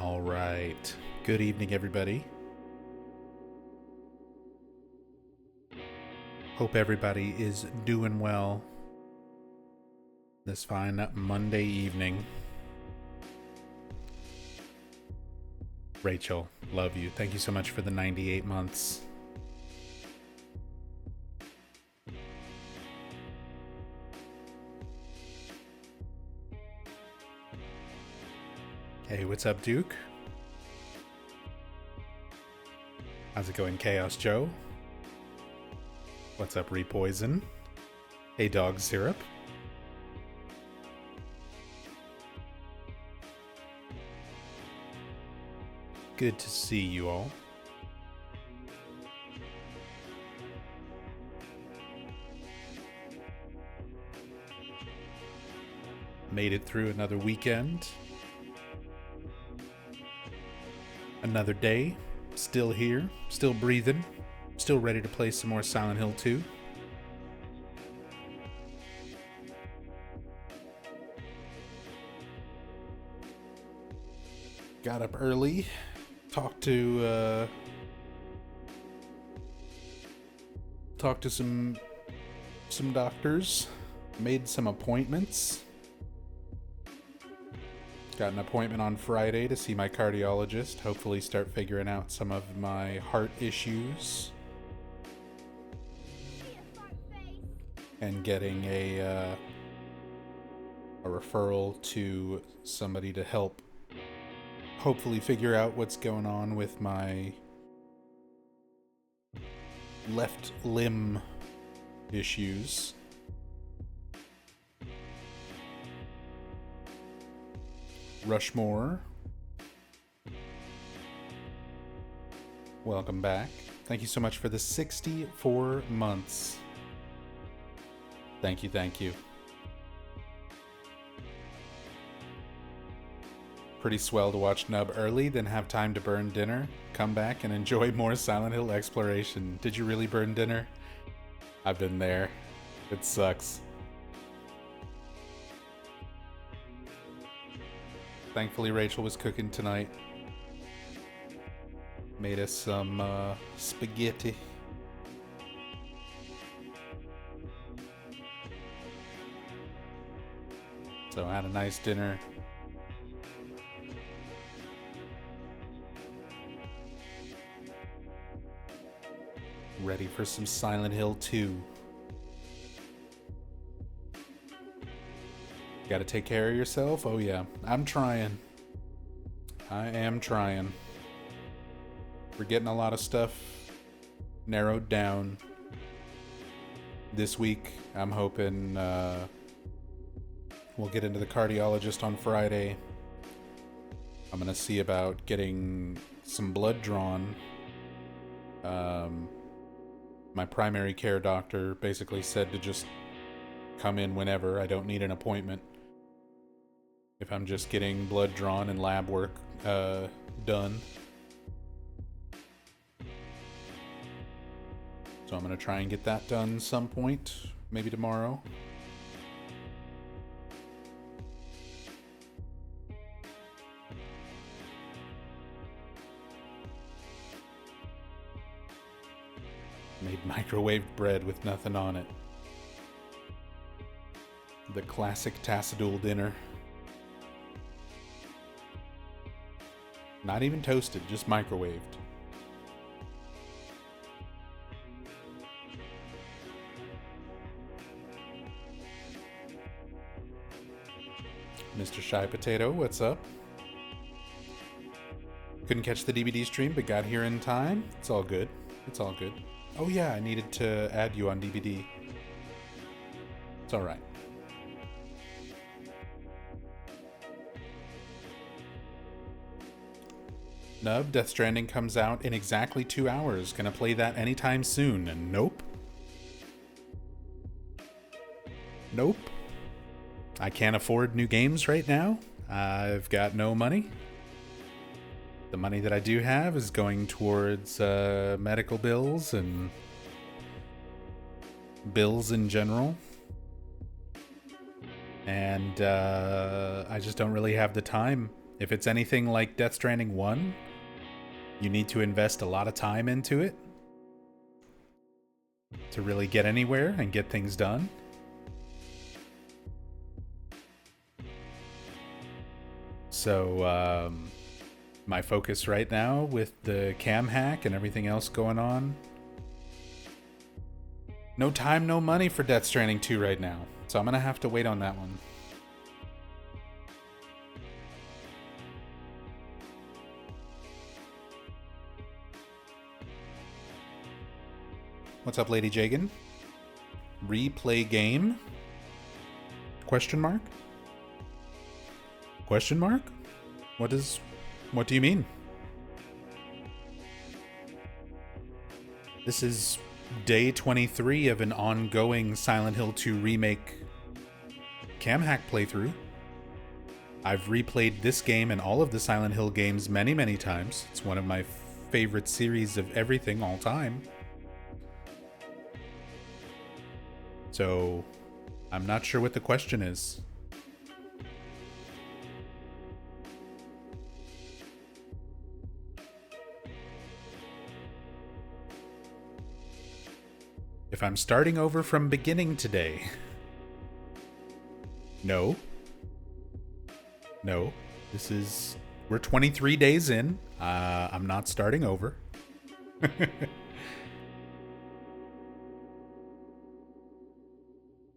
All right. Good evening, everybody. Hope everybody is doing well this fine Monday evening. Rachel, love you. Thank you so much for the 98 months. Hey, what's up, Duke? How's it going, Chaos Joe? What's up, Repoison? Hey, Dog Syrup. Good to see you all. Made it through another weekend. Another day. Still here. Still breathing. Still ready to play some more Silent Hill 2. Got up early. Talked to some doctors. Made some appointments. Got an appointment on Friday to see my cardiologist. Hopefully start figuring out some of my heart issues. And getting a referral to somebody to help hopefully figure out what's going on with my left limb issues. Rushmore, welcome back. Thank you so much for the 64 months. Thank you, thank you. Pretty swell to watch Nub early, then have time to burn dinner, come back and enjoy more Silent Hill exploration. Did you really burn dinner? I've been there. It sucks. Thankfully, Rachel was cooking tonight. Made us some spaghetti. So I had a nice dinner. Ready for some Silent Hill 2. Gotta take care of yourself? Oh yeah, I'm trying. I am trying. We're getting a lot of stuff narrowed down. This week, I'm hoping we'll get into the cardiologist on Friday. I'm gonna see about getting some blood drawn. My primary care doctor basically said to just come in whenever. I don't need an appointment. If I'm just getting blood drawn and lab work done. So I'm going to try and get that done some point, maybe tomorrow. Made microwaved bread with nothing on it. The classic Tassadul dinner. Not even toasted, just microwaved. Mr. Shy Potato, what's up? Couldn't catch the DVD stream, but got here in time. It's all good. It's all good. Oh yeah, I needed to add you on DVD. It's alright. Nub, Death Stranding comes out in exactly 2 hours. Gonna play that anytime soon. And nope. Nope. I can't afford new games right now. I've got no money. The money that I do have is going towards medical bills and bills in general. And I just don't really have the time If it's anything like Death Stranding 1, you need to invest a lot of time into it to really get anywhere and get things done. So, my focus right now with the cam hack and everything else going on, no time, no money for Death Stranding 2 right now. So I'm going to have to wait on that one. What's up, Lady Jagan? Replay game? Question mark? Question mark? What do you mean? This is day 23 of an ongoing Silent Hill 2 remake cam hack playthrough. I've replayed this game and all of the Silent Hill games many, many times. It's one of my favorite series of everything all time. So, I'm not sure what the question is. If I'm starting over from beginning today. No. No. We're 23 days in. I'm not starting over.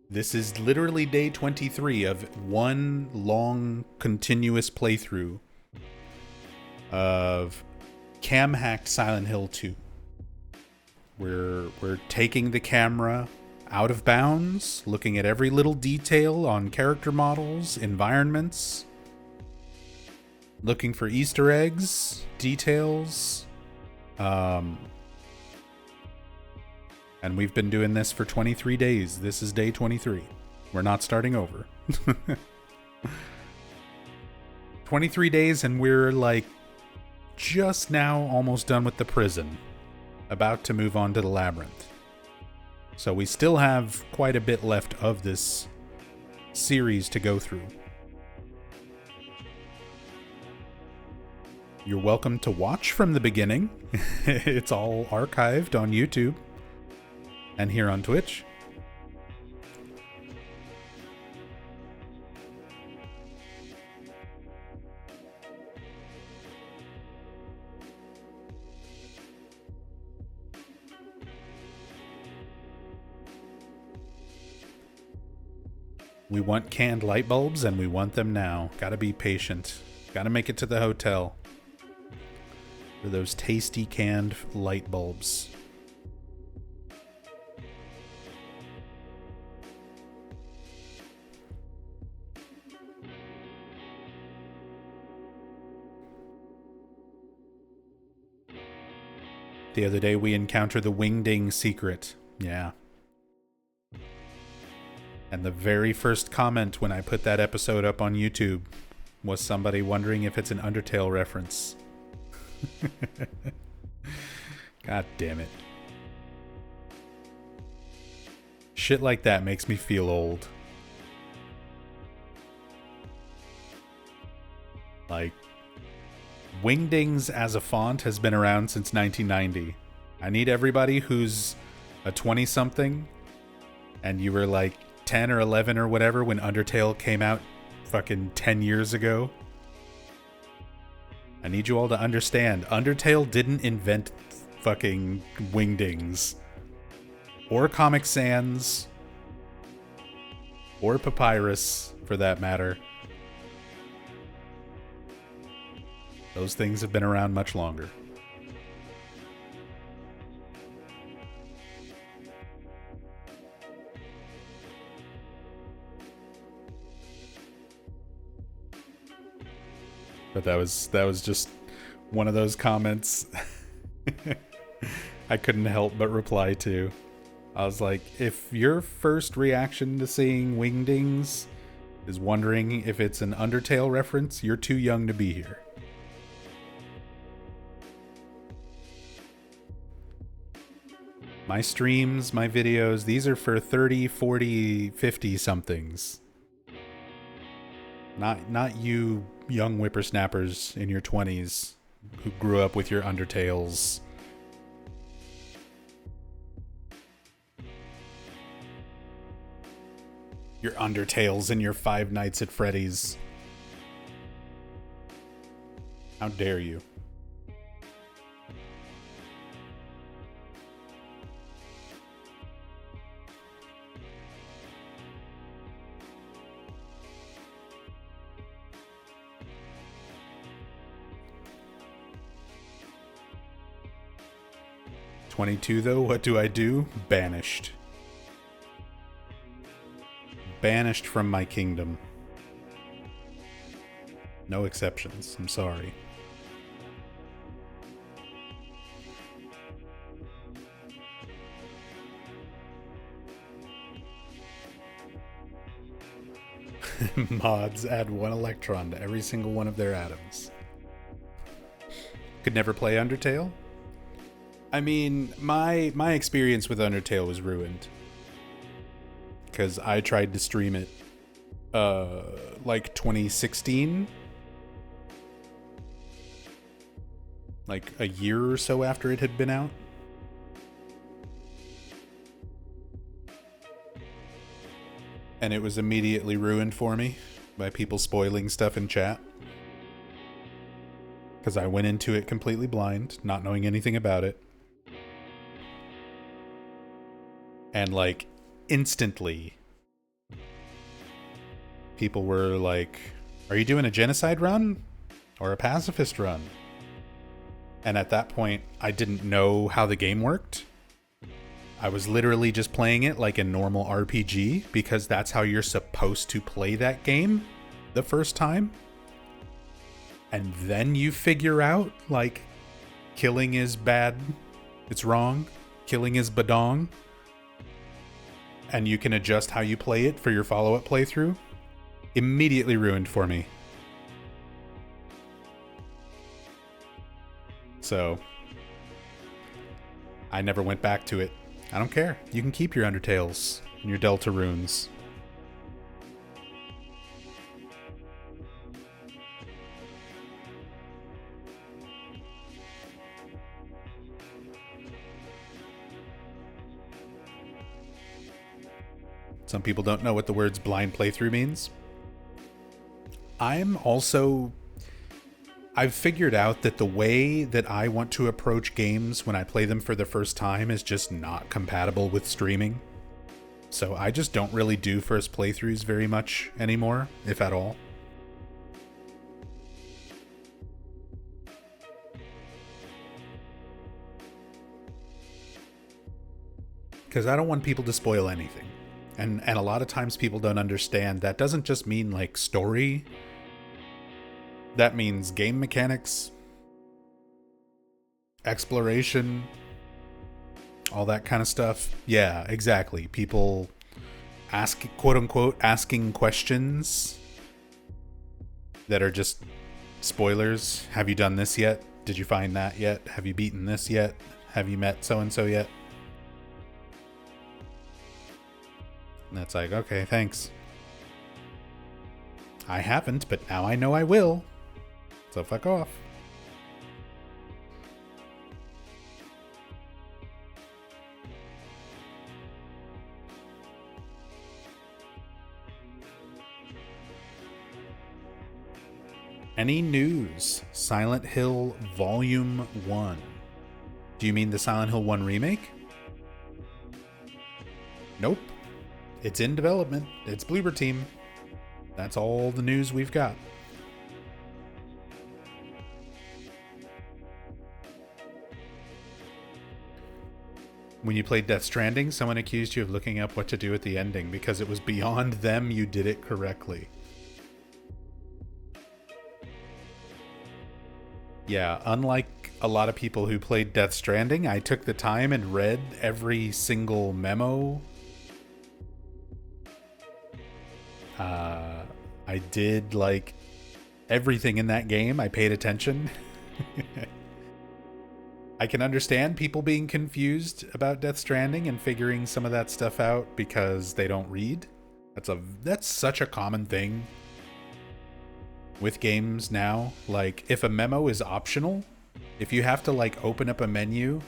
This is literally day 23 of one long, continuous playthrough of cam-hacked Silent Hill 2. We're taking the camera out of bounds, looking at every little detail on character models, environments, looking for Easter eggs, details, and we've been doing this for 23 days. This is day 23. We're not starting over. 23 days and we're like just now almost done with the prison. About to move on to the labyrinth. So we still have quite a bit left of this series to go through. You're welcome to watch from the beginning. It's all archived on YouTube and here on Twitch. We want canned light bulbs, and we want them now. Gotta be patient. Gotta make it to the hotel for those tasty canned light bulbs. The other day we encountered the wingding secret. Yeah. And the very first comment when I put that episode up on YouTube was somebody wondering if it's an Undertale reference. God damn it. Shit like that makes me feel old. Like, Wingdings as a font has been around since 1990. I need everybody who's a 20-something and you were like 10 or 11 or whatever when Undertale came out fucking 10 years ago. I need you all to understand, Undertale didn't invent fucking Wingdings. Or Comic Sans. Or Papyrus, for that matter. Those things have been around much longer. But that was just one of those comments I couldn't help but reply to. I was like, if your first reaction to seeing Wingdings is wondering if it's an Undertale reference, you're too young to be here. My streams, my videos, these are for 30, 40, 50 somethings. Not you young whippersnappers in your 20s who grew up with your Undertales. Your Undertales and your Five Nights at Freddy's. How dare you? "22 though, what do I do? Banished. Banished from my kingdom. No exceptions, I'm sorry." Mods add 1 electron to every single one of their atoms. Could never play Undertale? I mean, my experience with Undertale was ruined. Because I tried to stream it, like 2016. Like a year or so after it had been out. And it was immediately ruined for me by people spoiling stuff in chat. Because I went into it completely blind, not knowing anything about it. And like, instantly, people were like, "Are you doing a genocide run? Or a pacifist run?" And at that point, I didn't know how the game worked. I was literally just playing it like a normal RPG, because that's how you're supposed to play that game the first time. And then you figure out, like, killing is bad. It's wrong. Killing is badong. And you can adjust how you play it for your follow-up playthrough. Immediately ruined for me. So, I never went back to it. I don't care. You can keep your Undertales and your Delta runes. Some people don't know what the words blind playthrough means. I've figured out that the way that I want to approach games when I play them for the first time is just not compatible with streaming. So I just don't really do first playthroughs very much anymore, if at all. Because I don't want people to spoil anything. And a lot of times people don't understand that doesn't just mean like story. That means game mechanics, exploration, all that kind of stuff. Yeah, exactly. People quote unquote, asking questions that are just spoilers. Have you done this yet? Did you find that yet? Have you beaten this yet? Have you met so-and-so yet? And that's like, okay, thanks. I haven't, but now I know I will. So fuck off. Any news? Silent Hill Volume 1. Do you mean the Silent Hill 1 remake? Nope. It's in development. It's Bloober Team. That's all the news we've got. When you played Death Stranding, someone accused you of looking up what to do at the ending because it was beyond them. You did it correctly. Yeah, unlike a lot of people who played Death Stranding, I took the time and read every single memo. I did, like, everything in that game. I paid attention. I can understand people being confused about Death Stranding and figuring some of that stuff out because they don't read. That's such a common thing. with games now. Like, if a memo is optional, if you have to, like, open up a menu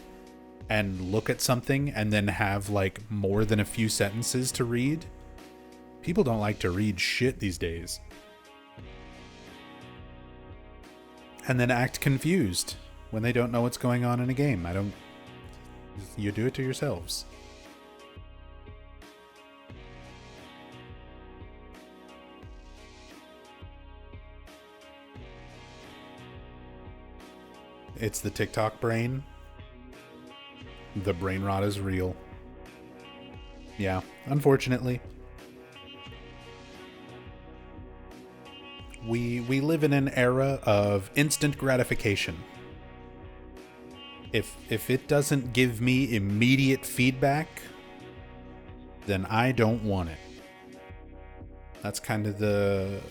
and look at something and then have, like, more than a few sentences to read, people don't like to read shit these days. And then act confused when they don't know what's going on in a game. You do it to yourselves. It's the TikTok brain. The brain rot is real. Yeah, unfortunately. We live in an era of instant gratification. If it doesn't give me immediate feedback, then I don't want it. That's kind of the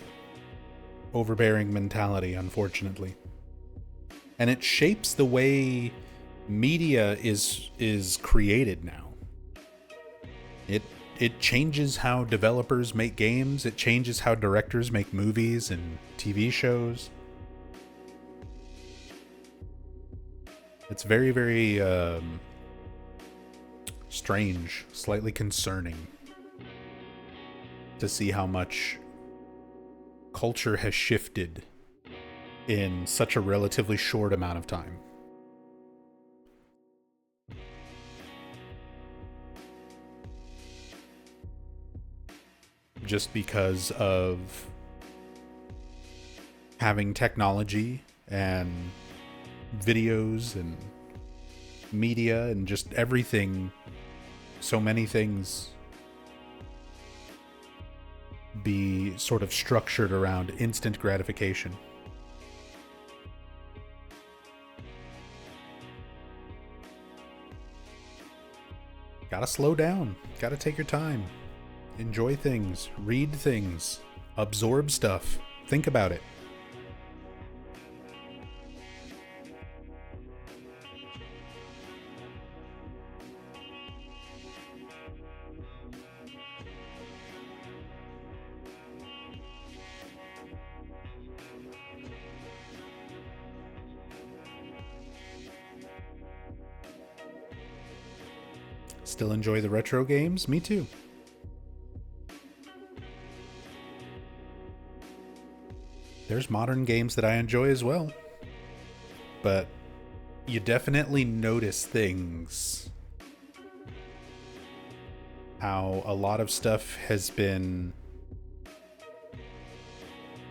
overbearing mentality, unfortunately. And it shapes the way media is created now. It changes how developers make games. It changes how directors make movies and TV shows. It's very, very strange, slightly concerning to see how much culture has shifted in such a relatively short amount of time. Just because of having technology and videos and media and just everything, so many things be sort of structured around instant gratification. Gotta slow down. Gotta take your time. Enjoy things. Read things. Absorb stuff. Think about it. Still enjoy the retro games? Me too. There's modern games that I enjoy as well. But you definitely notice things. How a lot of stuff has been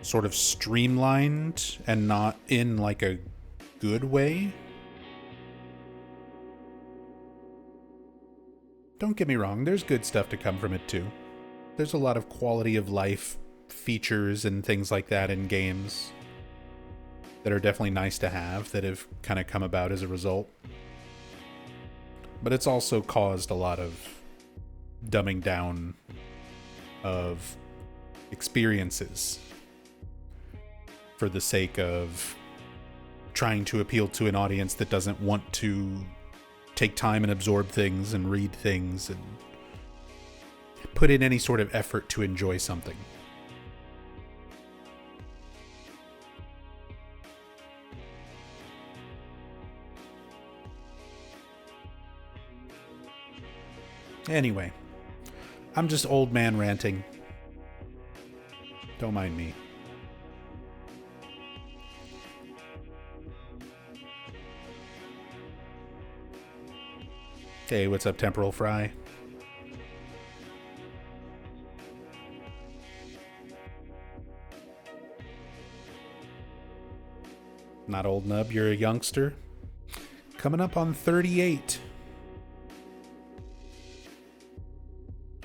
sort of streamlined and not in like a good way. Don't get me wrong, there's good stuff to come from it too. There's a lot of quality of life features and things like that in games that are definitely nice to have, that have kind of come about as a result. But it's also caused a lot of dumbing down of experiences for the sake of trying to appeal to an audience that doesn't want to take time and absorb things and read things and put in any sort of effort to enjoy something. Anyway, I'm just old man ranting. Don't mind me. Hey, what's up, Temporal Fry? Not old nub, you're a youngster. Coming up on 38.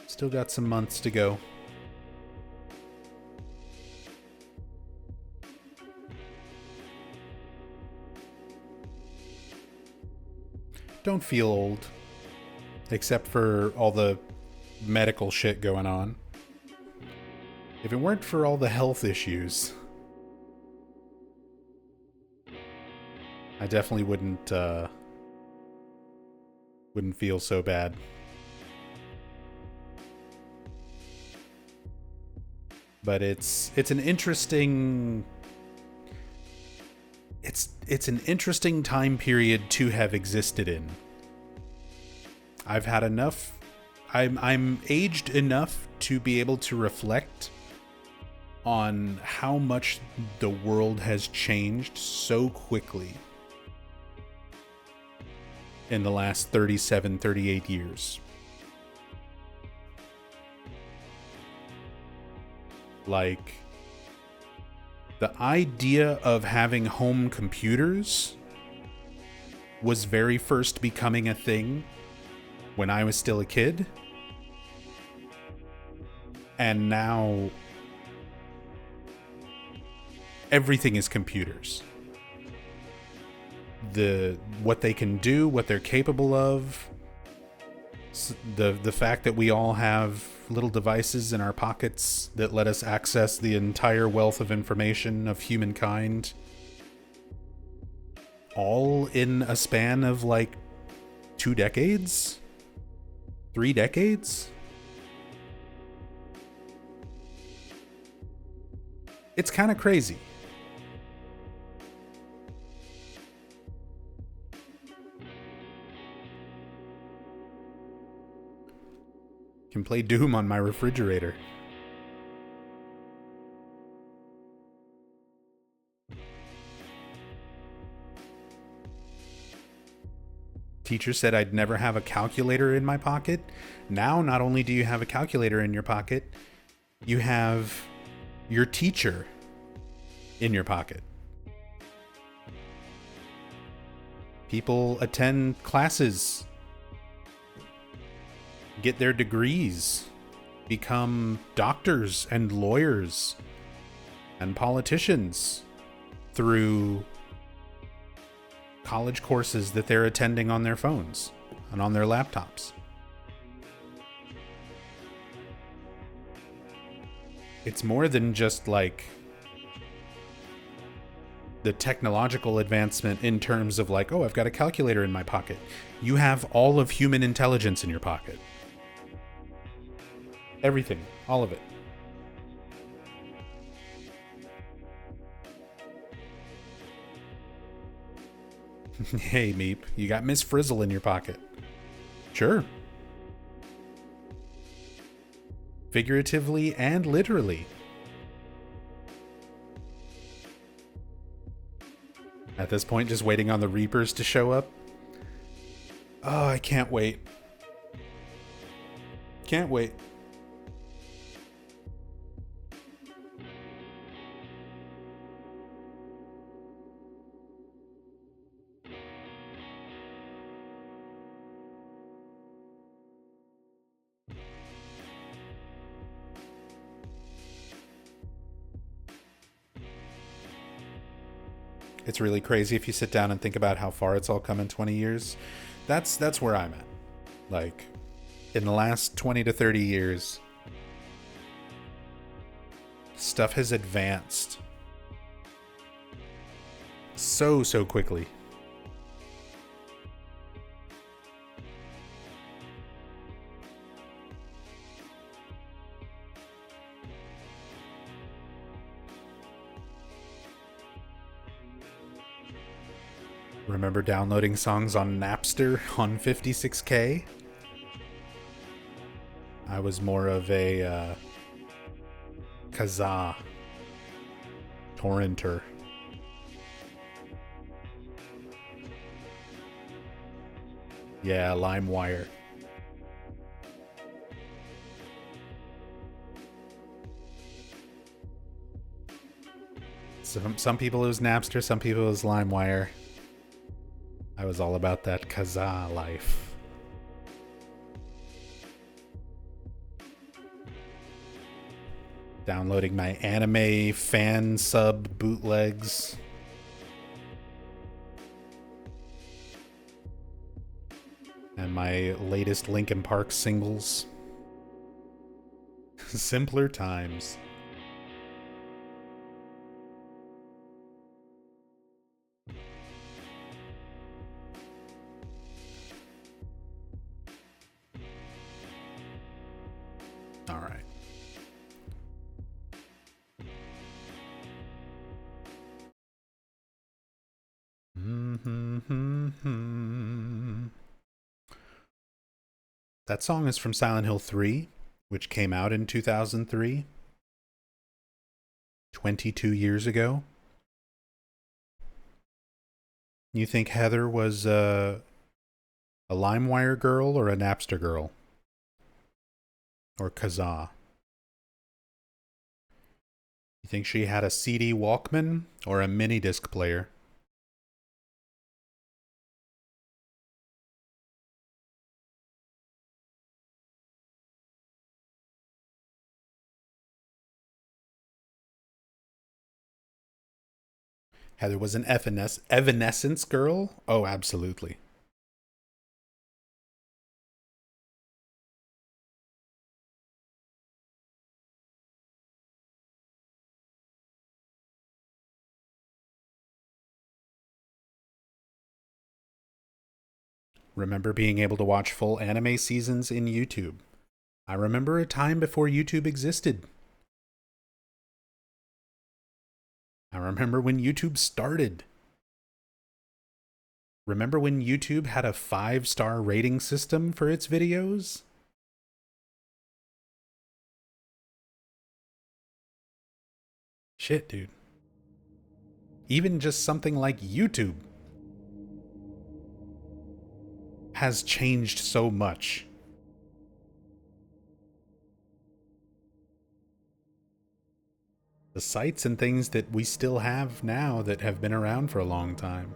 Still got some months to go. Don't feel old. Except for all the medical shit going on. If it weren't for all the health issues, I definitely wouldn't feel so bad. But it's an interesting it's an interesting time period to have existed in. I've had enough. I'm aged enough to be able to reflect on how much the world has changed so quickly in the last 37, 38 years. Like, the idea of having home computers was very first becoming a thing when I was still a kid. And now everything is computers. What they can do, what they're capable of, the fact that we all have little devices in our pockets that let us access the entire wealth of information of humankind, all in a span of like 2 decades, 3 decades. It's kind of crazy. Can play Doom on my refrigerator. Teacher said I'd never have a calculator in my pocket. Now, not only do you have a calculator in your pocket, you have your teacher in your pocket. People attend classes, get their degrees, become doctors and lawyers and politicians through college courses that they're attending on their phones and on their laptops. It's more than just like the technological advancement in terms of like, oh, I've got a calculator in my pocket. You have all of human intelligence in your pocket. Everything. All of it. Hey, Meep, you got Miss Frizzle in your pocket. Sure. Figuratively and literally. At this point, just waiting on the Reapers to show up. Oh, I can't wait. Can't wait. It's really crazy if you sit down and think about how far it's all come in 20 years. That's where I'm at. Like, in the last 20 to 30 years, stuff has advanced so quickly. Remember downloading songs on Napster on 56K? I was more of a Kazaa torrenter. Yeah, LimeWire. Some people it was Napster, some people it was LimeWire. I was all about that Kazaa life. Downloading my anime fan sub bootlegs. And my latest Linkin Park singles. Simpler times. All right. That song is from Silent Hill 3, which came out in 2003, 22 years ago. You think Heather was a LimeWire girl or a Napster girl? Or Kazaa? You think she had a CD Walkman or a mini disc player? Heather was an Evanescence girl? Oh, absolutely. Remember being able to watch full anime seasons in YouTube. I remember a time before YouTube existed. I remember when YouTube started. Remember when YouTube had a 5-star rating system for its videos? Shit, dude. Even just something like YouTube has changed so much. The sites and things that we still have now that have been around for a long time.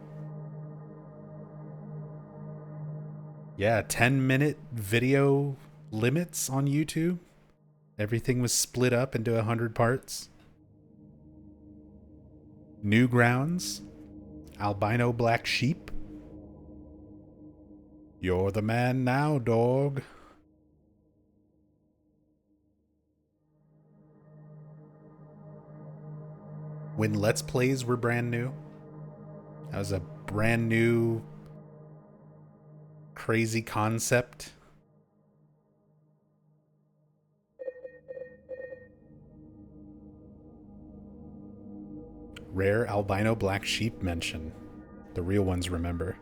Yeah, 10-minute video limits on YouTube. Everything was split up into 100 parts. Newgrounds. Albino Black Sheep. You're the man now, dog. When Let's Plays were brand new. That was a brand new, crazy concept. Rare albino black sheep mention. The real ones remember.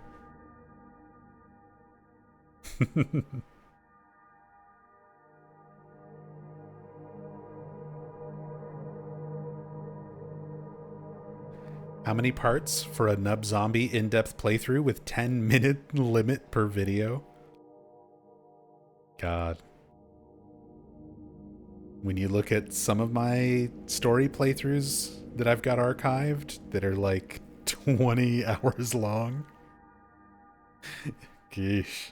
How many parts for a Nub Zombie in-depth playthrough with 10-minute limit per video? God. When you look at some of my story playthroughs that I've got archived that are like 20 hours long. Geesh.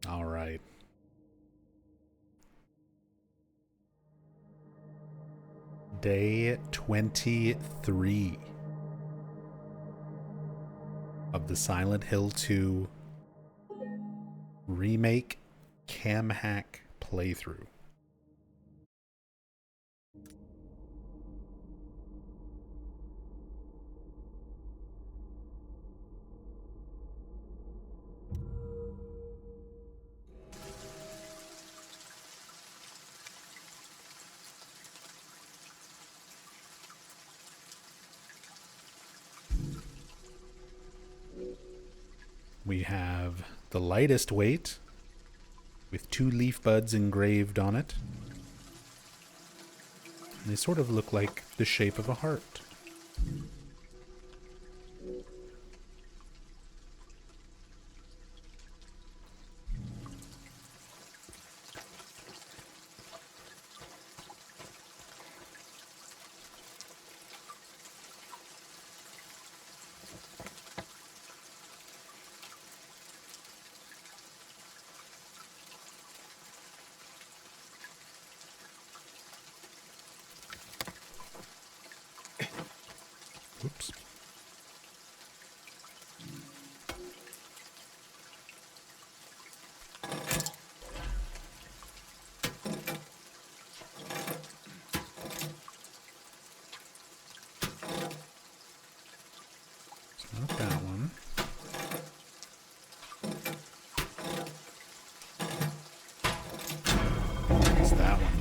All right. Day 23 of the Silent Hill 2 remake cam hack playthrough. We have the lightest weight with 2 leaf buds engraved on it. And they sort of look like the shape of a heart. Whoops. Not that one. It's that one.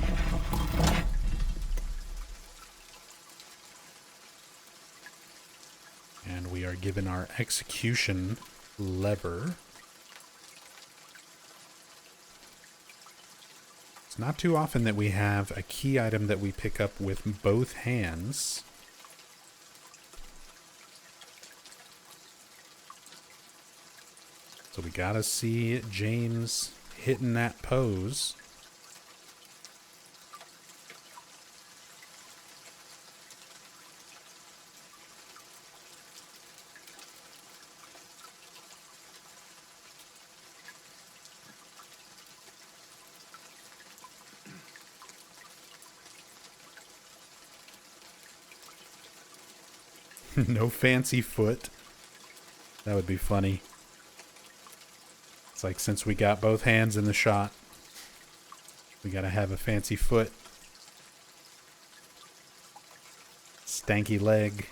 And we are given our execution lever. It's not too often that we have a key item that we pick up with both hands. So we gotta see James hitting that pose. No fancy foot. That would be funny. It's like, since we got both hands in the shot, we gotta have a fancy foot. Stanky leg.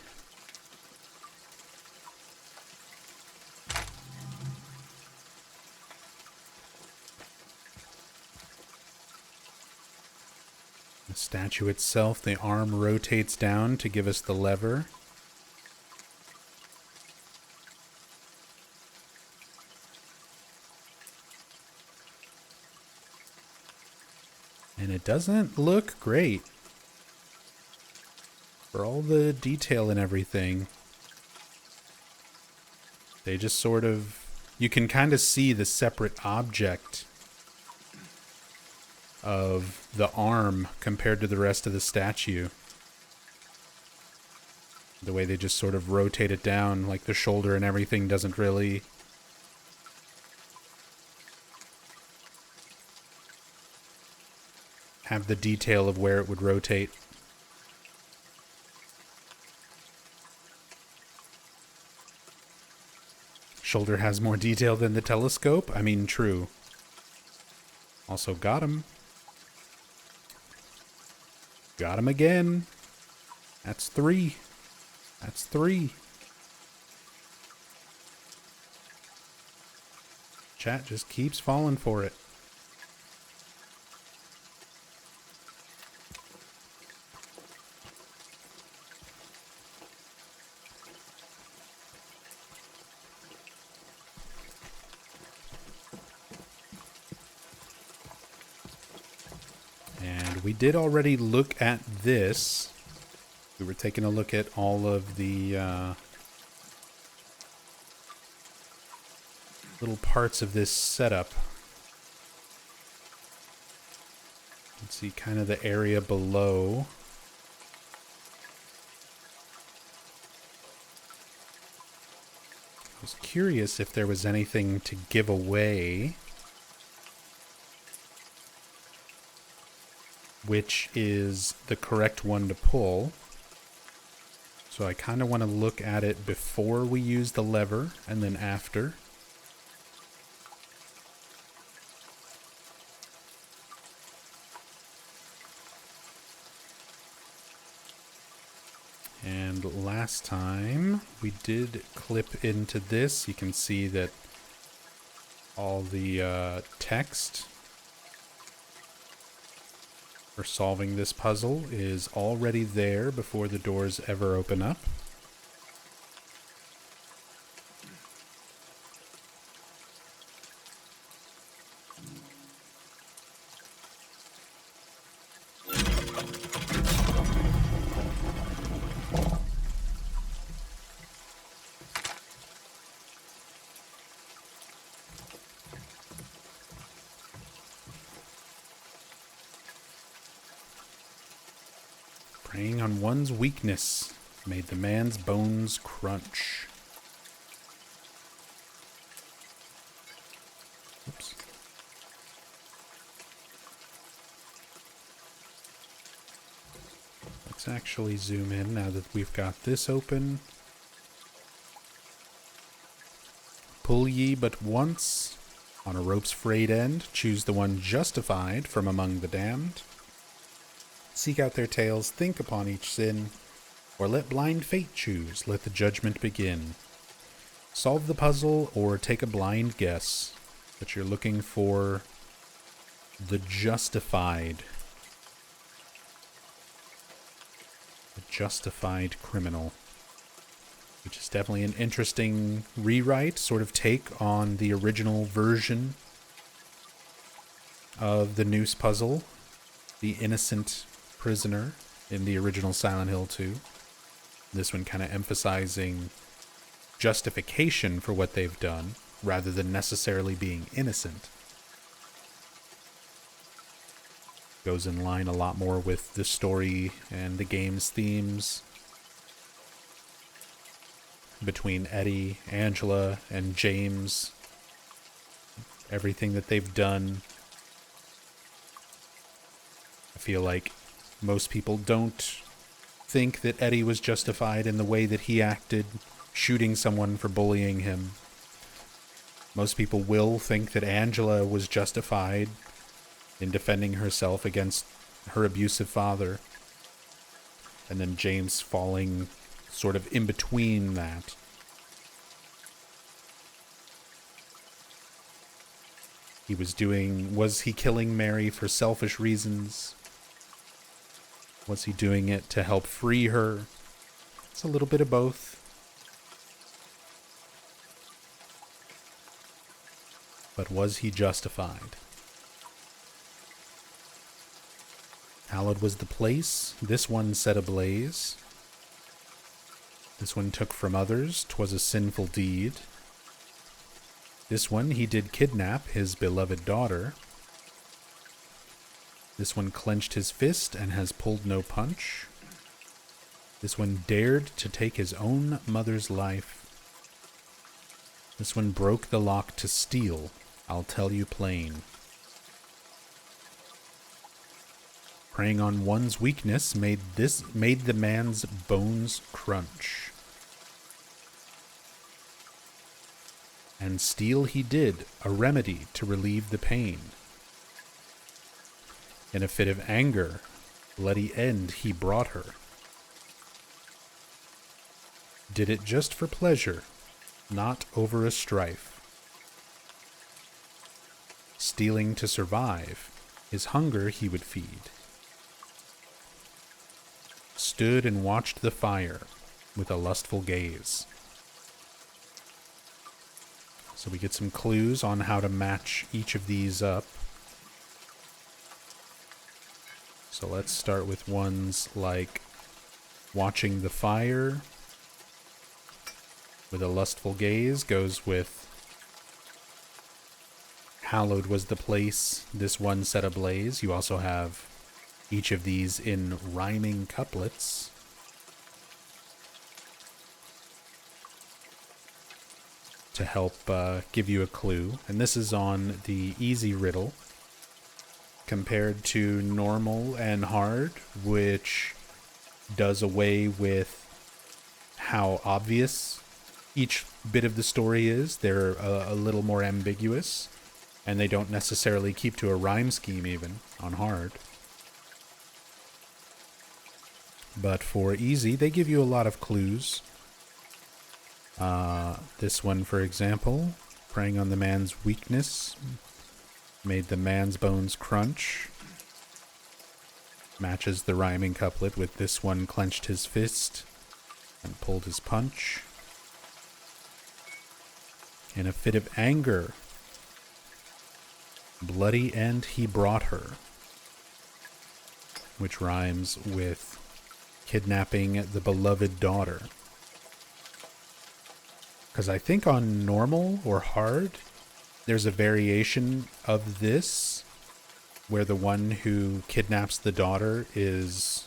The statue itself, the arm rotates down to give us the lever. And it doesn't look great. For all the detail and everything, they just sort of... You can kind of see the separate object of the arm compared to the rest of the statue. The way they just sort of rotate it down, like the shoulder and everything doesn't really... have the detail of where it would rotate. Shoulder has more detail than the telescope? I mean, true. Also got him. Got him again. That's 3. That's 3. Chat just keeps falling for it. We did already look at this. We were taking a look at all of the little parts of this setup. Let's see kind of the area below. I was curious if there was anything to give away. Which is the correct one to pull. So I kind of want to look at it before we use the lever and then after. And last time we did clip into this. You can see that all the text for solving this puzzle is already there before the doors ever open up. Preying on one's weakness made the man's bones crunch. Oops. Let's actually zoom in now that we've got this open. Pull ye but once on a rope's frayed end, choose the one justified from among the damned. Seek out their tales, think upon each sin, or let blind fate choose, let the judgment begin. Solve the puzzle or take a blind guess, but you're looking for the justified criminal, which is definitely an interesting rewrite, sort of take on the original version of the noose puzzle, the innocent prisoner in the original Silent Hill 2. This one kind of emphasizing justification for what they've done rather than necessarily being innocent. Goes in line a lot more with the story and the game's themes between Eddie, Angela, and James. Everything that they've done. I feel like most people don't think that Eddie was justified in the way that he acted, shooting someone for bullying him. Most people will think that Angela was justified in defending herself against her abusive father. And then James falling sort of in between that. Was he killing Mary for selfish reasons? Was he doing it to help free her? It's a little bit of both. But was he justified? Hallowed was the place, this one set ablaze. This one took from others, 'twas a sinful deed. This one he did kidnap his beloved daughter. This one clenched his fist and has pulled no punch. This one dared to take his own mother's life. This one broke the lock to steal, I'll tell you plain. Preying on one's weakness made the man's bones crunch. And steal he did, a remedy to relieve the pain. In a fit of anger, bloody end he brought her. Did it just for pleasure, not over a strife. Stealing to survive, his hunger he would feed. Stood and watched the fire with a lustful gaze. So we get some clues on how to match each of these up. So let's start with ones like watching the fire with a lustful gaze goes with hallowed was the place, this one set ablaze. You also have each of these in rhyming couplets. To help give you a clue. And this is on the easy riddle compared to normal and hard, which does away with how obvious each bit of the story is. They're a little more ambiguous, and they don't necessarily keep to a rhyme scheme even on hard. But for easy, they give you a lot of clues. This one, for example, preying on the man's weakness, made the man's bones crunch. Matches the rhyming couplet with this one clenched his fist and pulled his punch. In a fit of anger, bloody end he brought her, which rhymes with kidnapping the beloved daughter. Because I think on normal or hard, there's a variation of this where the one who kidnaps the daughter is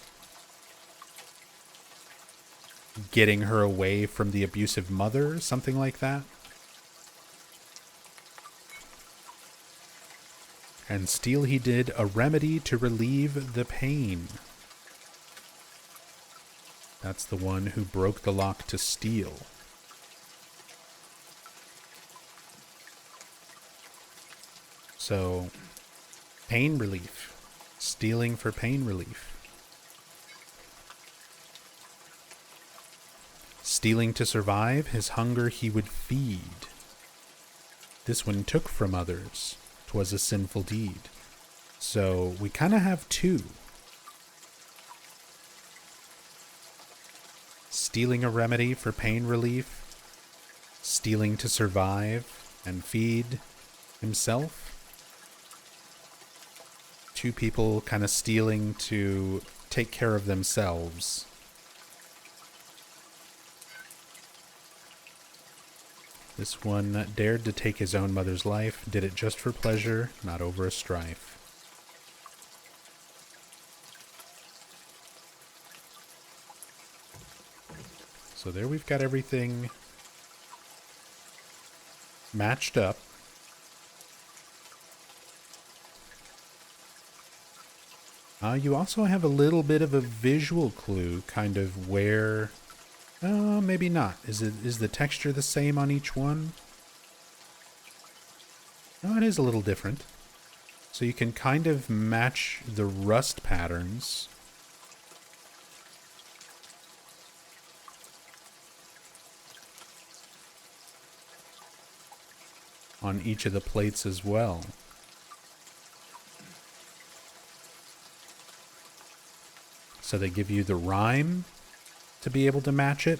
getting her away from the abusive mother, something like that. And steal he did, a remedy to relieve the pain. That's the one who broke the lock to steal. So, pain relief. Stealing for pain relief. Stealing to survive, his hunger he would feed. This one took from others, 'twas a sinful deed. So we kind of have two. Stealing a remedy for pain relief, stealing to survive and feed himself. Two people kind of stealing to take care of themselves. This one dared to take his own mother's life, did it just for pleasure, not over a strife. So there we've got everything matched up. You also have a little bit of a visual clue, kind of where... maybe not. Is the texture the same on each one? No, it is a little different. So you can kind of match the rust patterns. On each of the plates as well. So they give you the rhyme to be able to match it.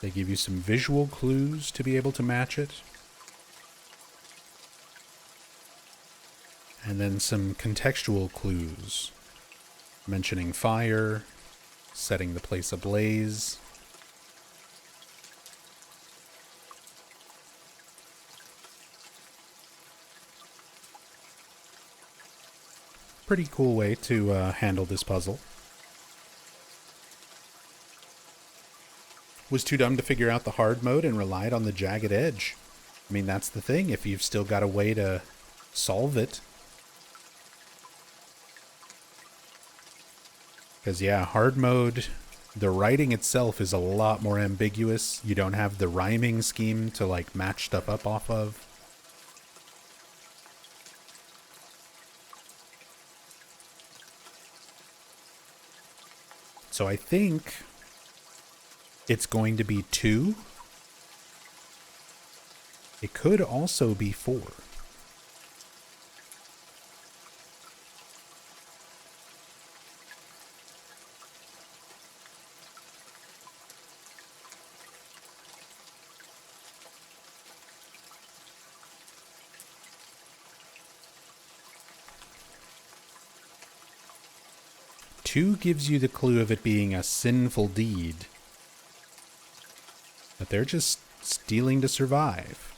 They give you some visual clues to be able to match it. And then some contextual clues, mentioning fire, setting the place ablaze. Pretty cool way to handle this puzzle. Was too dumb to figure out the hard mode and relied on the jagged edge. I mean, that's the thing. If you've still got a way to solve it. Because, yeah, hard mode, the writing itself is a lot more ambiguous. You don't have the rhyming scheme to, like, match stuff up off of. So I think it's going to be 2. It could also be 4. Two gives you the clue of it being a sinful deed. But they're just stealing to survive.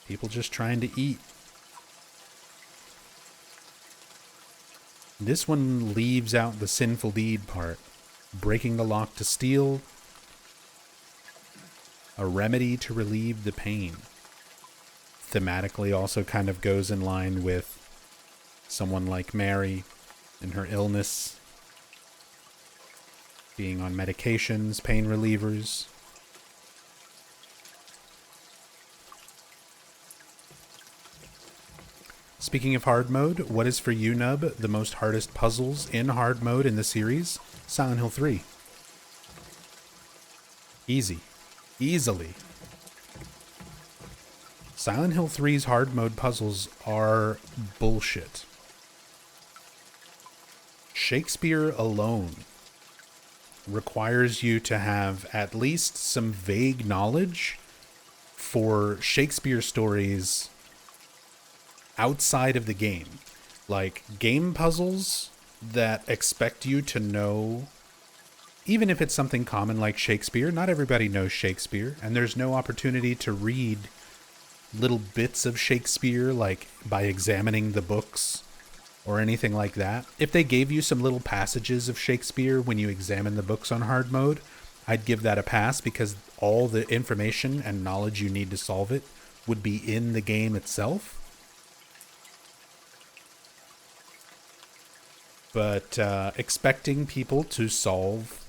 People just trying to eat. This one leaves out the sinful deed part. Breaking the lock to steal. A remedy to relieve the pain. Thematically also kind of goes in line with someone like Mary and her illness, being on medications, pain relievers. Speaking of hard mode, what is for you, Nub, the most hardest puzzles in hard mode in the series? Silent Hill 3. Easy. Easily. Silent Hill 3's hard mode puzzles are bullshit. Shakespeare alone requires you to have at least some vague knowledge for Shakespeare stories outside of the game. Like game puzzles that expect you to know, even if it's something common like Shakespeare, not everybody knows Shakespeare, and there's no opportunity to read little bits of Shakespeare, like by examining the books or anything like that. If they gave you some little passages of Shakespeare when you examine the books on hard mode, I'd give that a pass because all the information and knowledge you need to solve it would be in the game itself. But expecting people to solve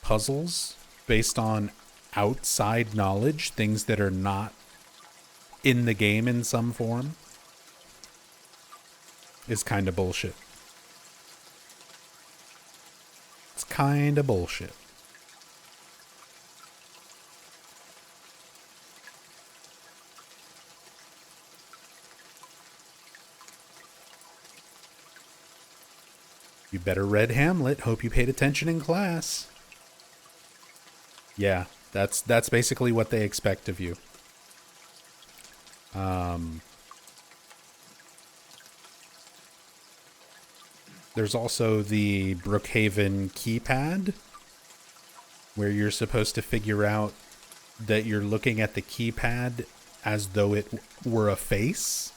puzzles based on outside knowledge, things that are not in the game in some form, is kind of bullshit. kind of bullshit. You better read Hamlet. Hope you paid attention in class. Yeah, that's basically what they expect of you. There's also the Brookhaven keypad, where you're supposed to figure out that you're looking at the keypad as though it were a face.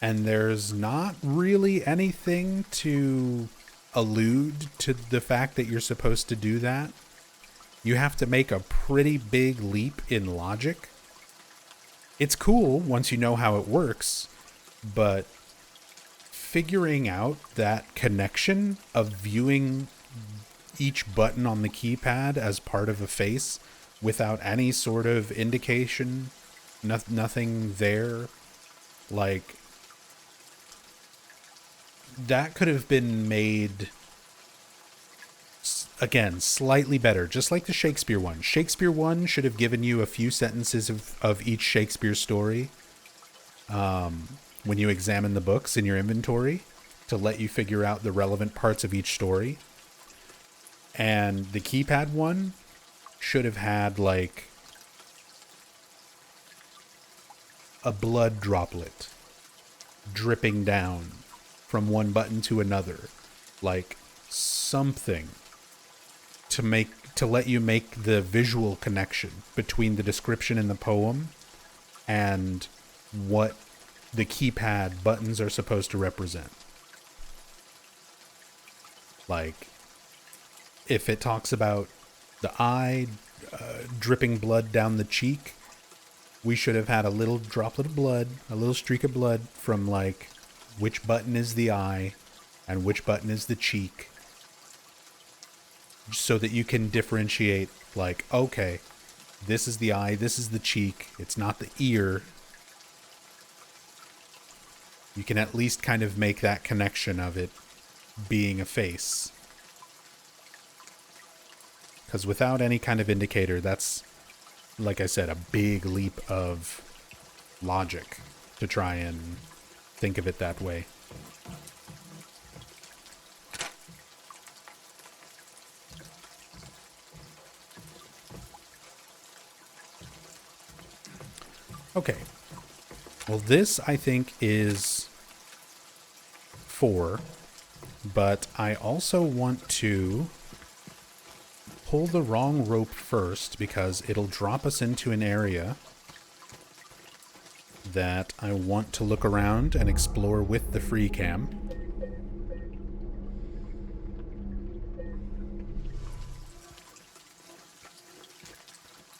And there's not really anything to allude to the fact that you're supposed to do that. You have to make a pretty big leap in logic. It's cool once you know how it works, but figuring out that connection of viewing each button on the keypad as part of a face without any sort of indication, nothing there, like, that could have been made, again, slightly better, just like the Shakespeare one. Shakespeare one should have given you a few sentences of each Shakespeare story when you examine the books in your inventory to let you figure out the relevant parts of each story. And the keypad one should have had, like, a blood droplet dripping down from one button to another. Like, something to let you make the visual connection between the description in the poem and what the keypad buttons are supposed to represent. Like, if it talks about the eye dripping blood down the cheek, we should have had a little droplet of blood, a little streak of blood from, like, which button is the eye and which button is the cheek, so that you can differentiate, like, okay, this is the eye, this is the cheek, it's not the ear. You can at least kind of make that connection of it being a face. Because without any kind of indicator, that's, like I said, a big leap of logic to try and think of it that way. Okay. Well, this, I think, is 4, but I also want to pull the wrong rope first because it'll drop us into an area that I want to look around and explore with the free cam.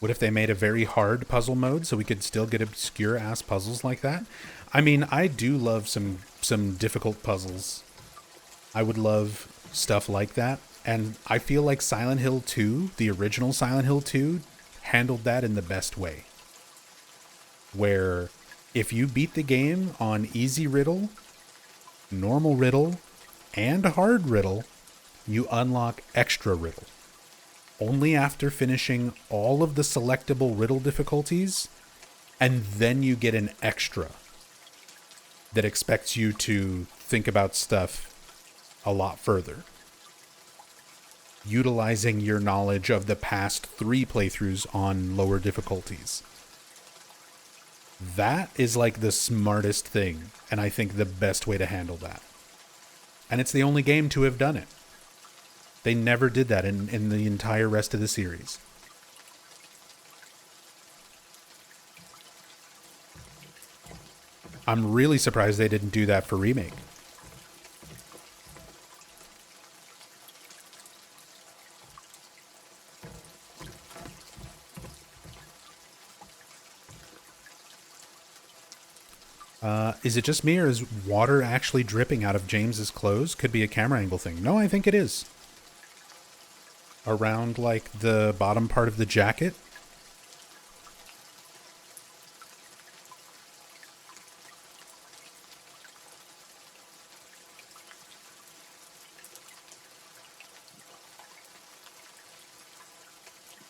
What if they made a very hard puzzle mode so we could still get obscure ass puzzles like that? I mean, I do love some difficult puzzles. I would love stuff like that. And I feel like Silent Hill 2, the original Silent Hill 2, handled that in the best way. Where if you beat the game on easy riddle, normal riddle, and hard riddle, you unlock extra riddle. Only after finishing all of the selectable riddle difficulties, and then you get an extra that expects you to think about stuff a lot further, utilizing your knowledge of the past 3 playthroughs on lower difficulties. That is like the smartest thing, and I think the best way to handle that. And it's the only game to have done it. They never did that in the entire rest of the series. I'm really surprised they didn't do that for Remake. Is it just me, or is water actually dripping out of James's clothes? Could be a camera angle thing. No, I think it is. Around, like, the bottom part of the jacket.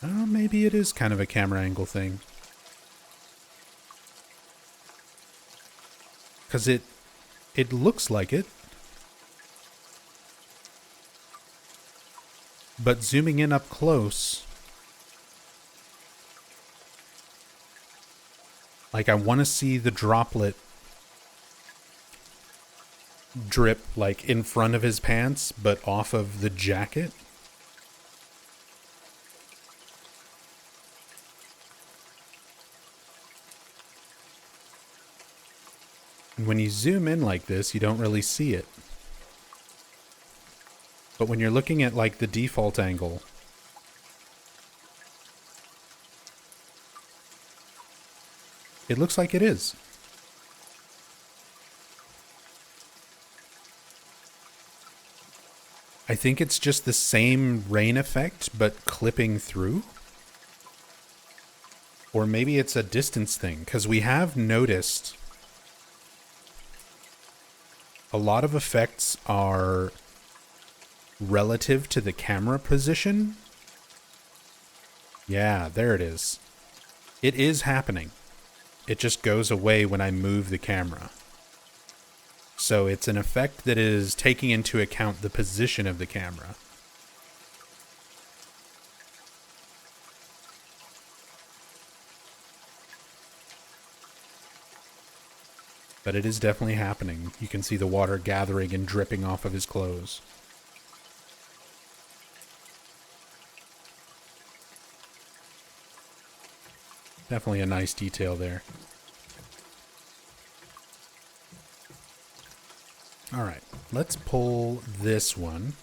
Oh, maybe it is kind of a camera angle thing. Because it looks like it. But zooming in up close, like I want to see the droplet drip like in front of his pants, but off of the jacket. And when you zoom in like this, you don't really see it. But when you're looking at like the default angle, it looks like it is. I think it's just the same rain effect, but clipping through. Or maybe it's a distance thing, because we have noticed a lot of effects are relative to the camera position. Yeah, there it is. It is happening. It just goes away when I move the camera. So it's an effect that is taking into account the position of the camera. But it is definitely happening. You can see the water gathering and dripping off of his clothes. Definitely a nice detail there. Alright, let's pull this one.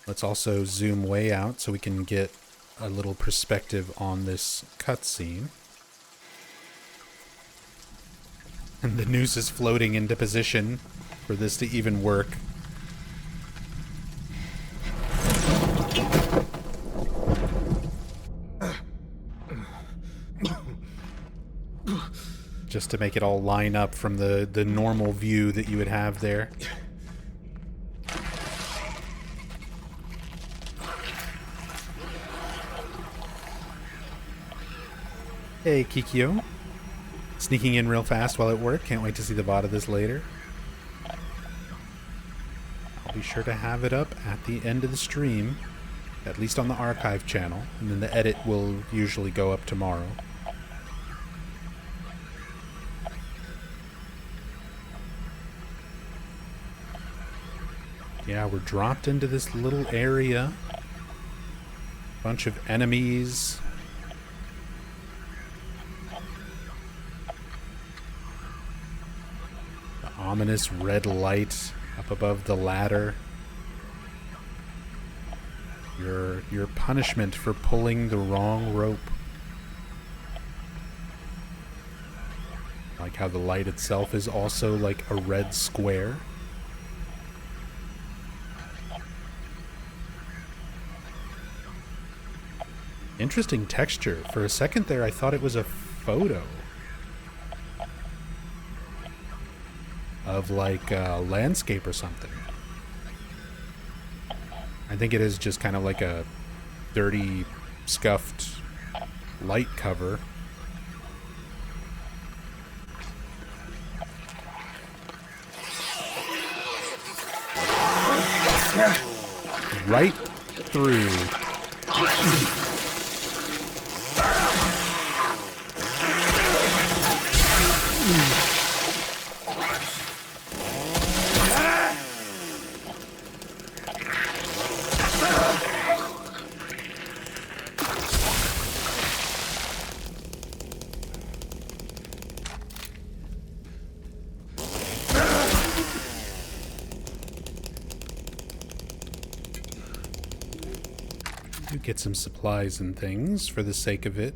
Let's also zoom way out so we can get a little perspective on this cutscene. And the noose is floating into position for this to even work. Just to make it all line up from the normal view that you would have there. Hey, Kikyo. Sneaking in real fast while at work. Can't wait to see the VOD of this later. I'll be sure to have it up at the end of the stream. At least on the archive channel. And then the edit will usually go up tomorrow. Yeah, we're dropped into this little area. Bunch of enemies. The ominous red light up above the ladder. Your punishment for pulling the wrong rope. Like how the light itself is also like a red square. Interesting texture. For a second there, I thought it was a photo of like a landscape or something. I think it is just kind of like a dirty, scuffed light cover. Right through. Get some supplies and things for the sake of it.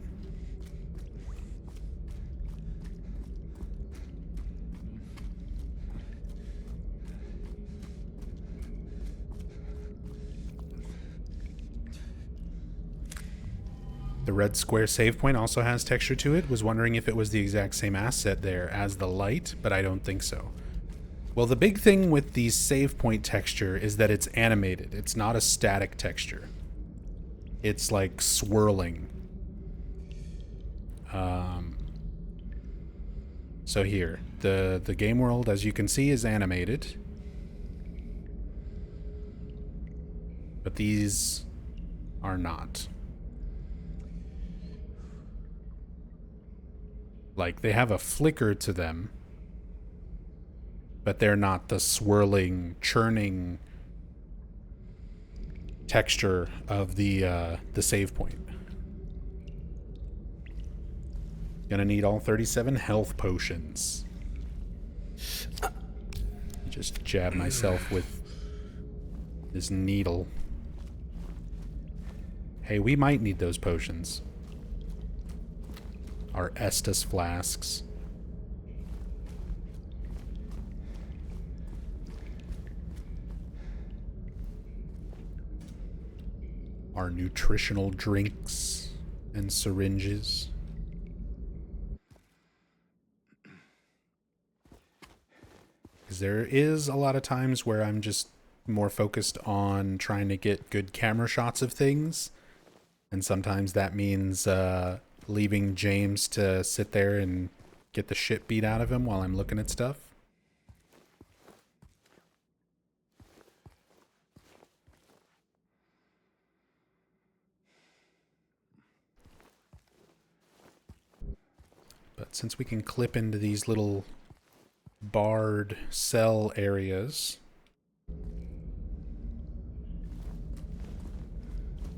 The red square save point also has texture to it. Was wondering if it was the exact same asset there as the light, but I don't think so. Well, the big thing with the save point texture is that it's animated. It's not a static texture. It's like swirling. So here, the game world, as you can see, is animated. But these are not. Like, they have a flicker to them, but they're not the swirling, churning texture of the save point. Gonna need all 37 health potions. Just jab myself with this needle. Hey, we might need those potions. Our Estus flasks. Our nutritional drinks and syringes. Because there is a lot of times where I'm just more focused on trying to get good camera shots of things. And sometimes that means leaving James to sit there and get the shit beat out of him while I'm looking at stuff. But since we can clip into these little barred cell areas,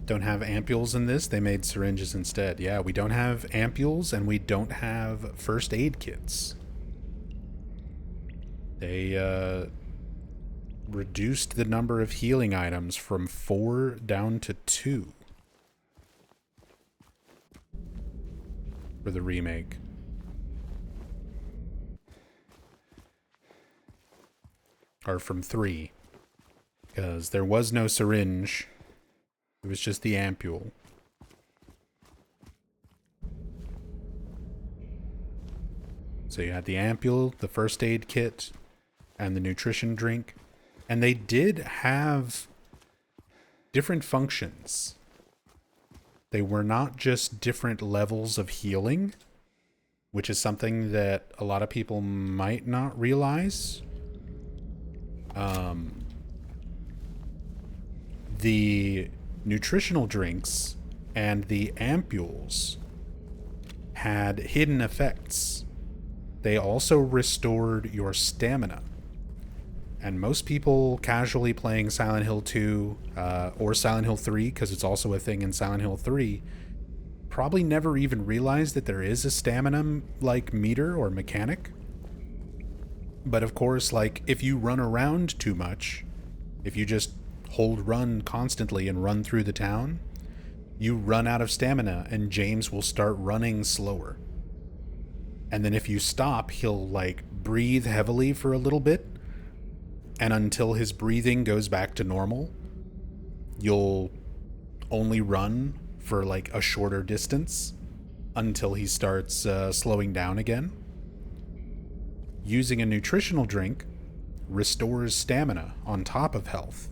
don't have ampules in this, they made syringes instead. Yeah, we don't have ampules and we don't have first aid kits. They reduced the number of healing items from 4 down to 2 for the remake. Or from 3, because there was no syringe. It was just the ampule. So you had the ampule, the first aid kit, and the nutrition drink. And they did have different functions. They were not just different levels of healing, which is something that a lot of people might not realize. The nutritional drinks and the ampules had hidden effects. They also restored your stamina. And most people casually playing Silent Hill 2 or Silent Hill 3, because it's also a thing in Silent Hill 3, probably never even realized that there is a stamina like meter or mechanic. But of course, like, if you run around too much, if you just hold run constantly and run through the town, you run out of stamina and James will start running slower. And then if you stop, he'll like breathe heavily for a little bit, and until his breathing goes back to normal, you'll only run for like a shorter distance until he starts slowing down again. Using a nutritional drink restores stamina on top of health.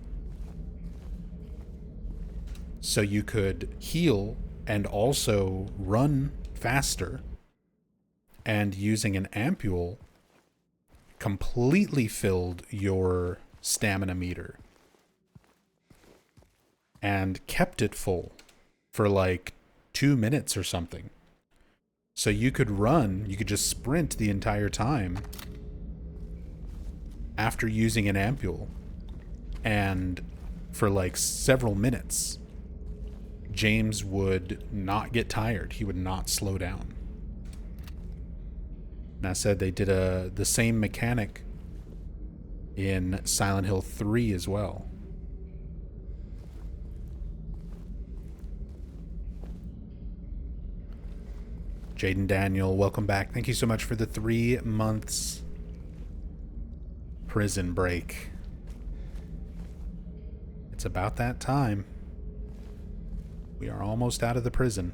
So you could heal and also run faster. And using an ampule completely filled your stamina meter. And kept it full for like 2 minutes or something. So you could run, you could just sprint the entire time after using an ampule. And for like several minutes, James would not get tired. He would not slow down. And I said they did the same mechanic in Silent Hill 3 as well. Jaden Daniel, welcome back. Thank you so much for the 3 months prison break. It's about that time. We are almost out of the prison.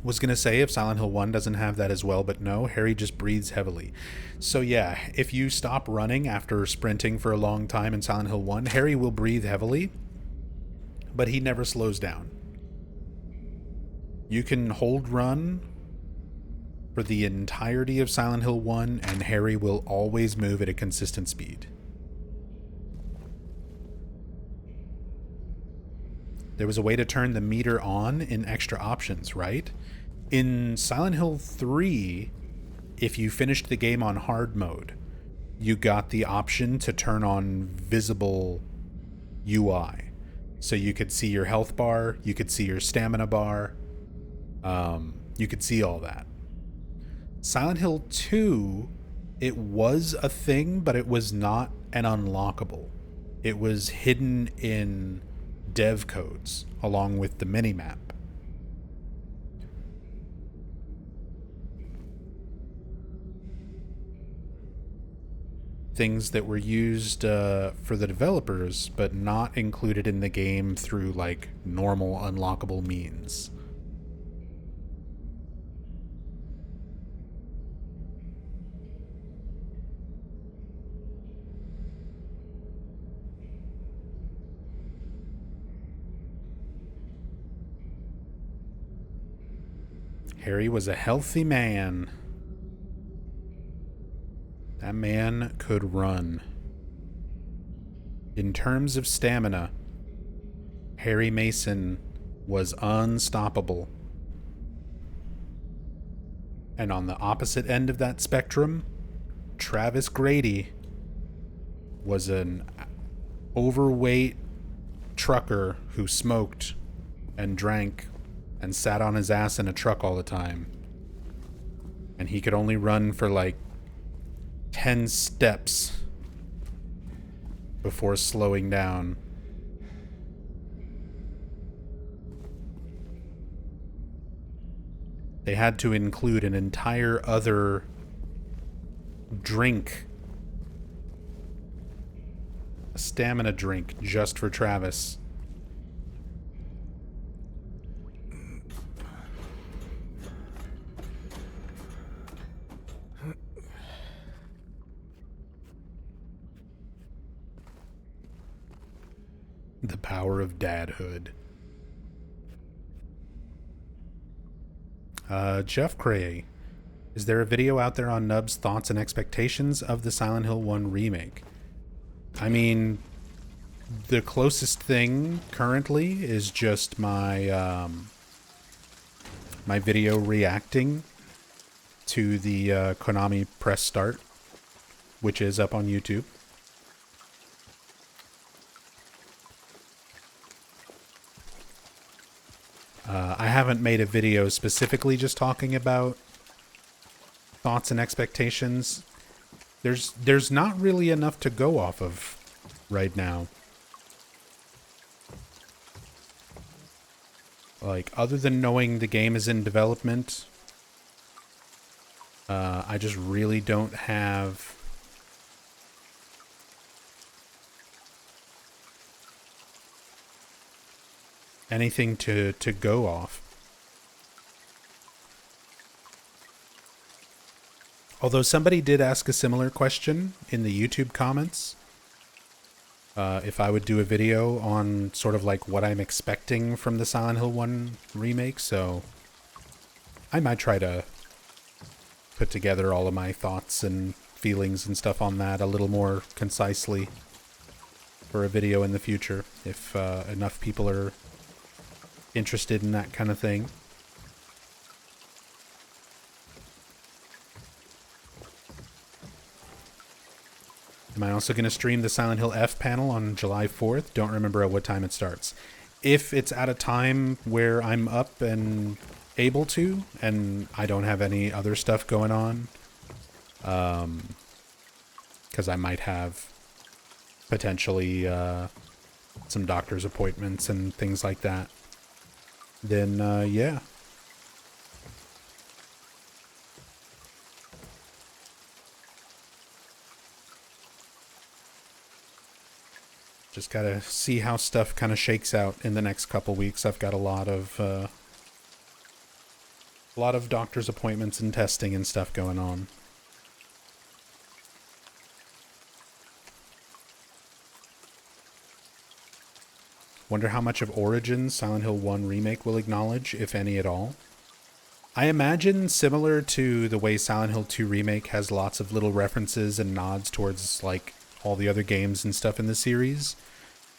Was gonna say if Silent Hill 1 doesn't have that as well, but no, Harry just breathes heavily. So yeah, if you stop running after sprinting for a long time in Silent Hill 1, Harry will breathe heavily, but he never slows down. You can hold run for the entirety of Silent Hill 1, and Harry will always move at a consistent speed. There was a way to turn the meter on in extra options, right? In Silent Hill 3, if you finished the game on hard mode, you got the option to turn on visible UI. So you could see your health bar, you could see your stamina bar, you could see all that. Silent Hill 2, it was a thing, but it was not an unlockable. It was hidden in dev codes along with the minimap. Things that were used for the developers, but not included in the game through like normal unlockable means. Harry was a healthy man. That man could run. In terms of stamina, Harry Mason was unstoppable. And on the opposite end of that spectrum, Travis Grady was an overweight trucker who smoked and drank and sat on his ass in a truck all the time. And he could only run for like 10 steps before slowing down. They had to include an entire other drink, a stamina drink, just for Travis. The power of dadhood. Jeff Cray, is there a video out there on Nub's thoughts and expectations of the Silent Hill 1 remake? I mean, the closest thing currently is just my my video reacting to the Konami press start, which is up on YouTube. I haven't made a video specifically just talking about thoughts and expectations. There's not really enough to go off of right now. Like, other than knowing the game is in development, I just really don't have anything to go off. Although somebody did ask a similar question in the YouTube comments, if I would do a video on sort of like what I'm expecting from the Silent Hill 1 remake, so I might try to put together all of my thoughts and feelings and stuff on that a little more concisely for a video in the future, if enough people are interested in that kind of thing. Am I also going to stream the Silent Hill F panel on July 4th? Don't remember at what time it starts. If it's at a time where I'm up and able to, and I don't have any other stuff going on, because I might have potentially some doctor's appointments and things like that, then yeah. Just gotta see how stuff kind of shakes out in the next couple weeks. I've got a lot of doctor's appointments and testing and stuff going on. Wonder how much of Origins Silent Hill 1 Remake will acknowledge, if any at all. I imagine similar to the way Silent Hill 2 Remake has lots of little references and nods towards like all the other games and stuff in the series,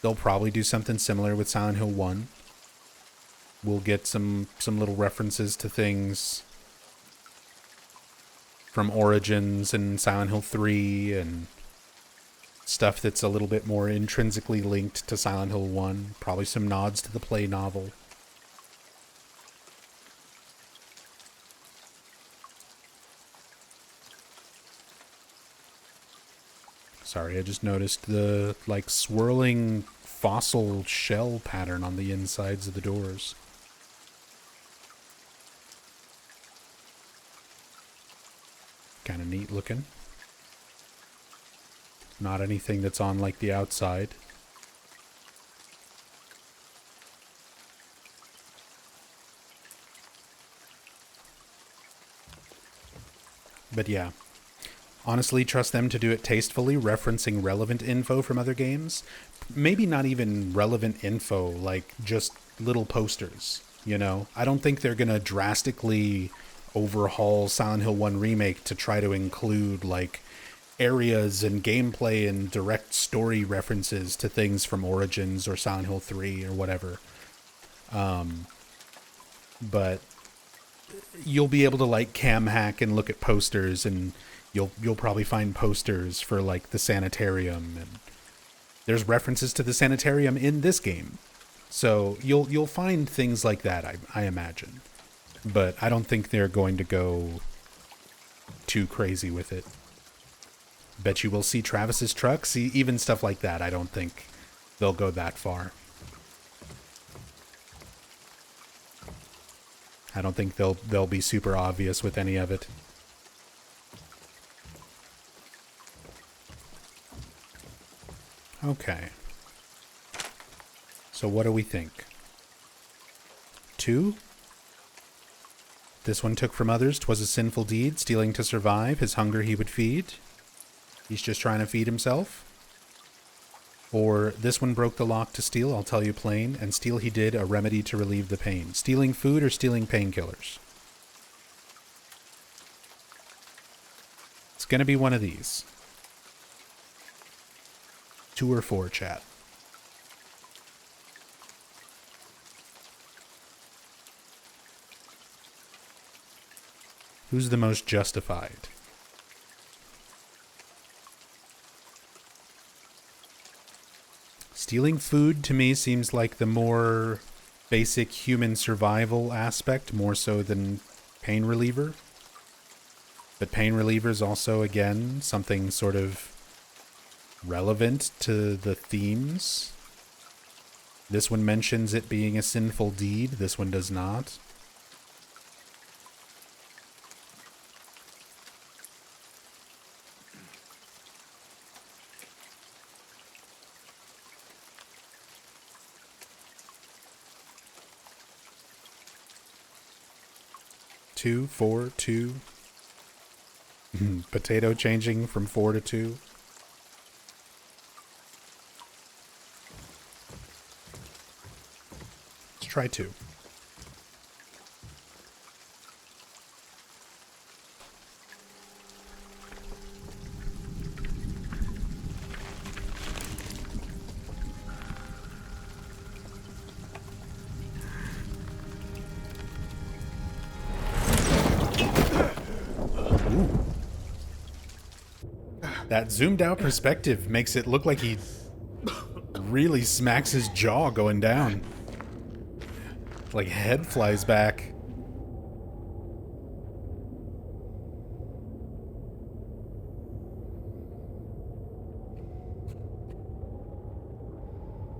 they'll probably do something similar with Silent Hill 1. We'll get some little references to things from Origins and Silent Hill 3 and stuff that's a little bit more intrinsically linked to Silent Hill 1. Probably some nods to the play novel. Sorry, I just noticed the, like, swirling fossil shell pattern on the insides of the doors. Kind of neat looking. Not anything that's on, like, the outside. But yeah. Honestly, trust them to do it tastefully, referencing relevant info from other games. Maybe not even relevant info, like just little posters, you know? I don't think they're gonna drastically overhaul Silent Hill 1 Remake to try to include, like, areas and gameplay and direct story references to things from Origins or Silent Hill 3 or whatever. But you'll be able to, like, cam hack and look at posters, and you'll probably find posters for, like, the sanitarium, and there's references to the sanitarium in this game. So you'll find things like that, I imagine. But I don't think they're going to go too crazy with it. Bet you will see Travis's truck, see even stuff like that. I don't think they'll go that far. I don't think they'll be super obvious with any of it. Okay. So what do we think? 2? This one took from others, 'twas a sinful deed, stealing to survive, his hunger he would feed. He's just trying to feed himself. Or this one broke the lock to steal, I'll tell you plain, and steal he did, a remedy to relieve the pain. Stealing food or stealing painkillers? It's gonna be one of these. 2 or 4, chat. Who's the most justified? Stealing food to me seems like the more basic human survival aspect, more so than pain reliever. But pain reliever is also, again, something sort of relevant to the themes. This one mentions it being a sinful deed. This one does not. Two, 4, 2. Potato changing from 4 to 2. Let's try 2. That zoomed out perspective makes it look like he really smacks his jaw going down. Like head flies back.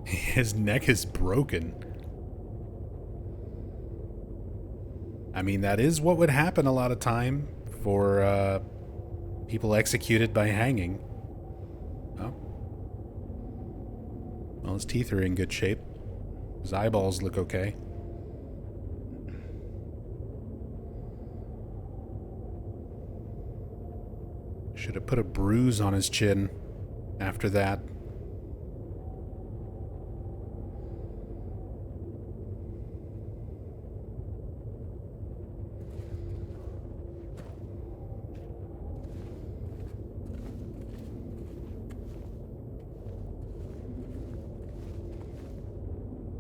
His neck is broken. I mean, that is what would happen a lot of time for people executed by hanging. Oh. Well, his teeth are in good shape. His eyeballs look okay. Should have put a bruise on his chin after that.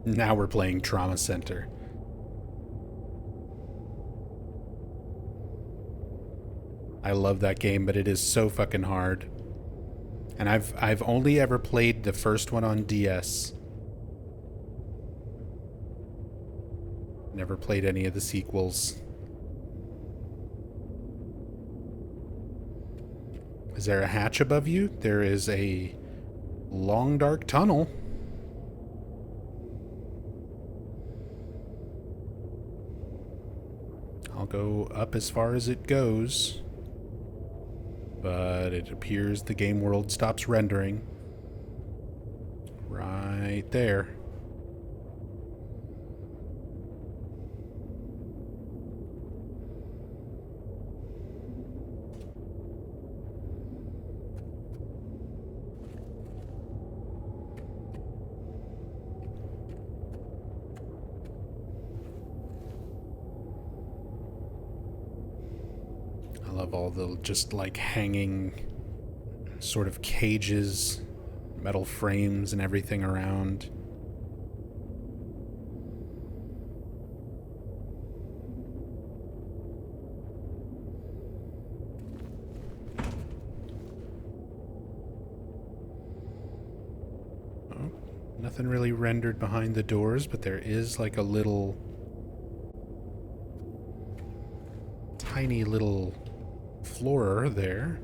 Now we're playing Trauma Center. I love that game, but it is so fucking hard. And I've only ever played the first one on DS. Never played any of the sequels. Is there a hatch above you? There is a long dark tunnel. I'll go up as far as it goes. But it appears the game world stops rendering. Right there. I love all the just like hanging sort of cages, metal frames and everything around. Oh, nothing really rendered behind the doors, but there is like a little tiny little floor there.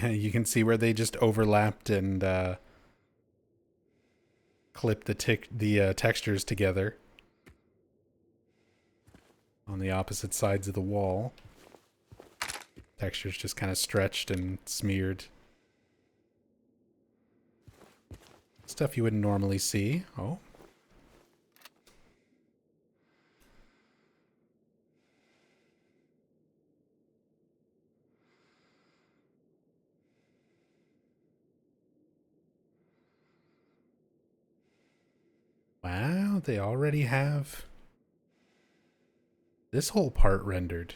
You can see where they just overlapped and clipped the textures together on the opposite sides of the wall. Textures just kind of stretched and smeared. Stuff you wouldn't normally see. Oh. Wow, they already have this whole part rendered.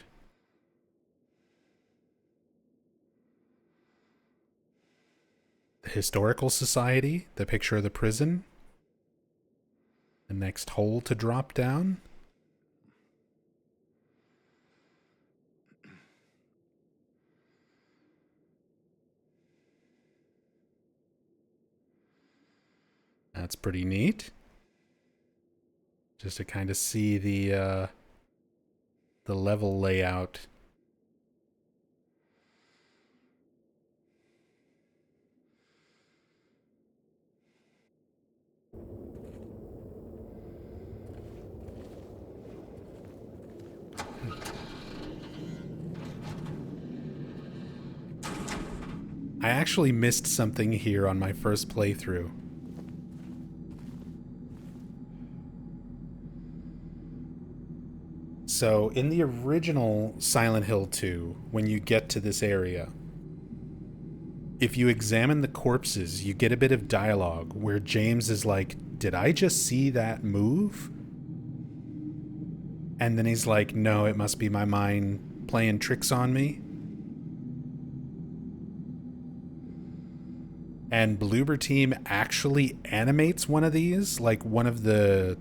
The Historical Society, the picture of the prison. The next hole to drop down. That's pretty neat. Just to kind of see the level layout. I actually missed something here on my first playthrough. So, in the original Silent Hill 2, when you get to this area, if you examine the corpses, you get a bit of dialogue where James is like, "Did I just see that move?" And then he's like, "No, it must be my mind playing tricks on me." And Bloober Team actually animates one of these, like one of the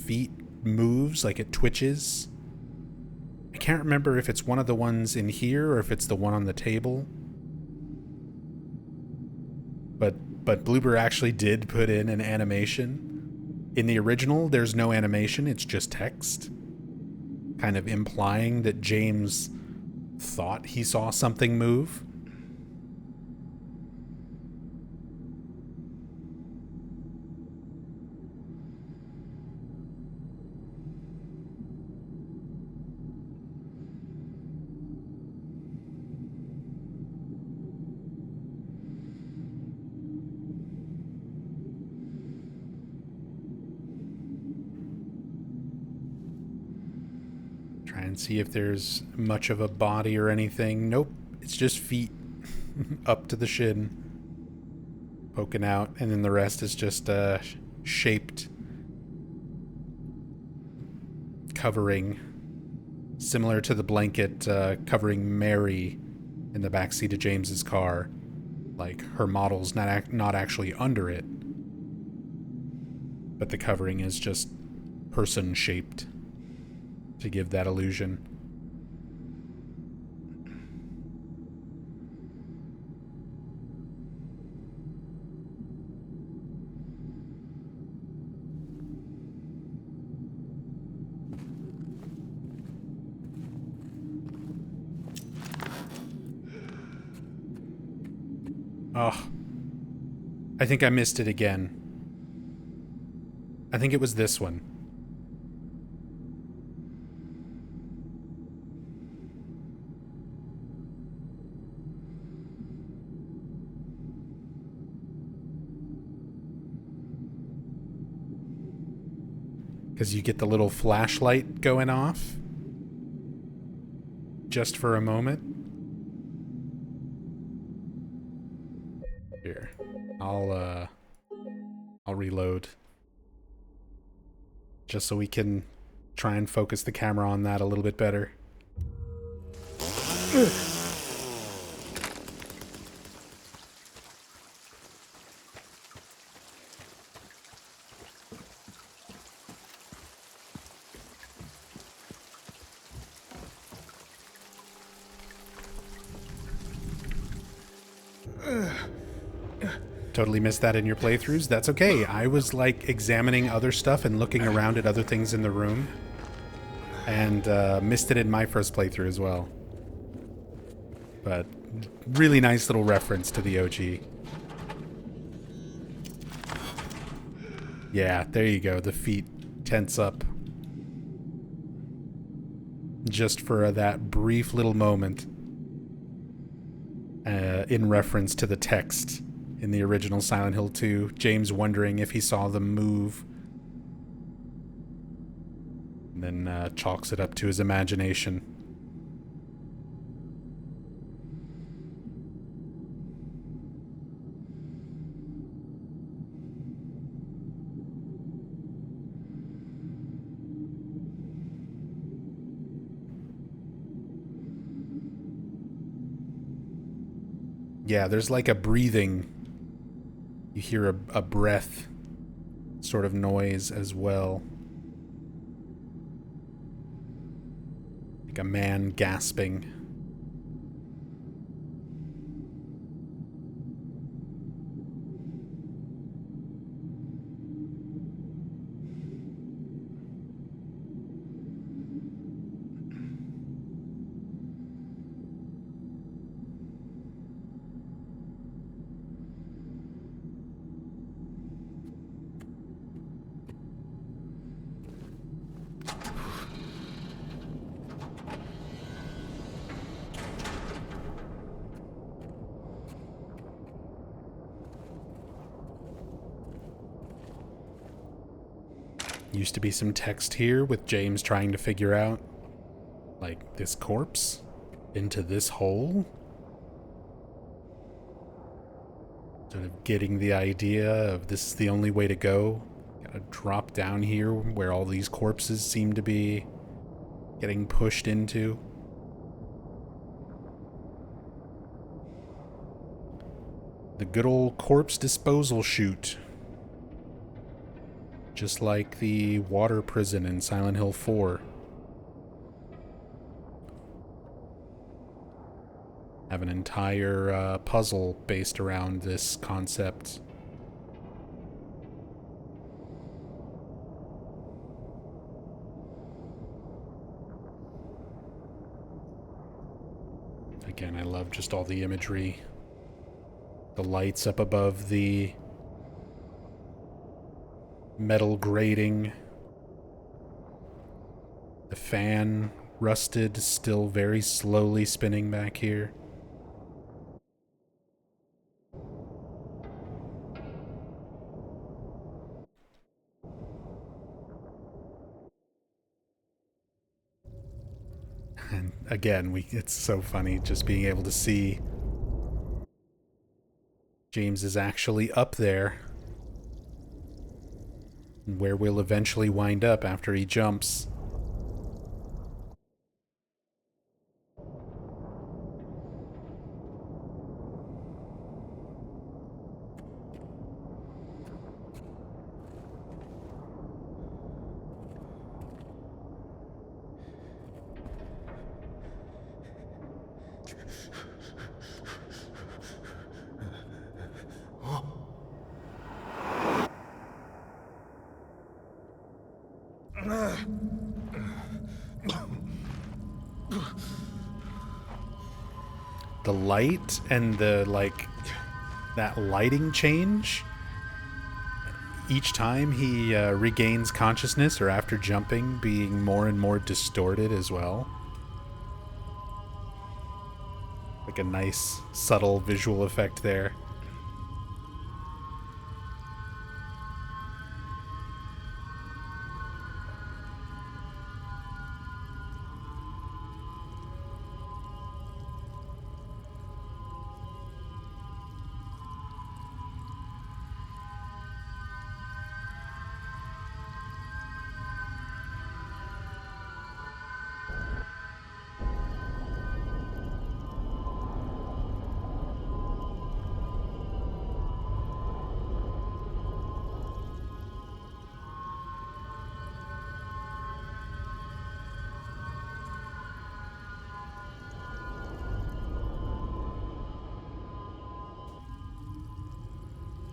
feet moves, like it twitches. I can't remember if it's one of the ones in here or if it's the one on the table. But Bloober actually did put in an animation. In the original, there's no animation, it's just text. Kind of implying that James thought he saw something move. Try and see if there's much of a body or anything. Nope, it's just feet up to the shin, poking out, and then the rest is just shaped. covering, similar to the blanket covering Mary in the backseat of James's car. Like, her model's not actually under it, but the covering is just person-shaped to give that illusion. Oh, I think I missed it again. I think it was this one. Because you get the little flashlight going off just for a moment. Here, I'll reload just so we can try and focus the camera on that a little bit better. Totally missed that in your playthroughs. That's okay. I was like examining other stuff and looking around at other things in the room, and missed it in my first playthrough as well. But really nice little reference to the OG. Yeah, there you go. The feet tense up just for that brief little moment, in reference to the text in the original Silent Hill 2, James wondering if he saw them move. And then chalks it up to his imagination. Yeah, there's like a breathing. You hear a breath sort of noise as well. Like a man gasping. Used to be some text here with James trying to figure out, like, this corpse into this hole? Sort of getting the idea of this is the only way to go. Gotta drop down here where all these corpses seem to be getting pushed into. The good old corpse disposal chute. Just like the water prison in Silent Hill 4. Have an entire puzzle based around this concept. Again, I love just all the imagery. The lights up above the metal grating. The fan, rusted, still very slowly spinning back here. And again, it's so funny just being able to see James is actually up there. Where we'll eventually wind up after he jumps. the light and the, like, that lighting change each time he regains consciousness or after jumping being more and more distorted as well. Like a nice, subtle visual effect there.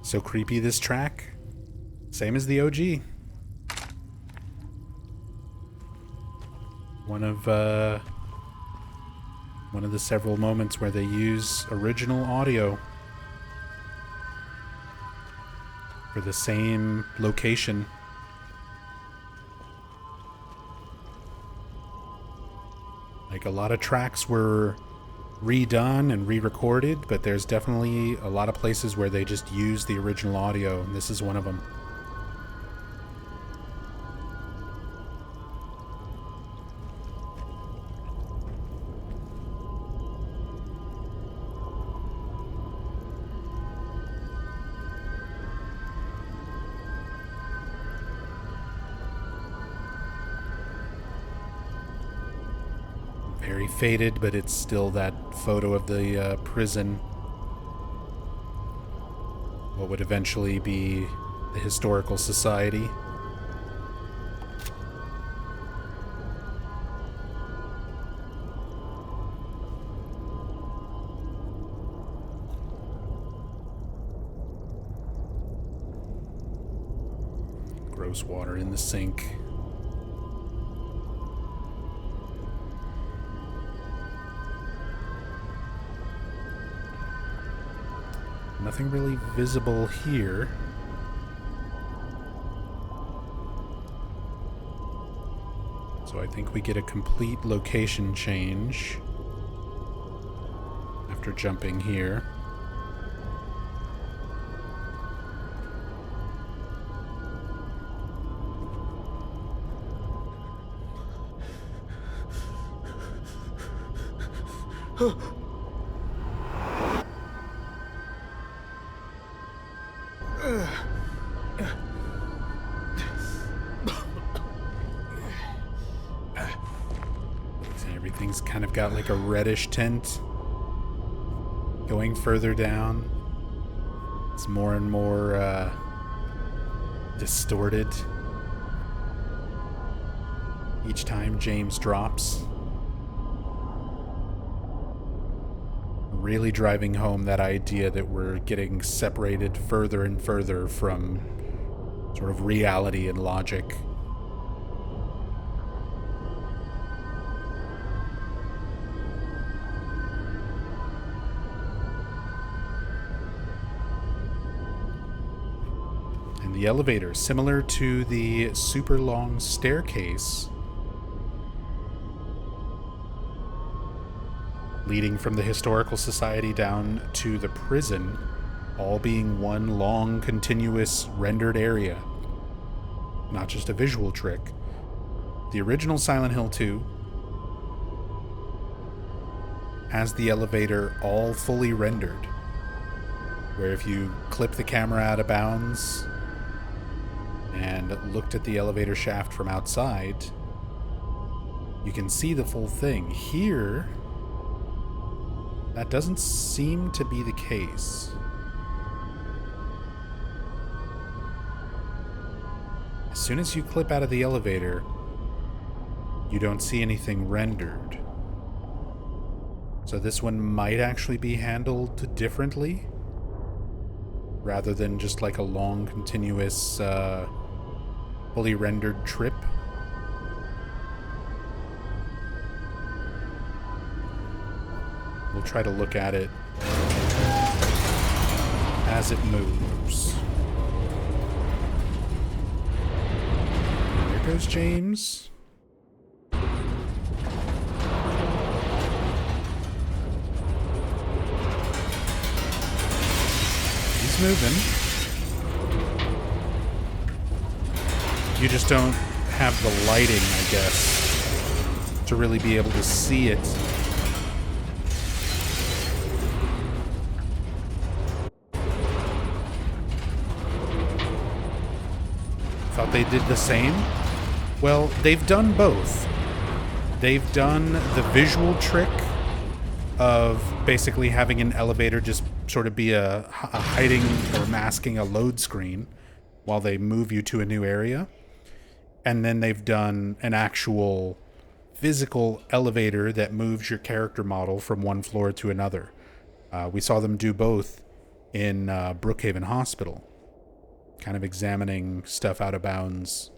So creepy, this track. Same as the OG. One of the several moments where they use original audio for the same location. Like, a lot of tracks were redone and re-recorded, but there's definitely a lot of places where they just use the original audio, and this is one of them. Very faded, but it's still that photo of the prison. What would eventually be the Historical Society. Gross water in the sink. Nothing really visible here. So I think we get a complete location change after jumping here. Everything's kind of got like a reddish tint. Going further down, it's more and more distorted each time James drops. Really driving home that idea that we're getting separated further and further from sort of reality and logic. And the elevator, similar to the super long staircase leading from the Historical Society down to the prison, all being one long, continuous, rendered area. Not just a visual trick. The original Silent Hill 2 has the elevator all fully rendered, where if you clip the camera out of bounds and looked at the elevator shaft from outside, you can see the full thing. Here, that doesn't seem to be the case. As soon as you clip out of the elevator, you don't see anything rendered. So this one might actually be handled differently, rather than just like a long, continuous, fully rendered trip. We'll try to look at it as it moves. There goes James. He's moving. You just don't have the lighting, I guess, to really be able to see it. Thought they did the same? Well, they've done both. They've done the visual trick of basically having an elevator just sort of be a hiding or masking a load screen while they move you to a new area. And then they've done an actual physical elevator that moves your character model from one floor to another. We saw them do both in Brookhaven Hospital, kind of examining stuff out of bounds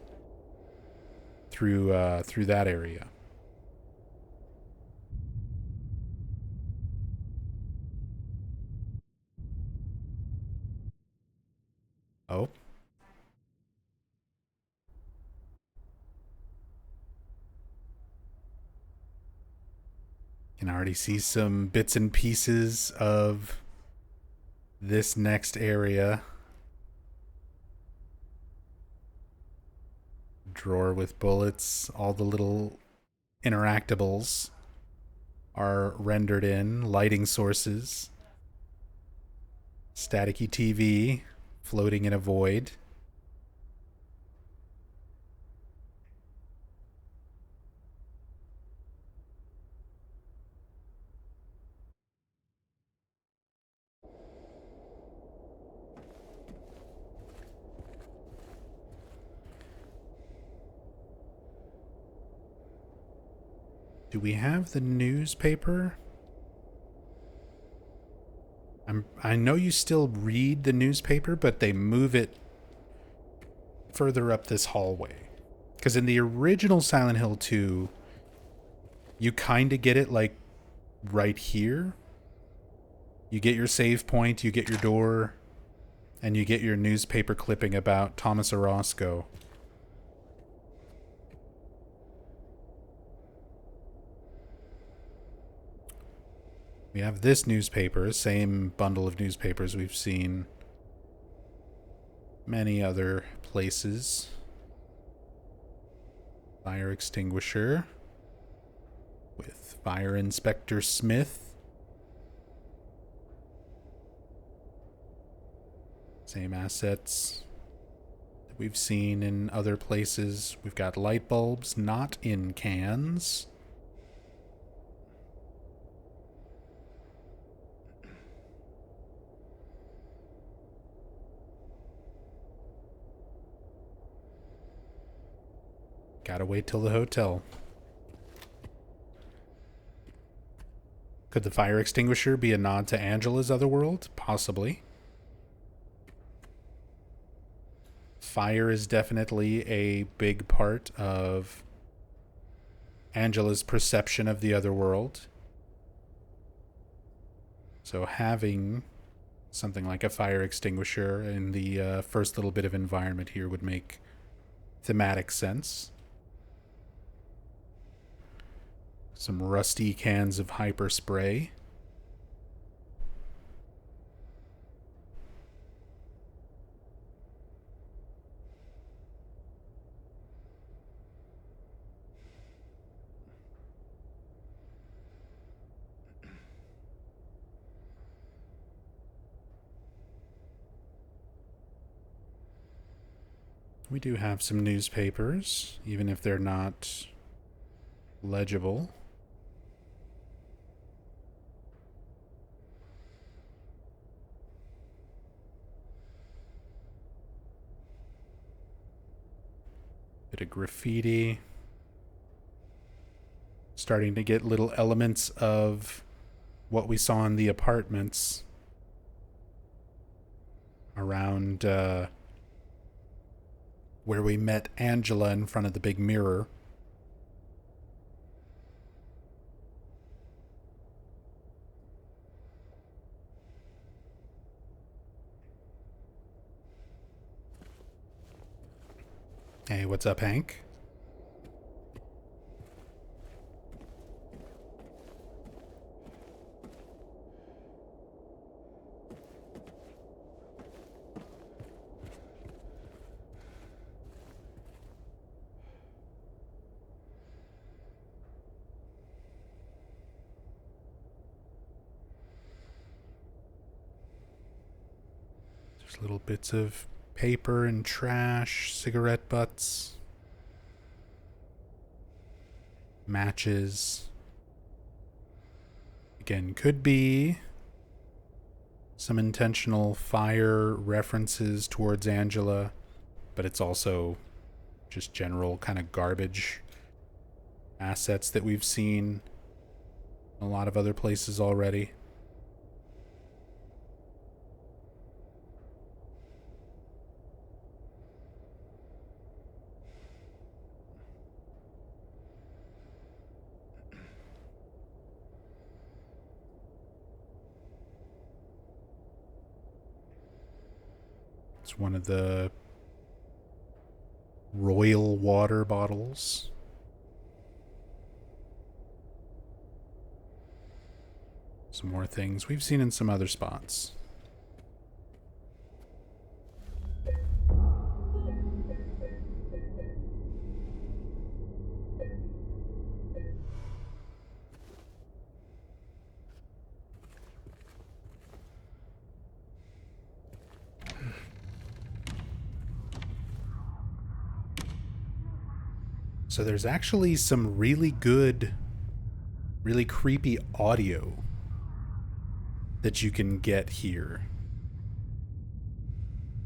through that area. Oh. Can already see some bits and pieces of this next area. Drawer with bullets, all the little interactables are rendered in, lighting sources, staticky TV floating in a void. Do we have the newspaper? I know you still read the newspaper, but they move it further up this hallway. Because in the original Silent Hill 2, you kind of get it like right here. You get your save point, you get your door, and you get your newspaper clipping about Thomas Orozco. We have this newspaper, same bundle of newspapers we've seen many other places. Fire extinguisher with Fire Inspector Smith. Same assets that we've seen in other places. We've got light bulbs, not in cans. Gotta wait till the hotel. Could the fire extinguisher be a nod to Angela's otherworld? Possibly. Fire is definitely a big part of Angela's perception of the otherworld. So having something like a fire extinguisher in the first little bit of environment here would make thematic sense. Some rusty cans of hyper spray. We do have some newspapers, even if they're not legible. Bit of graffiti. Starting to get little elements of what we saw in the apartments around where we met Angela in front of the big mirror. Hey, what's up, Hank? There's little bits of paper and trash, cigarette butts, matches. Again, could be some intentional fire references towards Angela, but it's also just general kind of garbage assets that we've seen in a lot of other places already. It's one of the royal water bottles. Some more things we've seen in some other spots. So there's actually some really good, really creepy audio that you can get here.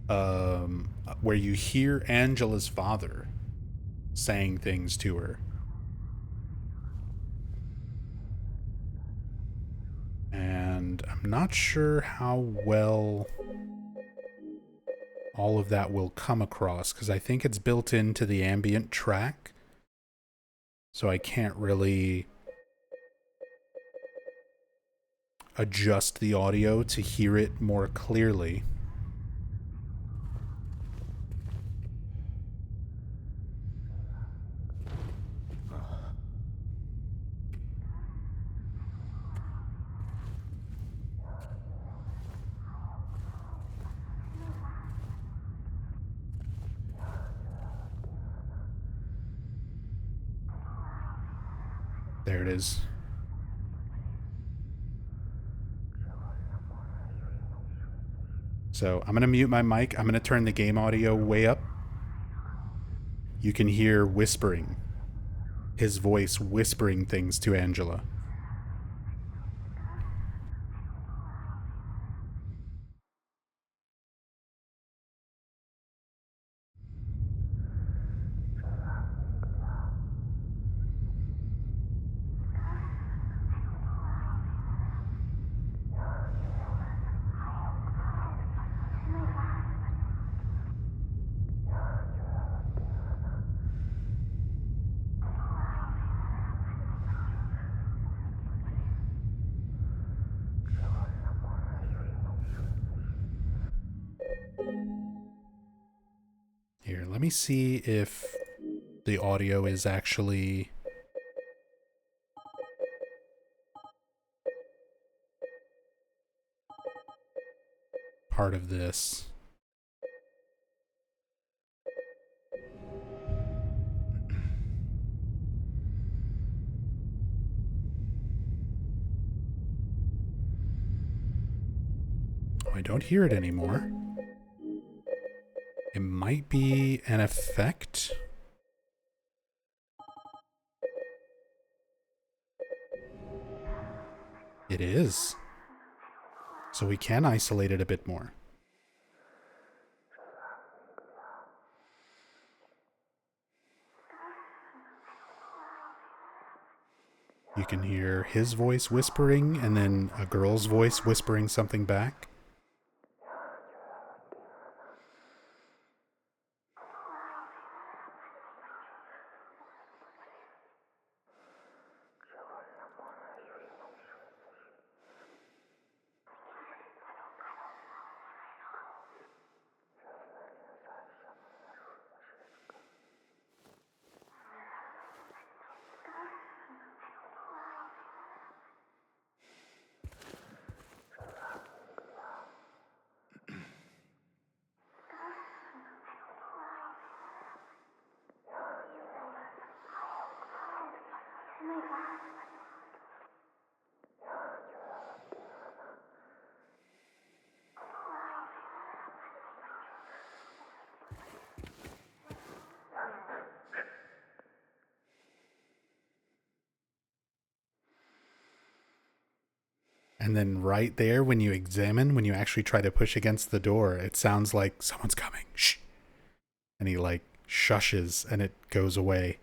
Where you hear Angela's father saying things to her. And I'm not sure how well all of that will come across, because I think it's built into the ambient track. So I can't really adjust the audio to hear it more clearly. There it is. So I'm going to mute my mic. I'm going to turn the game audio way up. You can hear whispering. His voice whispering things to Angela. Here, let me see if the audio is actually part of this. Oh, I don't hear it anymore. It might be an effect. It is. So we can isolate it a bit more. You can hear his voice whispering and then a girl's voice whispering something back. And then right there, when you examine, when you actually try to push against the door, it sounds like someone's coming. Shh. And he like shushes and it goes away.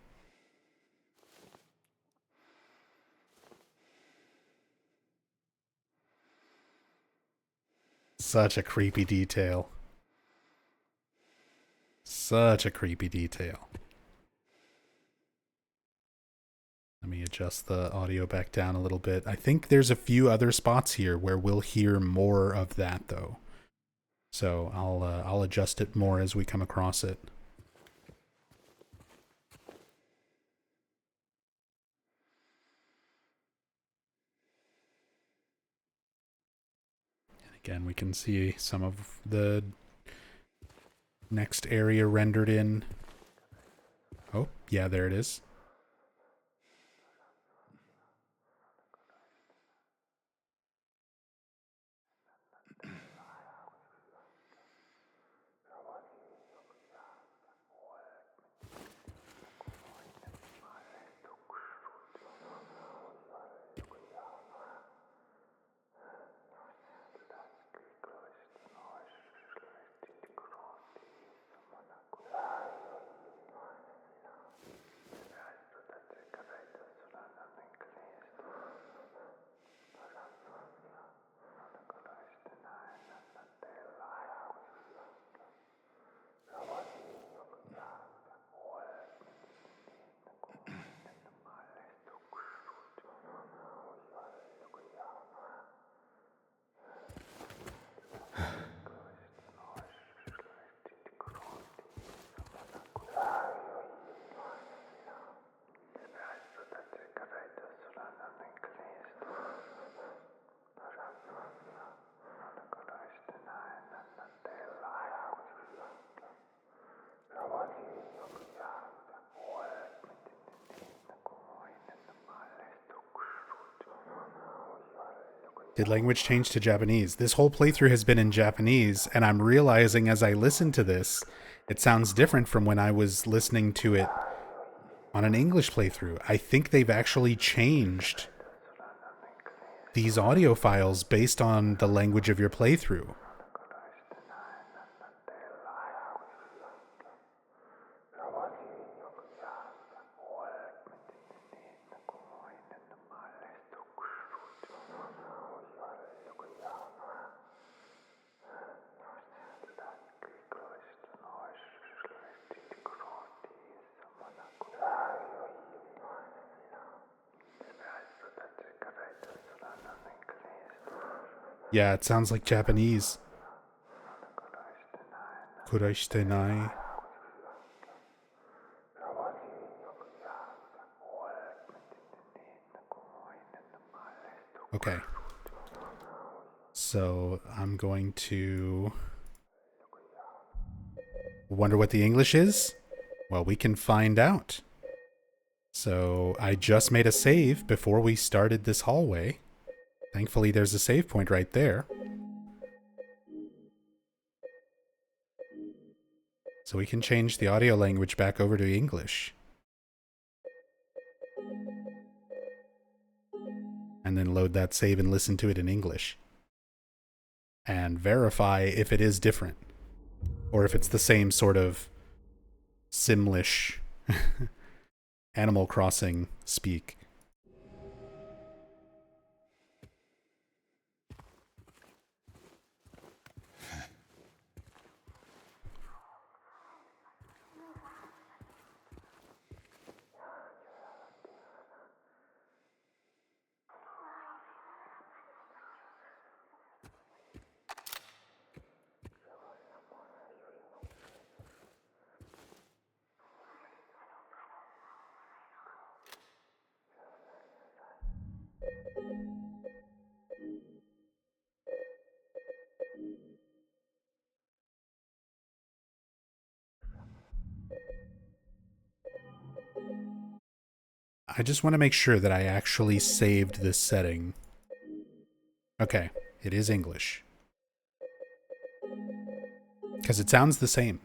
Such a creepy detail. Such a creepy detail. Let me adjust the audio back down a little bit. I think there's a few other spots here where we'll hear more of that though. So I'll adjust it more as we come across it. And again, we can see some of the next area rendered in. Oh, yeah, there it is. Did language change to Japanese? This whole playthrough has been in Japanese, and I'm realizing as I listen to this, it sounds different from when I was listening to it on an English playthrough. I think they've actually changed these audio files based on the language of your playthrough. Yeah, it sounds like Japanese. Kurashite nai. Okay. So I'm going to wonder what the English is? Well, we can find out. So I just made a save before we started this hallway. Thankfully, there's a save point right there. So we can change the audio language back over to English. And then load that save and listen to it in English. And verify if it is different. Or if it's the same sort of Simlish Animal Crossing speak. I just want to make sure that I actually saved this setting. Okay, it is English. Because it sounds the same.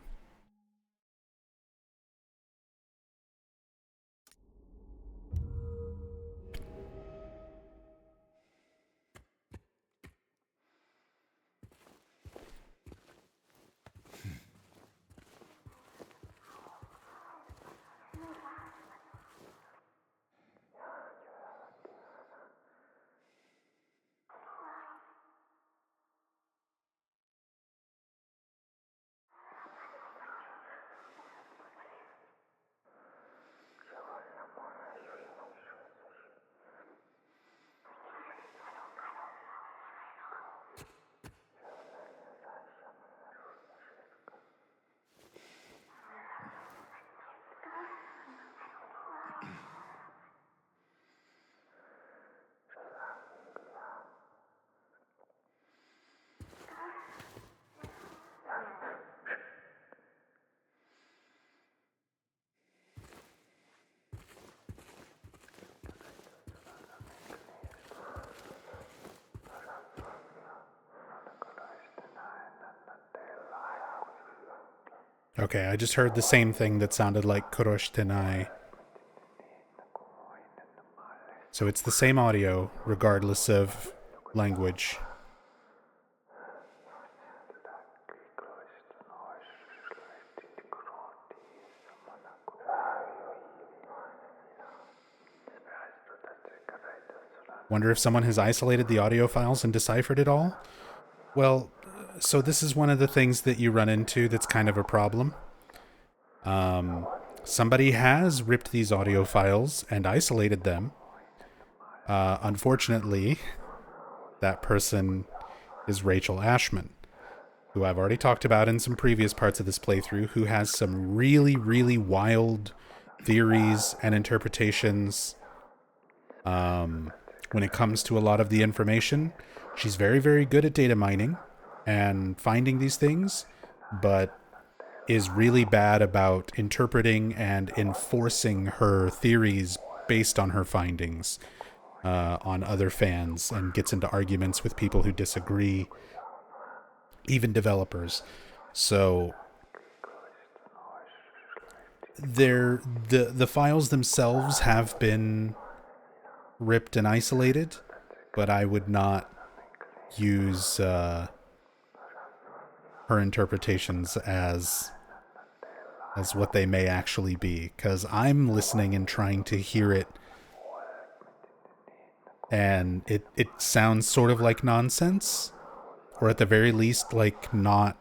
Okay, I just heard the same thing that sounded like Kurosh Tenai. So it's the same audio, regardless of language. Wonder if someone has isolated the audio files and deciphered it all? Well, so this is one of the things that you run into that's kind of a problem. Somebody has ripped these audio files and isolated them. Unfortunately, that person is Rachel Ashman, who I've already talked about in some previous parts of this playthrough, who has some really, really wild theories and interpretations when it comes to a lot of the information. She's very, very good at data mining and finding these things, but is really bad about interpreting and enforcing her theories based on her findings on other fans, and gets into arguments with people who disagree, even developers. So the files themselves have been ripped and isolated, but I would not use her interpretations as what they may actually be, because I'm listening and trying to hear it, and it sounds sort of like nonsense, or at the very least like not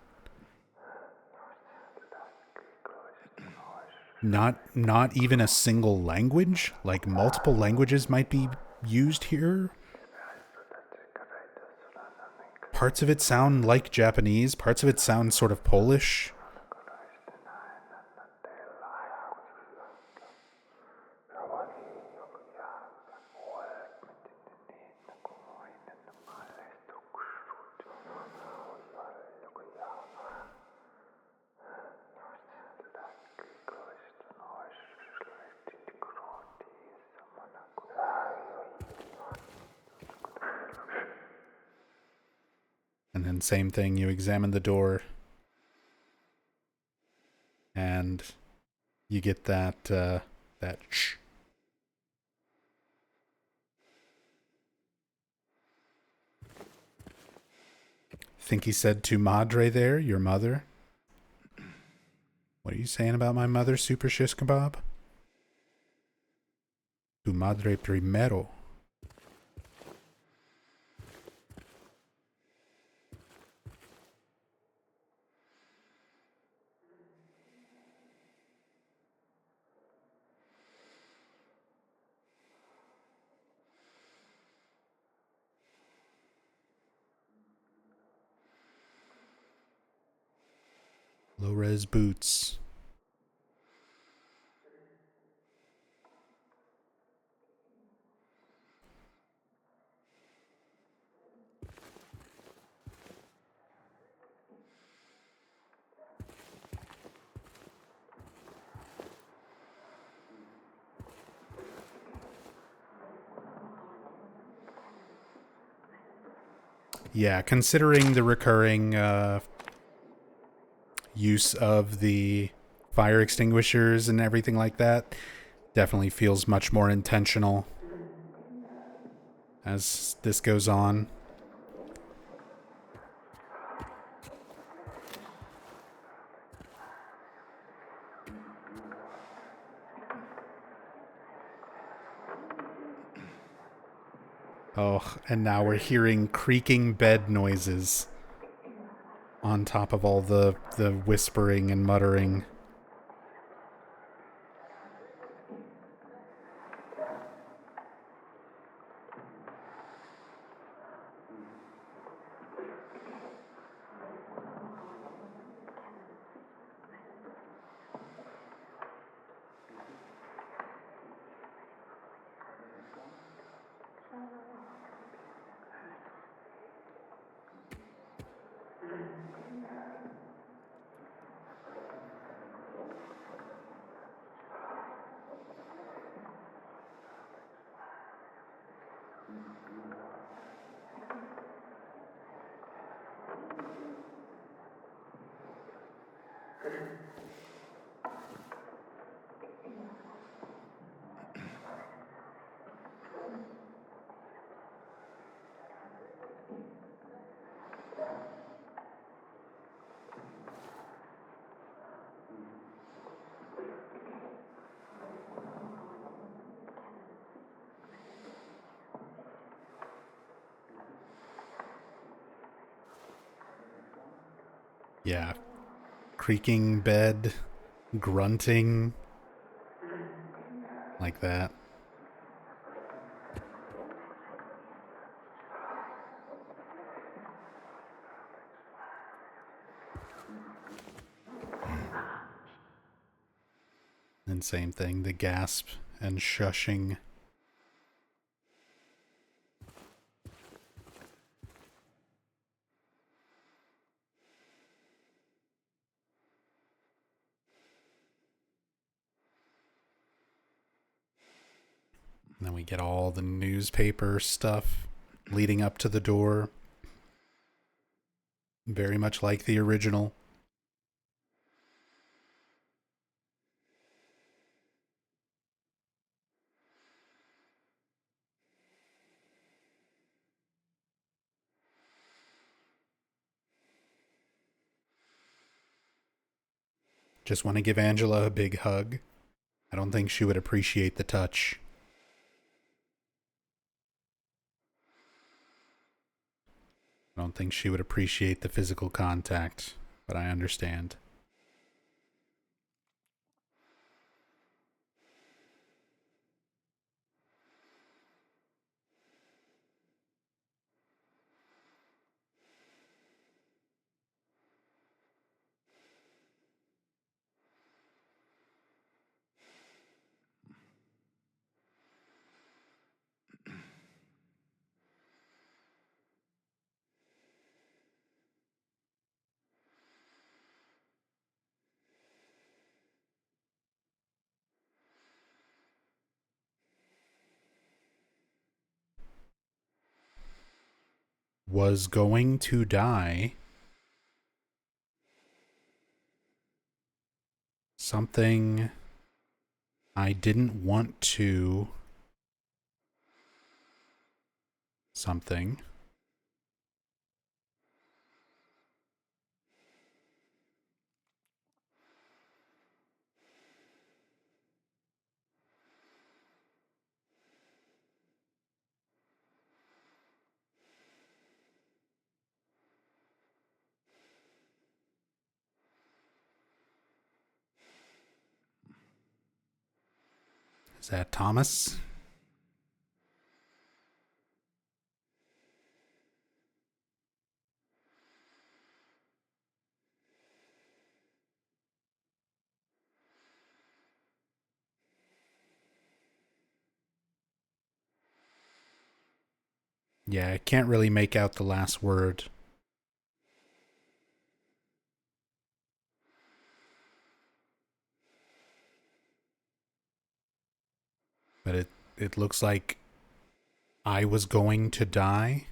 even a single language. Like multiple languages might be used here. Parts of it sound like Japanese, parts of it sound sort of Polish. And then same thing, you examine the door and you get that that shh. Think he said tu madre there, your mother? What are you saying about my mother, Super Shish Kebab? Tu madre primero. Low-res boots. Yeah, considering the recurring use of the fire extinguishers and everything like that, definitely feels much more intentional as this goes on. Oh, and now we're hearing creaking bed noises on top of all the whispering and muttering. Yeah, creaking bed, grunting, like that. And same thing, the gasp and shushing. And then we get all the newspaper stuff leading up to the door. Very much like the original. Just want to give Angela a big hug. I don't think she would appreciate the touch. I don't think she would appreciate the physical contact, but I understand. Was going to die. Something I didn't want to. Something. Is that Thomas? Yeah, I can't really make out the last word. But it looks like I was going to die.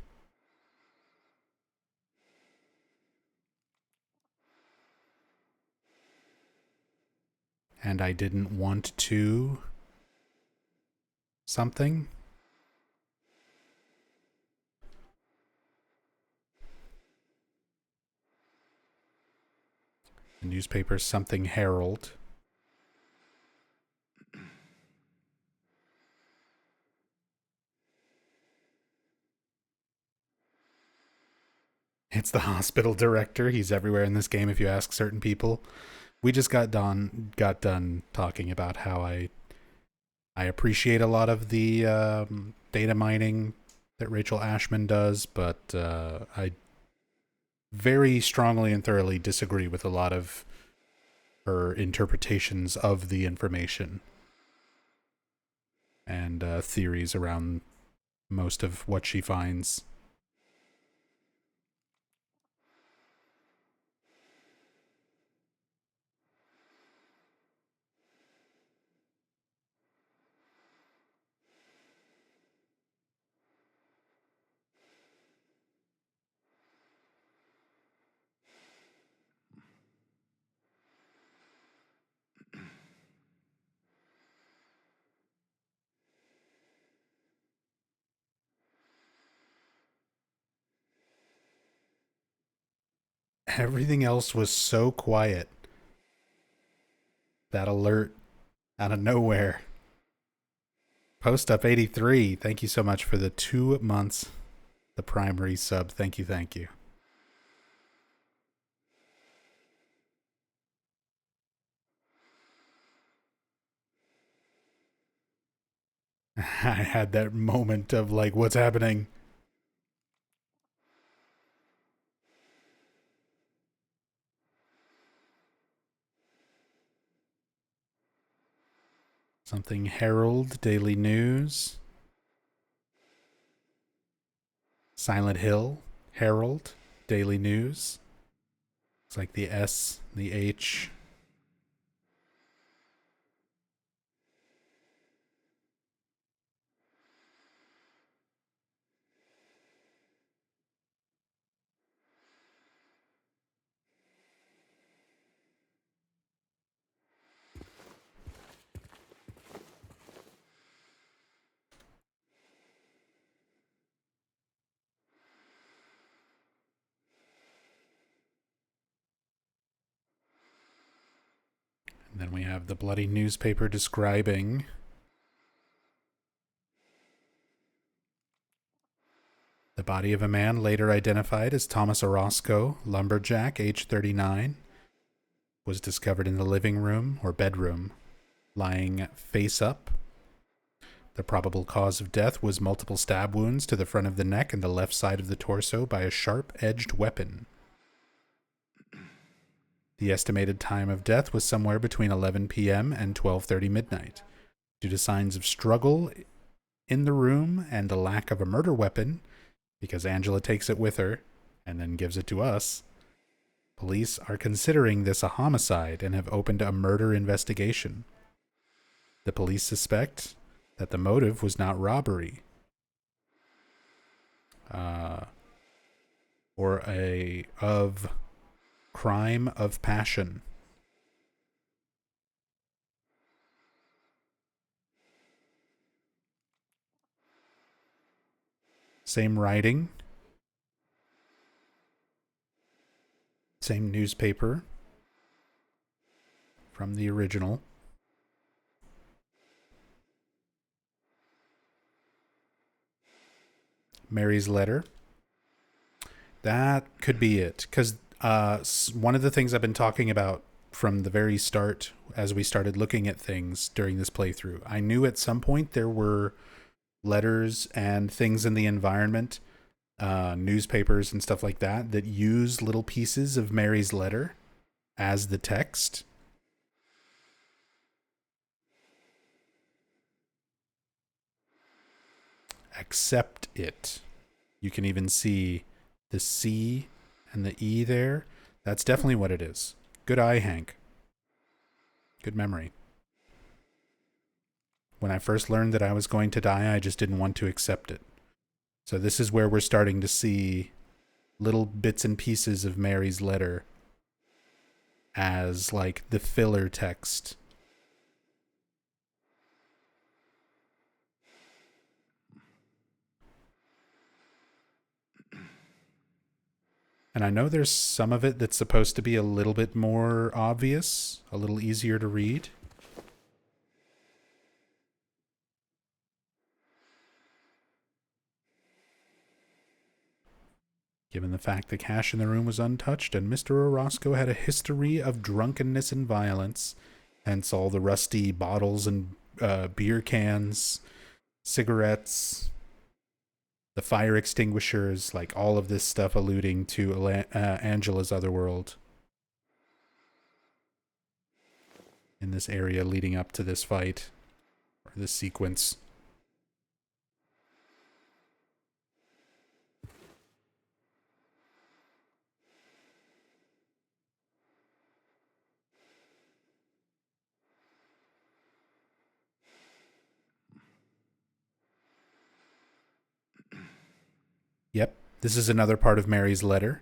and I didn't want to something. The newspaper something Herald. It's the hospital director. He's everywhere in this game if you ask certain people. We just got done talking about how I appreciate a lot of the data mining that Rachel Ashman does, but I very strongly and thoroughly disagree with a lot of her interpretations of the information and theories around most of what she finds. Everything else was so quiet. That alert out of nowhere. Post up 83. Thank you so much for the 2 months. The primary sub. Thank you, thank you. I had that moment of like, what's happening? Something Herald, Daily News, Silent Hill, Herald, Daily News. It's like the S, the H. And then we have the bloody newspaper describing the body of a man later identified as Thomas Orozco, lumberjack, age 39, was discovered in the living room or bedroom, lying face up. The probable cause of death was multiple stab wounds to the front of the neck and the left side of the torso by a sharp-edged weapon. The estimated time of death was somewhere between 11 p.m. and 12:30 midnight. Due to signs of struggle in the room and the lack of a murder weapon, because Angela takes it with her and then gives it to us, police are considering this a homicide and have opened a murder investigation. The police suspect that the motive was not robbery or of crime of passion. Same writing, same newspaper from the original. Mary's letter. That could be it. Because one of the things I've been talking about from the very start, as we started looking at things during this playthrough, I knew at some point there were letters and things in the environment, newspapers and stuff like that, that use little pieces of Mary's letter as the text. Accept it. You can even see the C and the E there. That's definitely what it is. Good eye, Hank. Good memory. When I first learned that I was going to die, I just didn't want to accept it. So this is where we're starting to see little bits and pieces of Mary's letter as like the filler text And I know there's some of it that's supposed to be a little bit more obvious, a little easier to read. Given the fact the cash in the room was untouched and Mr. Orozco had a history of drunkenness and violence, hence all the rusty bottles and beer cans, cigarettes, the fire extinguishers, like all of this stuff alluding to Angela's otherworld in this area leading up to this fight, or this sequence. Yep, this is another part of Mary's letter.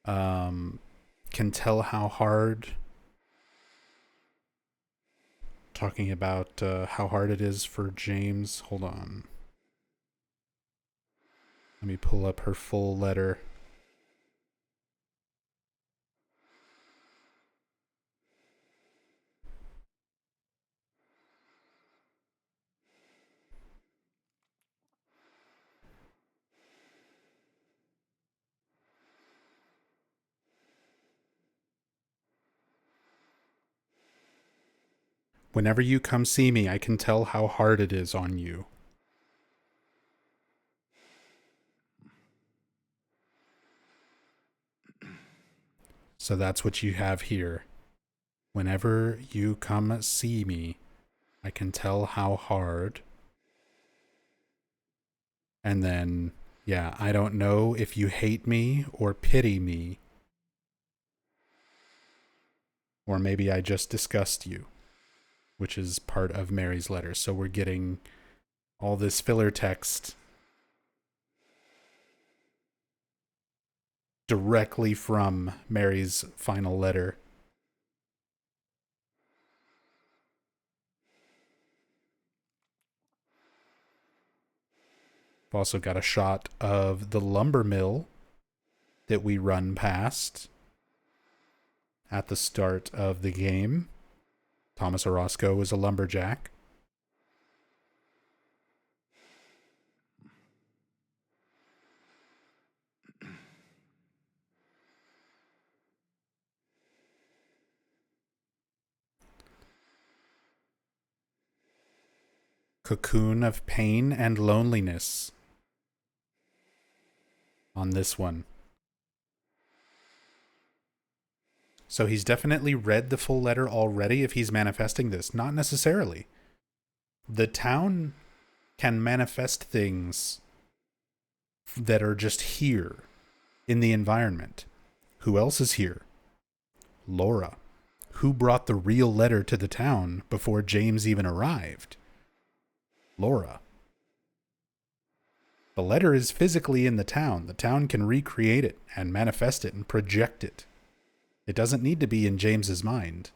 Um, can tell how hard. Talking about how hard it is for James. Hold on. Let me pull up her full letter. Whenever you come see me, I can tell how hard it is on you. So that's what you have here. Whenever you come see me, I can tell how hard. And then, yeah, I don't know if you hate me or pity me. Or maybe I just disgust you, which is part of Mary's letter. So we're getting all this filler text directly from Mary's final letter. We've also got a shot of the lumber mill that we run past at the start of the game. Thomas Orozco was a lumberjack. Cocoon of pain and loneliness on this one. So he's definitely read the full letter already if he's manifesting this. Not necessarily. The town can manifest things that are just here in the environment. Who else is here? Laura. Who brought the real letter to the town before James even arrived? Laura. The letter is physically in the town. The town can recreate it and manifest it and project it. It doesn't need to be in James's mind.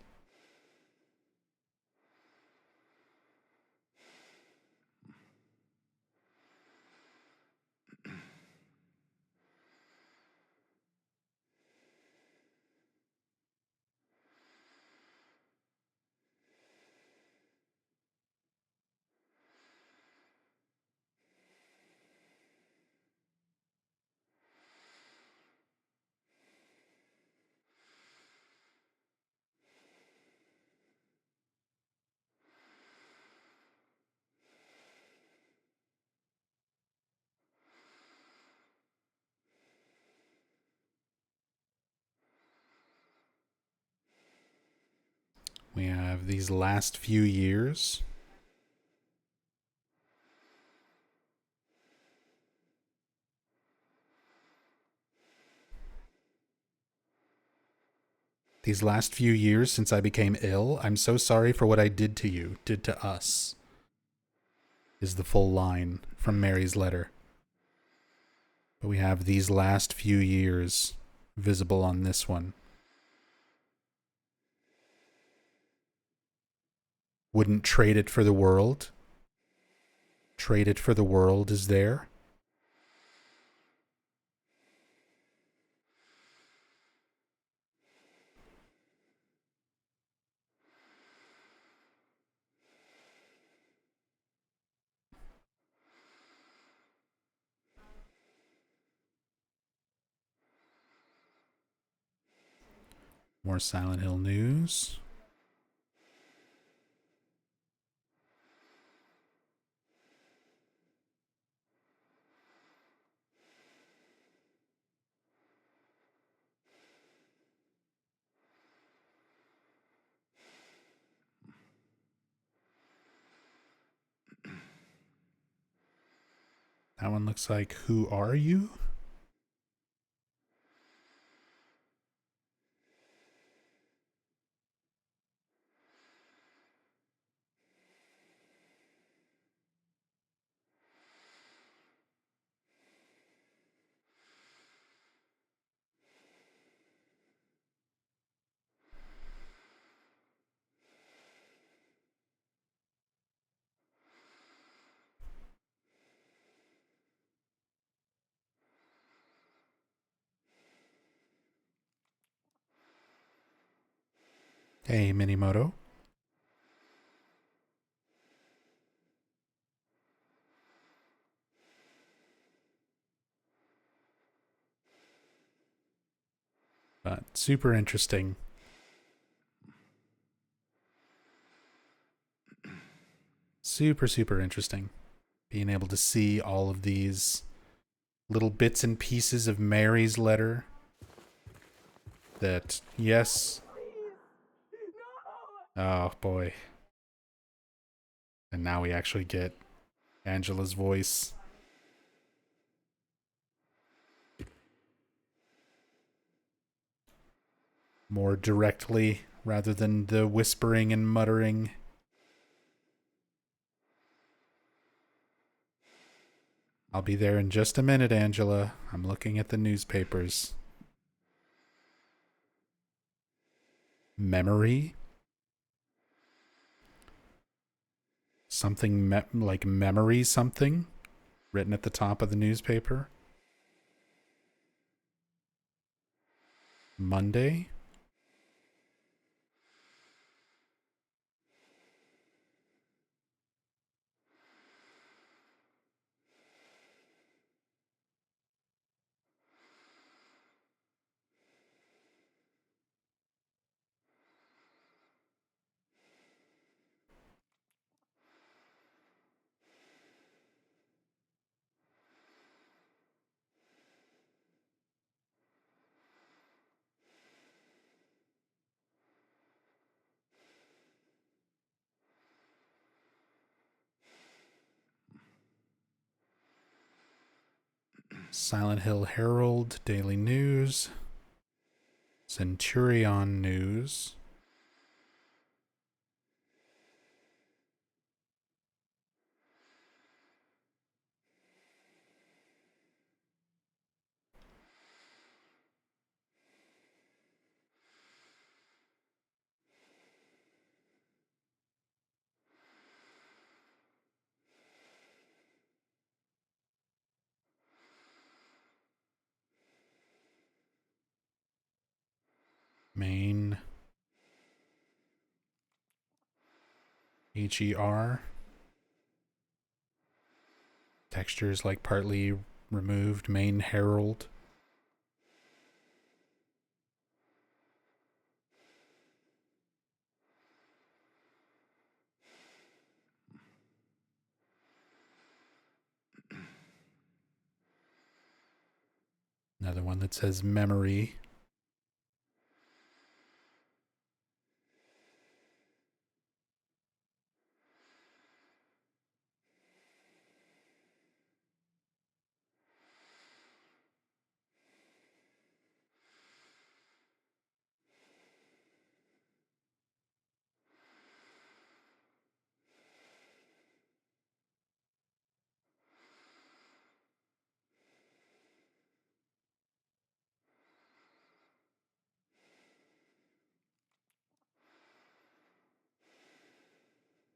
We have these last few years. These last few years since I became ill, I'm so sorry for what I did to you, did to us, is the full line from Mary's letter. But we have these last few years visible on this one. Wouldn't trade it for the world. Trade it for the world is there. More Silent Hill news. That one looks like Who Are You? Hey, Minimoto. But super interesting. Super, super interesting. Being able to see all of these little bits and pieces of Mary's letter that, yes. Oh, boy. And now we actually get Angela's voice. More directly rather than the whispering and muttering. I'll be there in just a minute, Angela. I'm looking at the newspapers. Memory? Something like memory something written at the top of the newspaper. Monday? Silent Hill Herald, Daily News, Centurion News, Maine, HER, textures like partly removed, Maine Herald. Another one that says memory.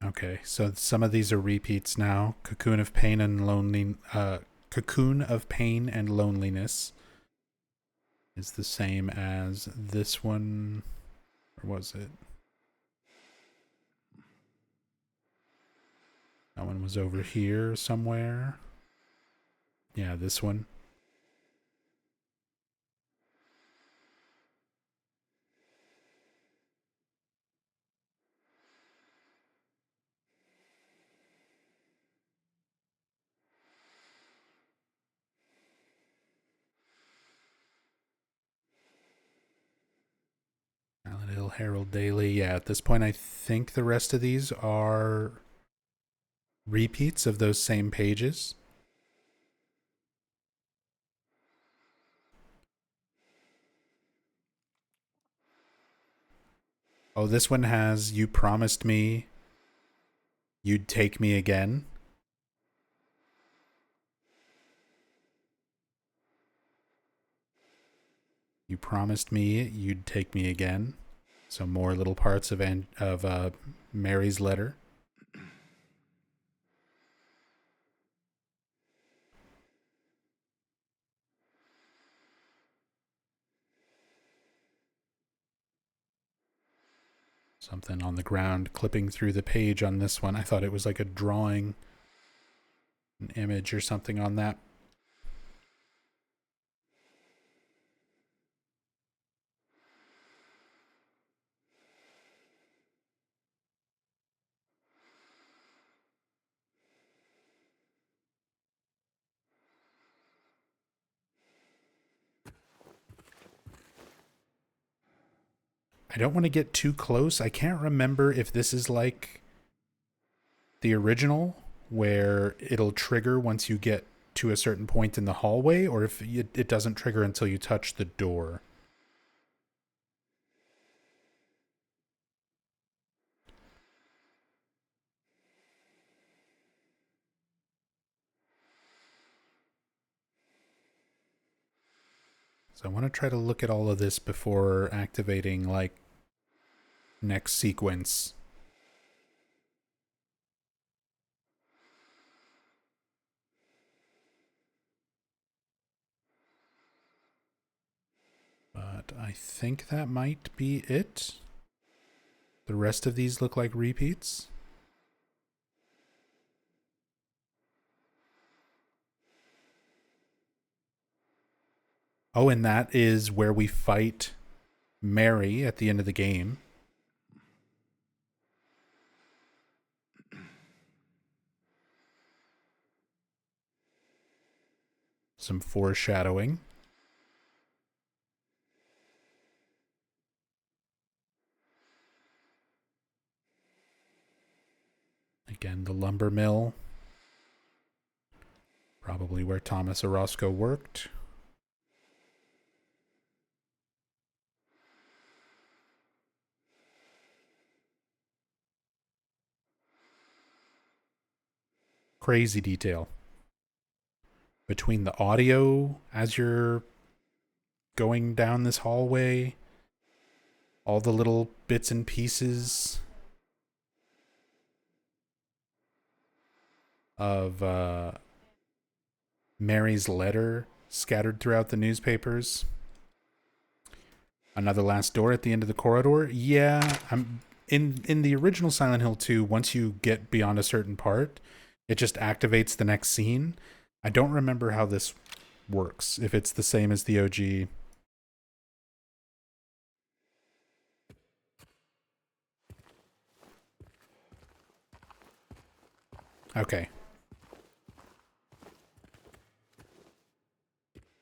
Okay, so some of these are repeats now. Cocoon of Pain and Cocoon of Pain and Loneliness is the same as this one. Or was it? That one was over here somewhere. Yeah, this one. Silent Hill Herald Daily. Yeah, at this point, I think the rest of these are repeats of those same pages. Oh, this one has You Promised Me You'd Take Me Again. You promised me you'd take me again. So more little parts of Mary's letter. Something on the ground clipping through the page on this one. I thought it was like a drawing, an image or something on that. I don't want to get too close. I can't remember if this is like the original where it'll trigger once you get to a certain point in the hallway, or if it doesn't trigger until you touch the door. So I want to try to look at all of this before activating like next sequence. But I think that might be it. The rest of these look like repeats. Oh, and that is where we fight Mary at the end of the game. Some foreshadowing. Again, the lumber mill. Probably where Thomas Orozco worked. Crazy detail. Between the audio as you're going down this hallway, all the little bits and pieces of Mary's letter scattered throughout the newspapers. Another last door at the end of the corridor. Yeah, I'm in the original Silent Hill 2, once you get beyond a certain part, it just activates the next scene. I don't remember how this works, if it's the same as the OG. Okay.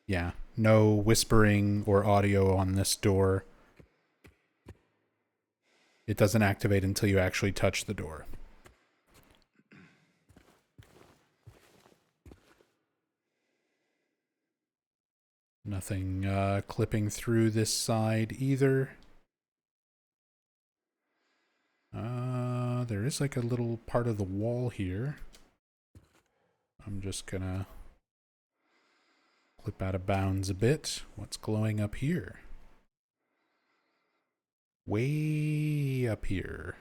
Yeah, no whispering or audio on this door. It doesn't activate until you actually touch the door. Nothing clipping through this side either. There is like a little part of the wall here. I'm just gonna clip out of bounds a bit. What's glowing up here? Way up here.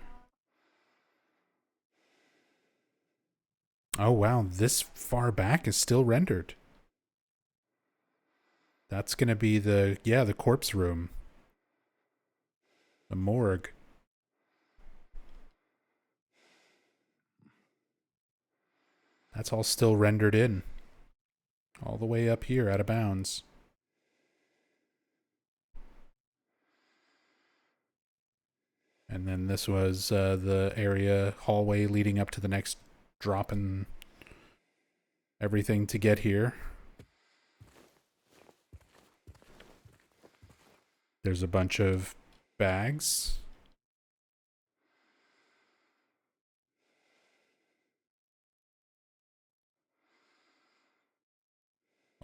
Oh wow, this far back is still rendered. That's gonna be the corpse room. The morgue. That's all still rendered in. All the way up here, out of bounds. And then this was the area hallway leading up to the next drop and everything to get here. There's a bunch of bags.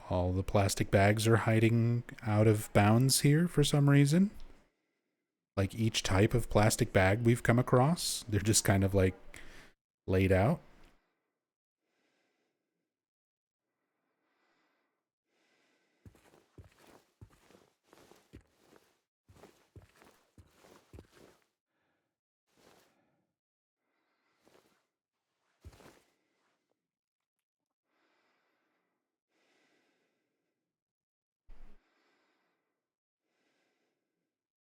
All the plastic bags are hiding out of bounds here for some reason. Like each type of plastic bag we've come across, they're just kind of like laid out.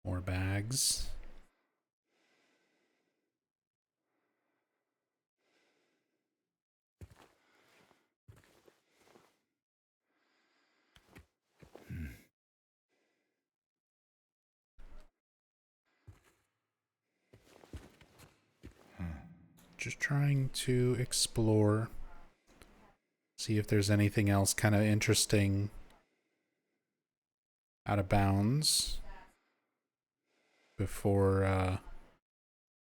More bags. Just trying to explore, see if there's anything else kind of interesting out of bounds before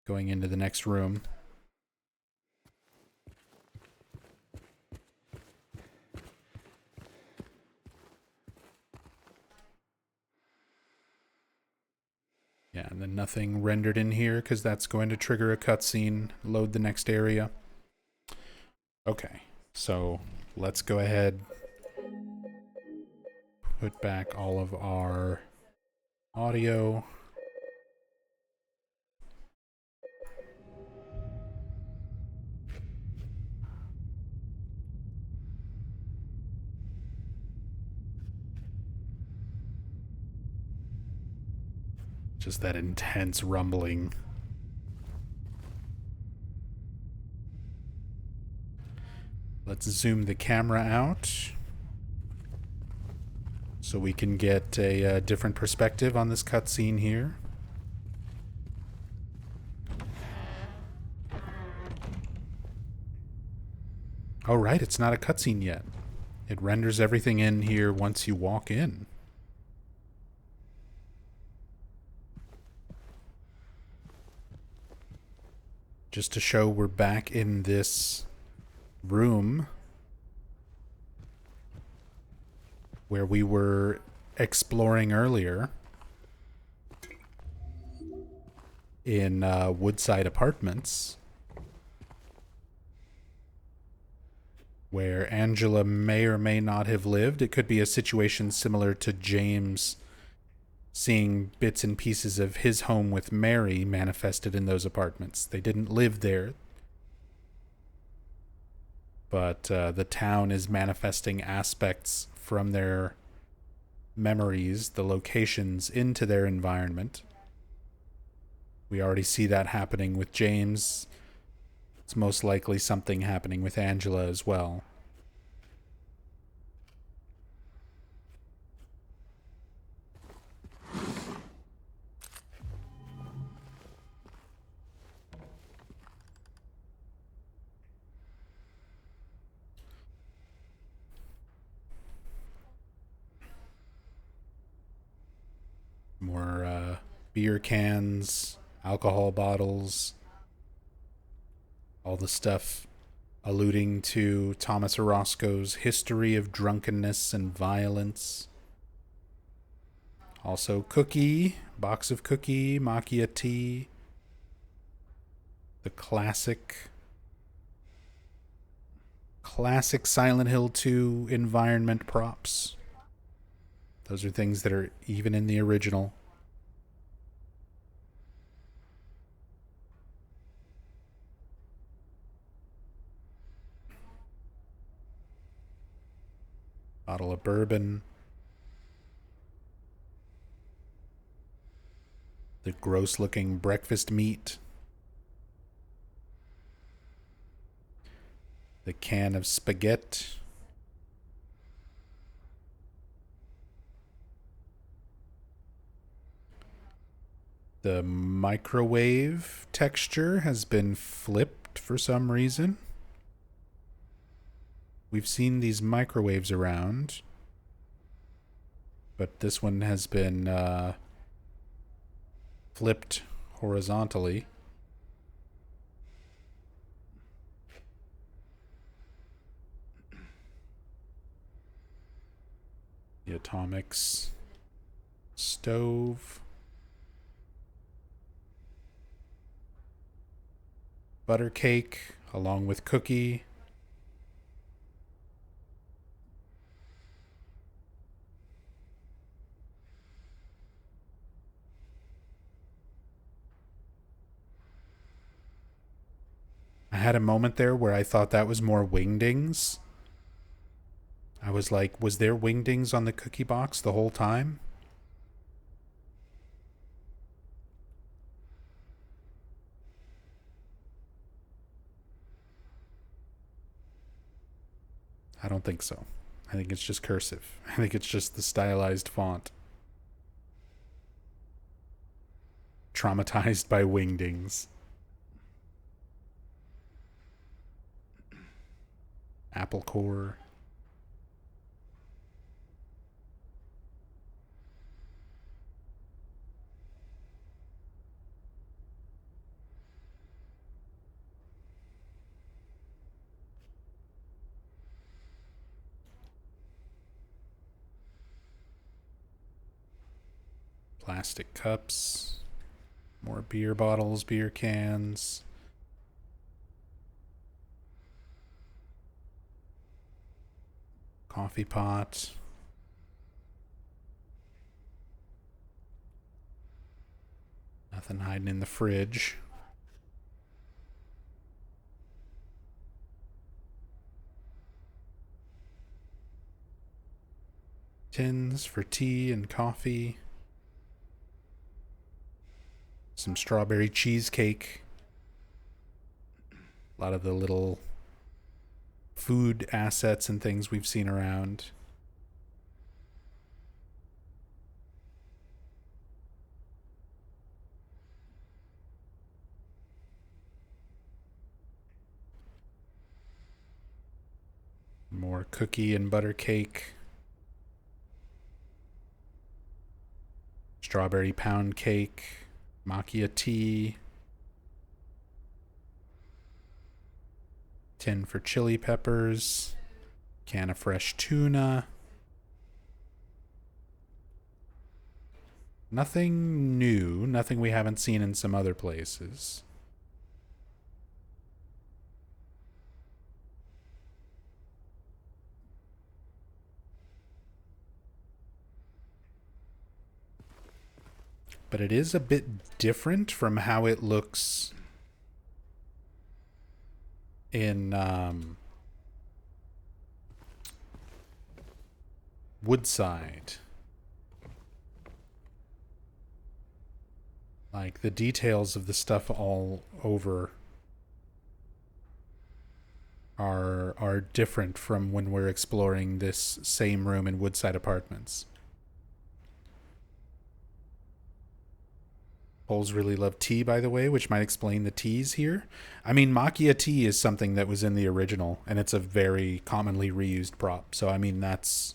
going into the next room. Yeah, and then nothing rendered in here because that's going to trigger a cutscene, load the next area. Okay, so let's go ahead, put back all of our audio. Just that intense rumbling. Let's zoom the camera out so we can get a different perspective on this cutscene here. Oh, right, it's not a cutscene yet. It renders everything in here once you walk in. Just to show we're back in this room where we were exploring earlier in Woodside Apartments, where Angela may or may not have lived. It could be a situation similar to James seeing bits and pieces of his home with Mary manifested in those apartments. They didn't live there, but the town is manifesting aspects from their memories, the locations, into their environment. We already see that happening with James. It's most likely something happening with Angela as well. More beer cans, alcohol bottles, all the stuff alluding to Thomas Orozco's history of drunkenness and violence. Also, cookie, box of cookie, macchia tea, the classic Silent Hill 2 environment props. Those are things that are even in the original. Bottle of bourbon. The gross looking breakfast meat. The can of spaghetti. The microwave texture has been flipped for some reason. We've seen these microwaves around, but this one has been flipped horizontally. The Atomics stove. Butter cake along with cookie. I had a moment there where I thought that was more wingdings. I was like, was there wingdings on the cookie box the whole time? I don't think so. I think it's just cursive. I think it's just the stylized font. Traumatized by wingdings. Apple core. Plastic cups. More beer bottles, beer cans. Coffee pot. Nothing hiding in the fridge. Tins for tea and coffee. Some strawberry cheesecake. A lot of the little food assets and things we've seen around. More cookie and butter cake. Strawberry pound cake. Macchia tea. Tin for chili peppers. Can of fresh tuna. Nothing new. Nothing we haven't seen in some other places. But it is a bit different from how it looks in Woodside. Like the details of the stuff all over are different from when we're exploring this same room in Woodside Apartments. Poles really love tea, by the way, which might explain the teas here. I mean, macchia tea is something that was in the original, and it's a very commonly reused prop. So, I mean, that's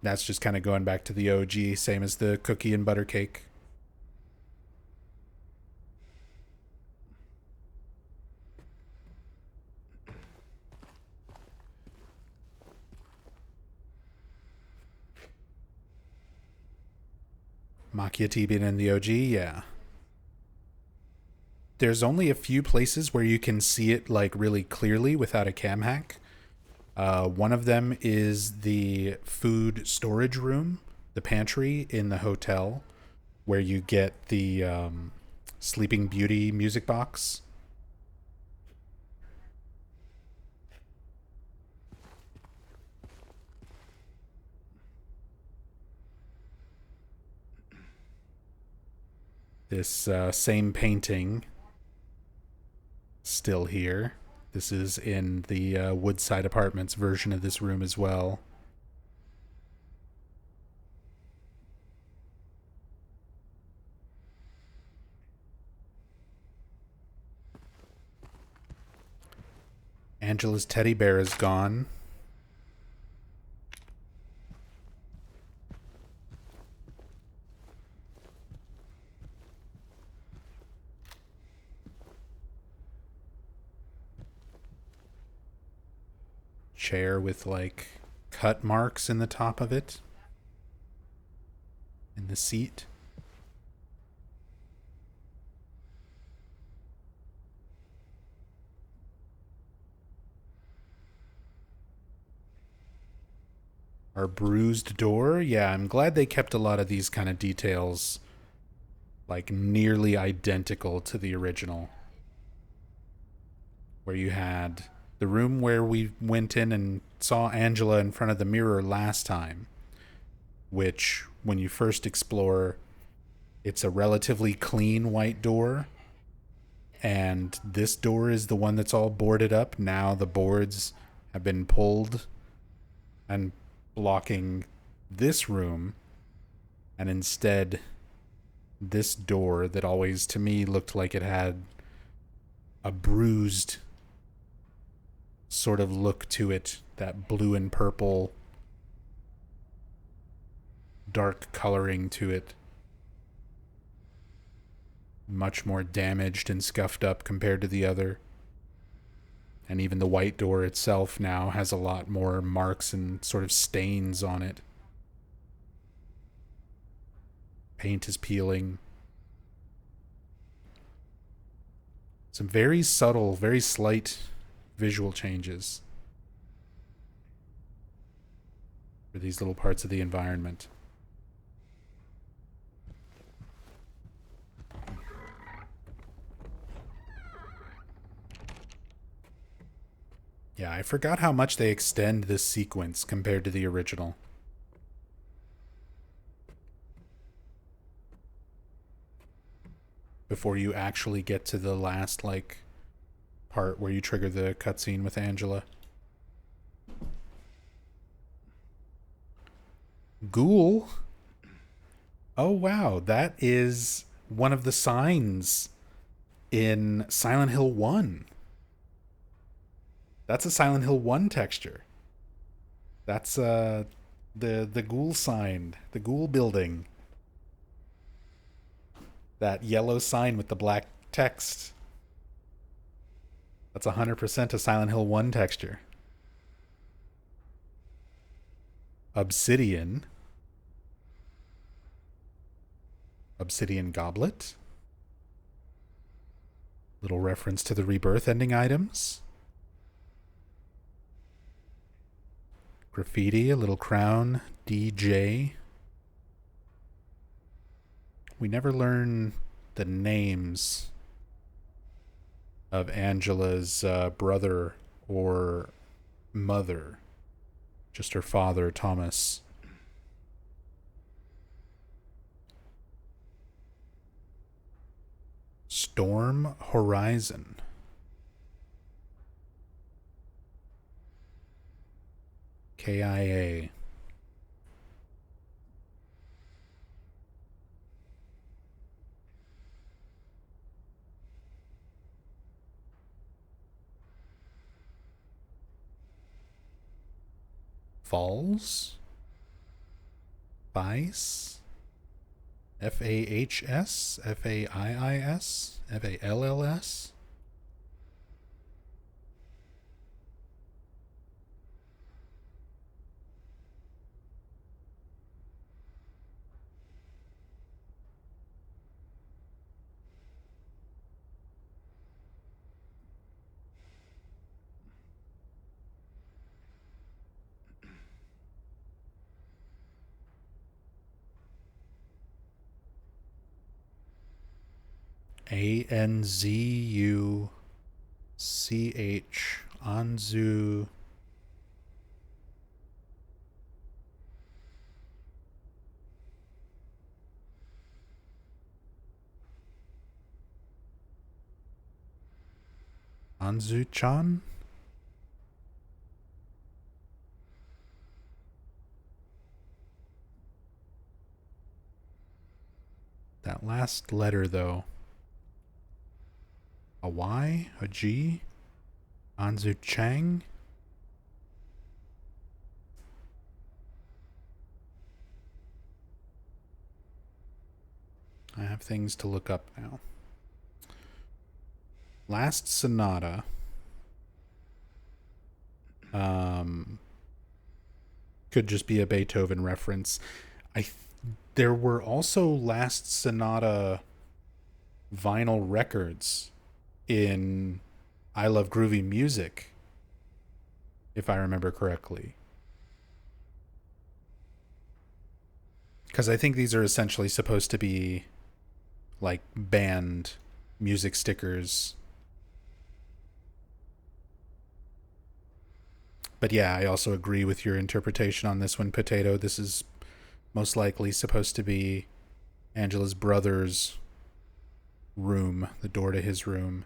just kind of going back to the OG, same as the cookie and butter cake. Macchia tea being in the OG, yeah. There's only a few places where you can see it like really clearly without a cam hack. One of them is the food storage room, the pantry in the hotel, where you get the Sleeping Beauty music box. This same painting still here. This is in the Woodside Apartments version of this room as well. Angela's teddy bear is gone. Chair with like cut marks in the top of it. In the seat. Our bruised door. Yeah, I'm glad they kept a lot of these kind of details like nearly identical to the original. Where you had the room where we went in and saw Angela in front of the mirror last time, which when you first explore, it's a relatively clean white door. And this door is the one that's all boarded up. Now the boards have been pulled and blocking this room, and instead this door that always to me looked like it had a bruised sort of look to it, that blue and purple dark coloring to it, much more damaged and scuffed up compared to the other. And even the white door itself now has a lot more marks and sort of stains on it. Paint is peeling. Some very subtle, very slight visual changes for these little parts of the environment. Yeah, I forgot how much they extend this sequence compared to the original. Before you actually get to the last, like, part where you trigger the cutscene with Angela. Ghoul? Oh, wow. That is one of the signs in Silent Hill 1. That's a Silent Hill 1 texture. That's the ghoul sign, the ghoul building. That yellow sign with the black text. That's 100% a Silent Hill 1 texture. Obsidian. Obsidian goblet. Little reference to the rebirth ending items. Graffiti, a little crown, DJ. We never learn the names of Angela's brother or mother. Just her father, Thomas. Storm Horizon. KIA. Falls. Vice. FAHS. FAIIS. FALLS. ANZUCH. Anzu. Anzu-chan? That last letter, though. A Y? A G? Anzu-chang? I have things to look up now. Last Sonata. Could just be a Beethoven reference. There were also Last Sonata vinyl records in I Love Groovy Music, if I remember correctly. Because I think these are essentially supposed to be like band music stickers. But yeah, I also agree with your interpretation on this one, Potato. This is most likely supposed to be Angela's brother's room, the door to his room.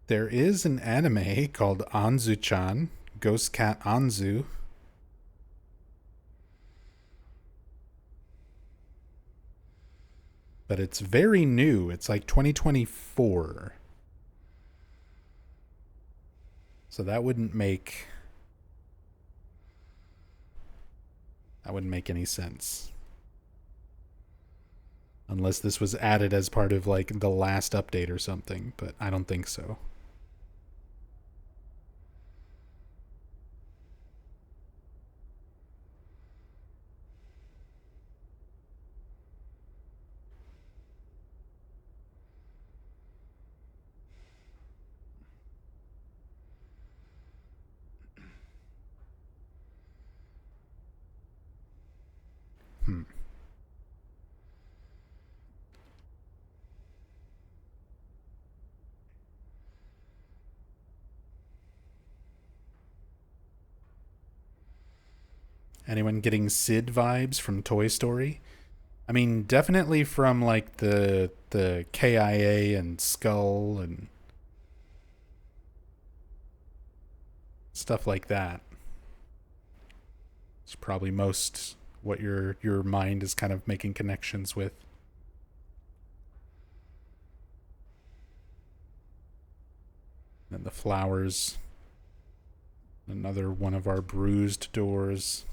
There is an anime called Anzu-chan, Ghost Cat Anzu. But it's very new. It's like 2024. So that wouldn't make any sense. Unless this was added as part of like the last update or something, but I don't think so. Anyone getting Sid vibes from Toy Story? I mean, definitely from like the KIA and Skull and stuff like that. It's probably most what your mind is kind of making connections with. And the flowers. Another one of our bruised doors.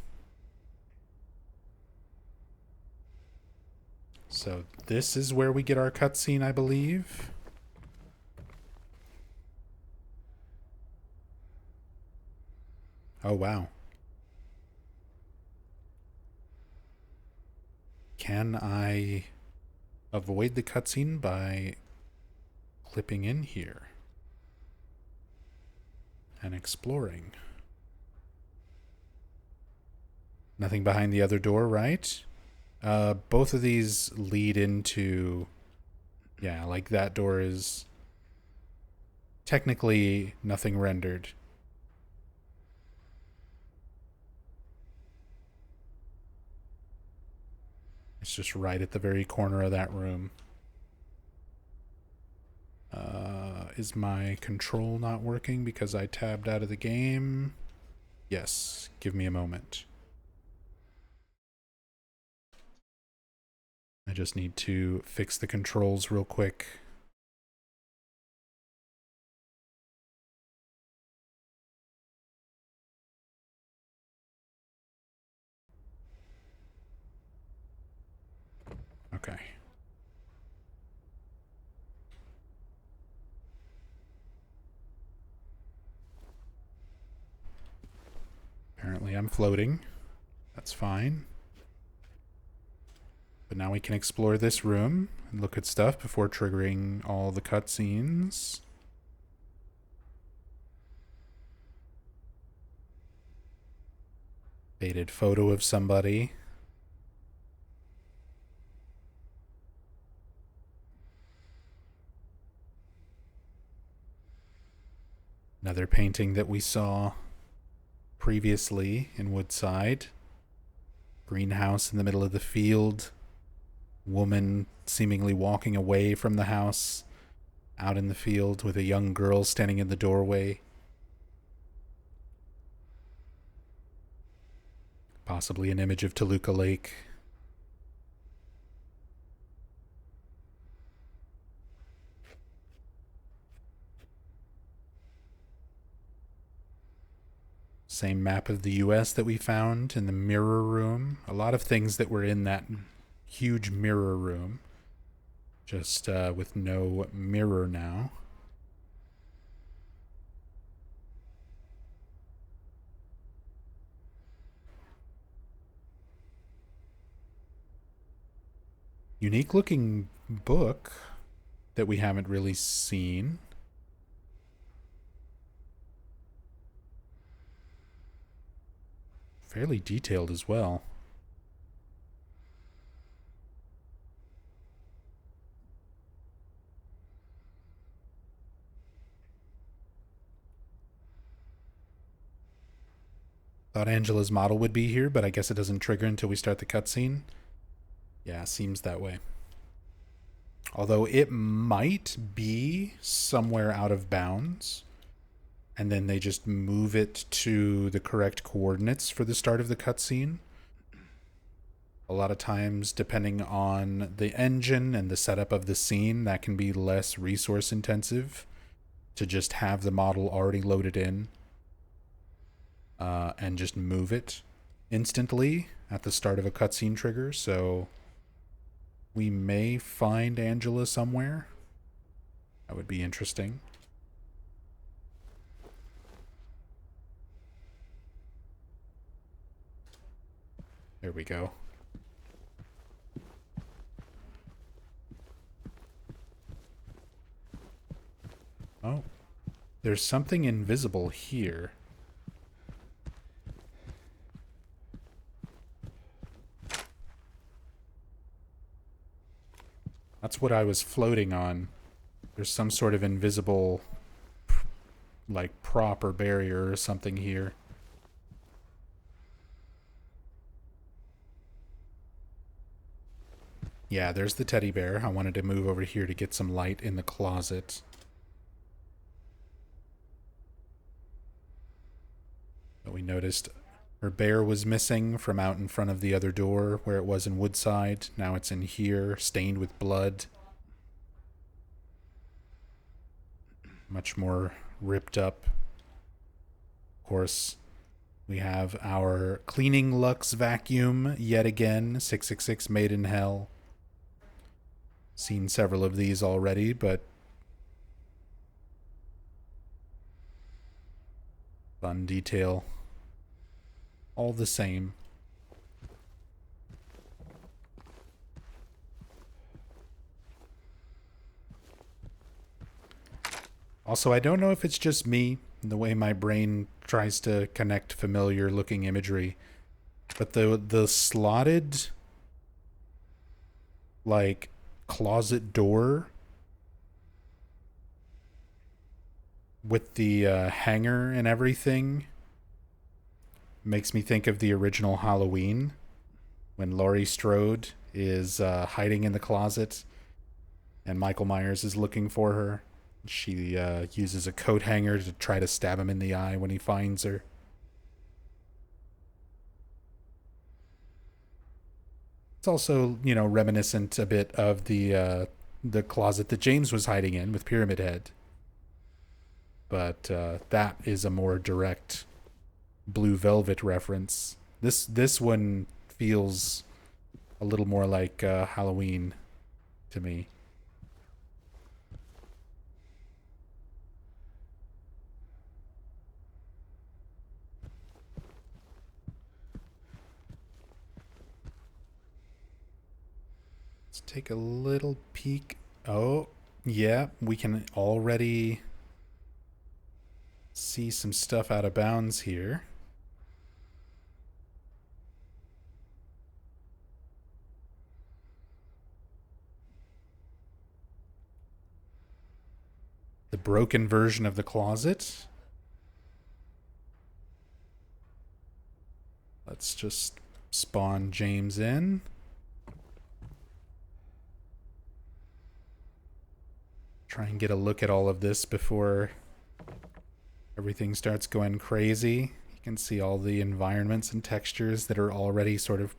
So this is where we get our cutscene, I believe. Oh, wow. Can I avoid the cutscene by clipping in here and exploring? Nothing behind the other door, right? Both of these lead into... Yeah, like that door is technically nothing rendered. It's just right at the very corner of that room. Is my control not working because I tabbed out of the game? Yes, give me a moment. I just need to fix the controls real quick. Okay. Apparently I'm floating. That's fine. But now we can explore this room and look at stuff before triggering all the cutscenes. Faded photo of somebody. Another painting that we saw previously in Woodside. Greenhouse in the middle of the field. Woman seemingly walking away from the house out in the field with a young girl standing in the doorway. Possibly an image of Toluca Lake. Same map of the US that we found in the mirror room. A lot of things that were in that huge mirror room. Just with no mirror now. Unique looking book that we haven't really seen. Fairly detailed as well. Thought Angela's model would be here, but I guess it doesn't trigger until we start the cutscene. Yeah, seems that way. Although it might be somewhere out of bounds, and then they just move it to the correct coordinates for the start of the cutscene. A lot of times, depending on the engine and the setup of the scene, that can be less resource intensive to just have the model already loaded in and just move it instantly at the start of a cutscene trigger. So we may find Angela somewhere. That would be interesting. There we go. Oh, there's something invisible here. That's what I was floating on. There's some sort of invisible, like, prop or barrier or something here. Yeah, there's the teddy bear. I wanted to move over here to get some light in the closet. But we noticed her bear was missing from out in front of the other door where it was in Woodside. Now it's in here, stained with blood. Much more ripped up. Of course, we have our cleaning Lux vacuum yet again. 666 made in hell. Seen several of these already, but fun detail. All the same. Also, I don't know if it's just me, the way my brain tries to connect familiar looking imagery, but the slotted, like, closet door with the hanger and everything makes me think of the original Halloween when Laurie Strode is hiding in the closet and Michael Myers is looking for her. She uses a coat hanger to try to stab him in the eye when he finds her. It's also, you know, reminiscent a bit of the closet that James was hiding in with Pyramid Head. But that is a more direct Blue Velvet reference. This one feels a little more like Halloween to me. Let's take a little peek. Oh, yeah, we can already see some stuff out of bounds here. The broken version of the closet. Let's just spawn James in. Try and get a look at all of this before everything starts going crazy. You can see all the environments and textures that are already sort of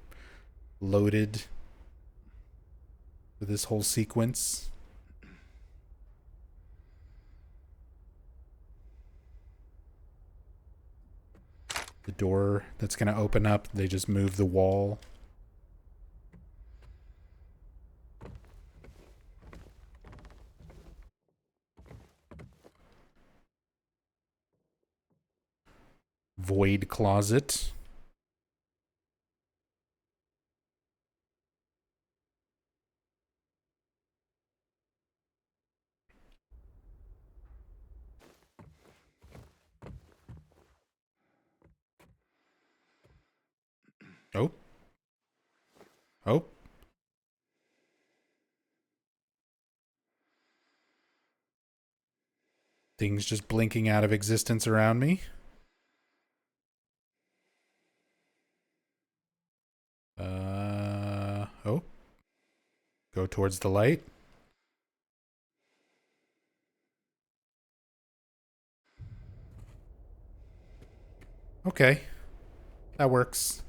loaded for this whole sequence. The door that's going to open up, they just move the wall. Void closet. Oh. Oh. Things just blinking out of existence around me. Oh. Go towards the light. Okay. That works.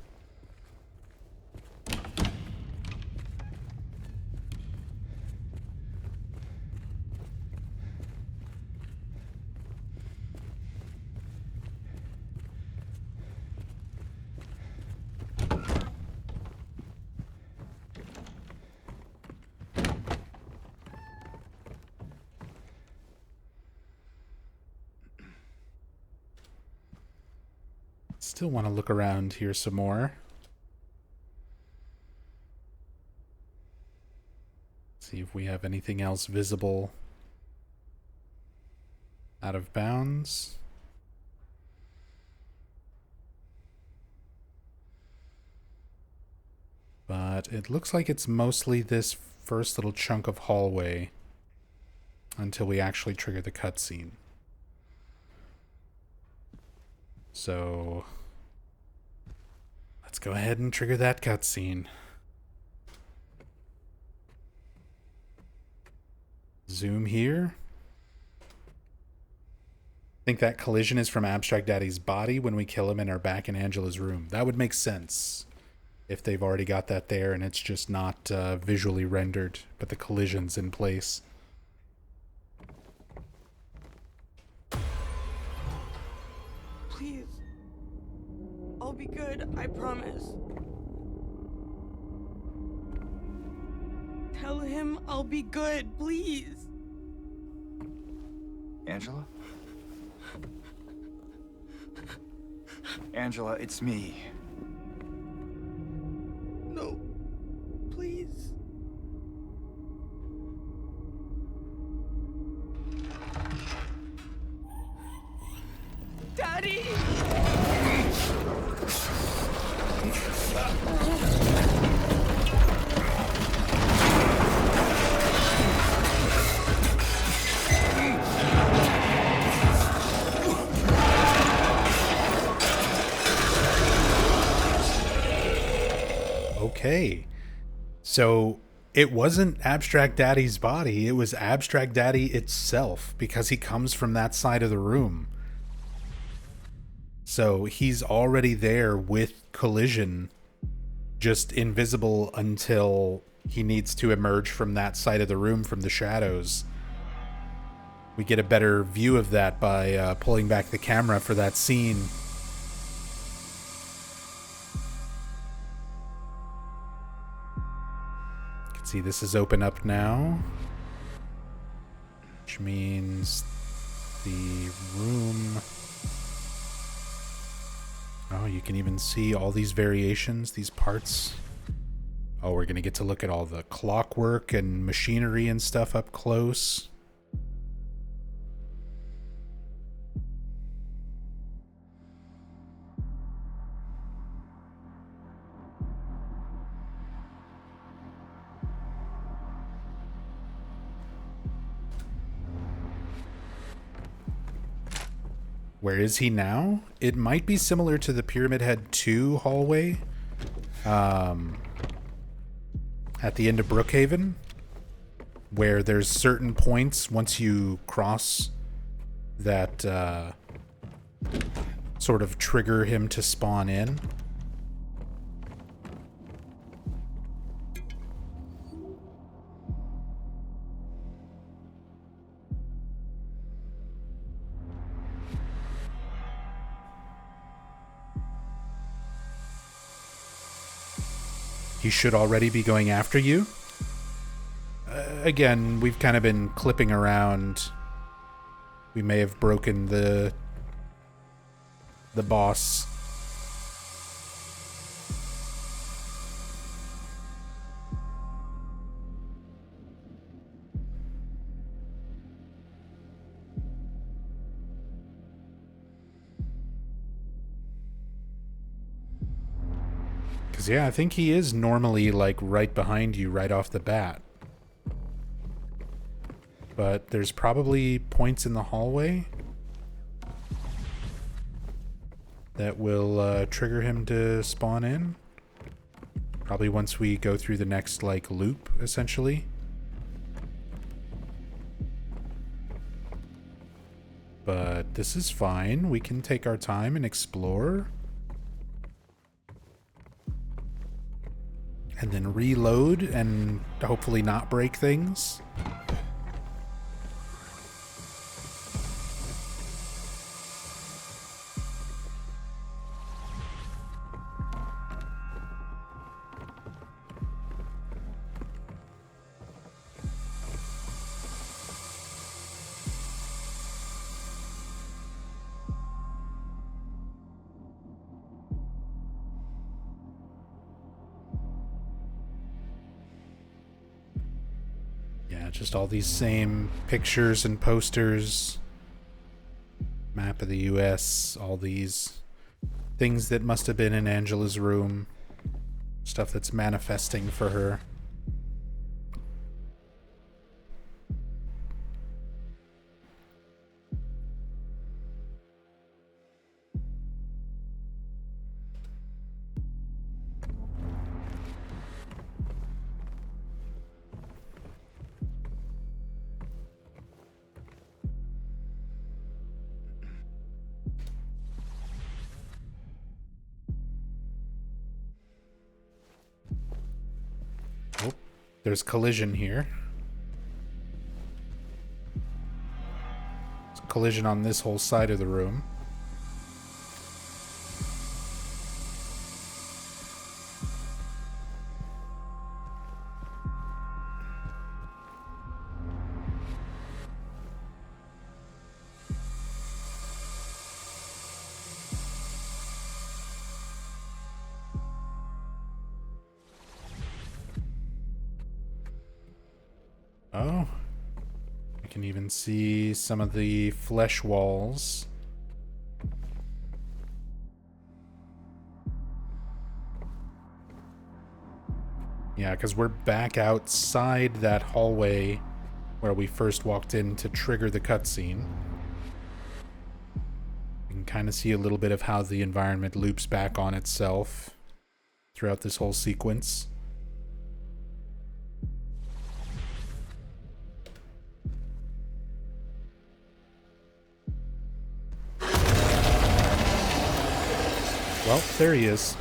Still want to look around here some more. See if we have anything else visible out of bounds. But it looks like it's mostly this first little chunk of hallway until we actually trigger the cutscene. So let's go ahead and trigger that cutscene. Zoom here. I think that collision is from Abstract Daddy's body when we kill him and are back in Angela's room. That would make sense if they've already got that there and it's just not visually rendered, but the collision's in place. Please. I'll be good, I promise. Tell him I'll be good, please. Angela? Angela, it's me. No. Please. Daddy! Okay. So it wasn't Abstract Daddy's body, it was Abstract Daddy itself, because he comes from that side of the room. So he's already there with Collision, just invisible until he needs to emerge from that side of the room from the shadows. We get a better view of that by pulling back the camera for that scene. You can see this is open up now, which means the room... Oh, you can even see all these variations, these parts. Oh, we're going to get to look at all the clockwork and machinery and stuff up close. Where is he now? It might be similar to the Pyramid Head 2 hallway. At the end of Brookhaven. Where there's certain points once you cross that sort of trigger him to spawn in. He should already be going after you. Again, we've kind of been clipping around. We may have broken the boss. Because, yeah, I think he is normally, like, right behind you right off the bat. But there's probably points in the hallway that will trigger him to spawn in. Probably once we go through the next, like, loop, essentially. But this is fine. We can take our time and explore. And then reload and hopefully not break things. Just all these same pictures and posters. Map of the US. All these things that must have been in Angela's room. Stuff that's manifesting for her. There's collision here. There's collision on this whole side of the room. Oh, I can even see some of the flesh walls. Yeah, because we're back outside that hallway where we first walked in to trigger the cutscene. You can kind of see a little bit of how the environment loops back on itself throughout this whole sequence. Well, there he is.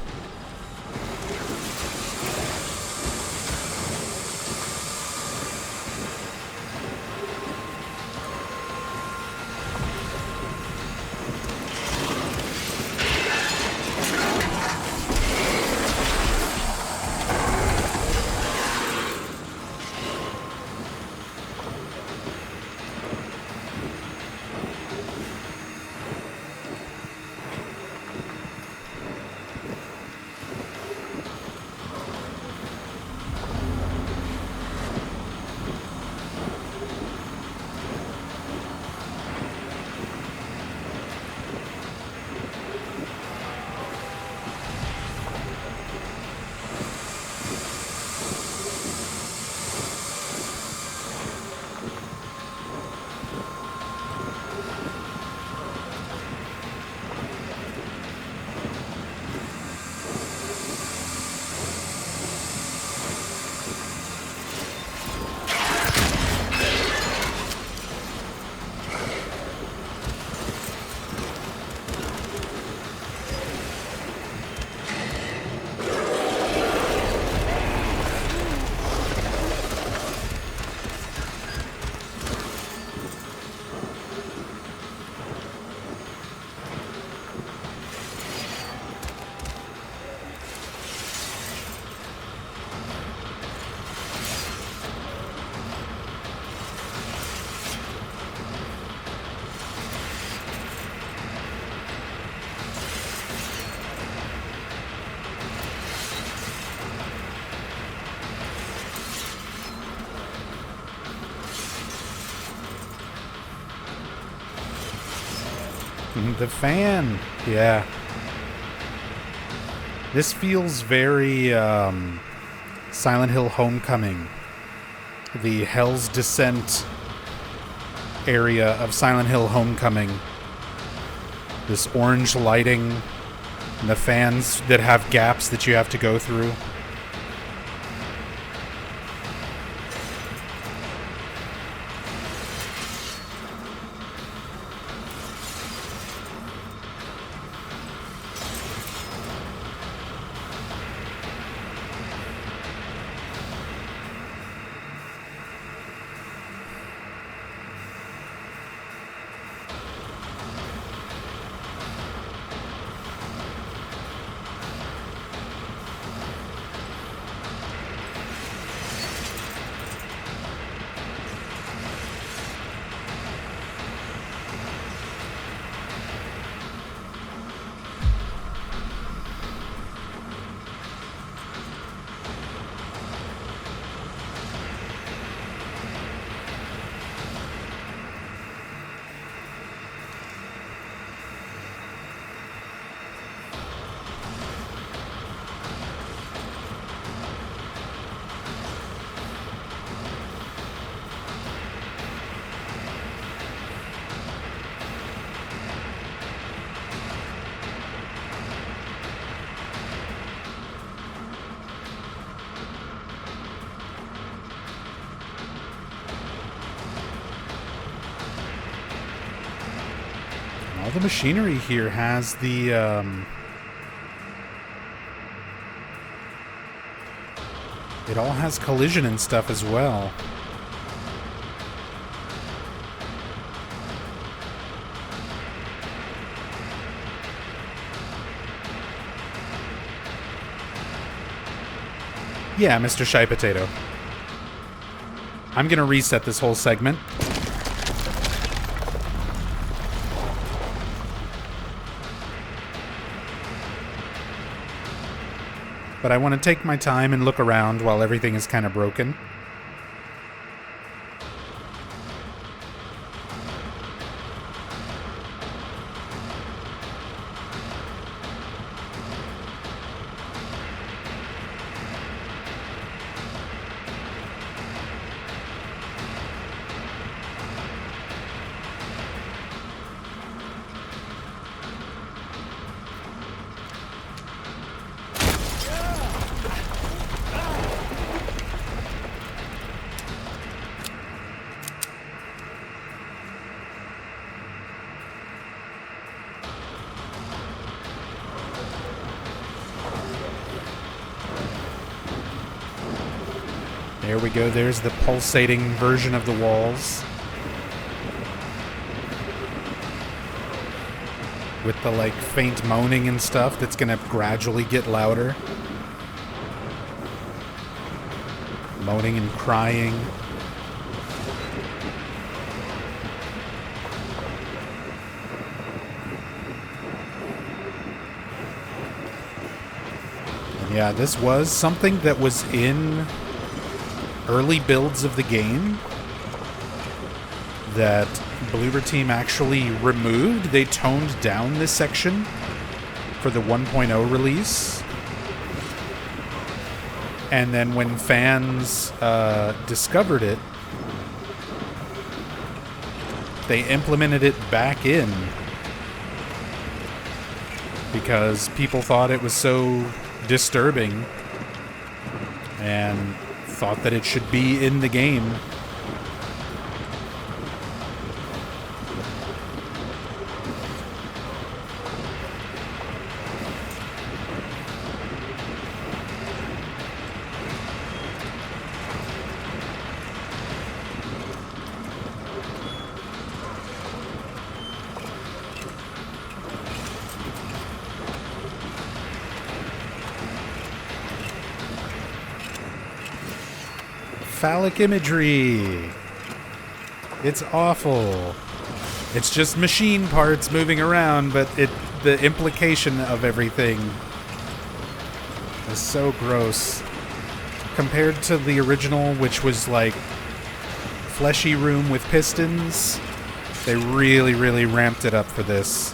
The fan. Yeah. This feels very Silent Hill Homecoming. The Hell's Descent area of Silent Hill Homecoming. This orange lighting and the fans that have gaps that you have to go through. All the machinery here has the it all has collision and stuff as well. Yeah, Mr. Shy Potato. I'm gonna reset this whole segment. But I want to take my time and look around while everything is kind of broken. There we go, there's the pulsating version of the walls. With the, like, faint moaning and stuff that's gonna gradually get louder. Moaning and crying. And yeah, this was something that was in early builds of the game that Bloober Team actually removed. They toned down this section for the 1.0 release. And then when fans discovered it, they implemented it back in because people thought it was so disturbing and thought that it should be in the game. Phallic imagery. It's awful. It's just machine parts moving around, but the implication of everything is so gross. Compared to the original, which was like fleshy room with pistons, they really, really ramped it up for this.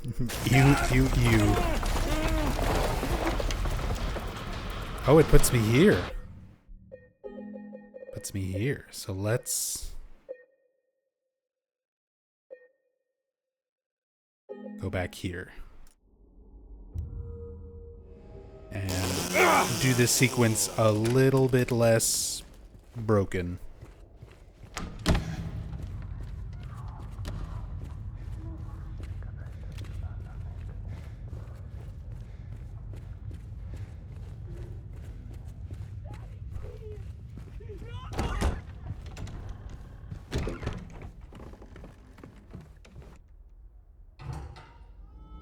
Ew. Oh, it puts me here. Puts me here. So let's go back here. And do this sequence a little bit less broken.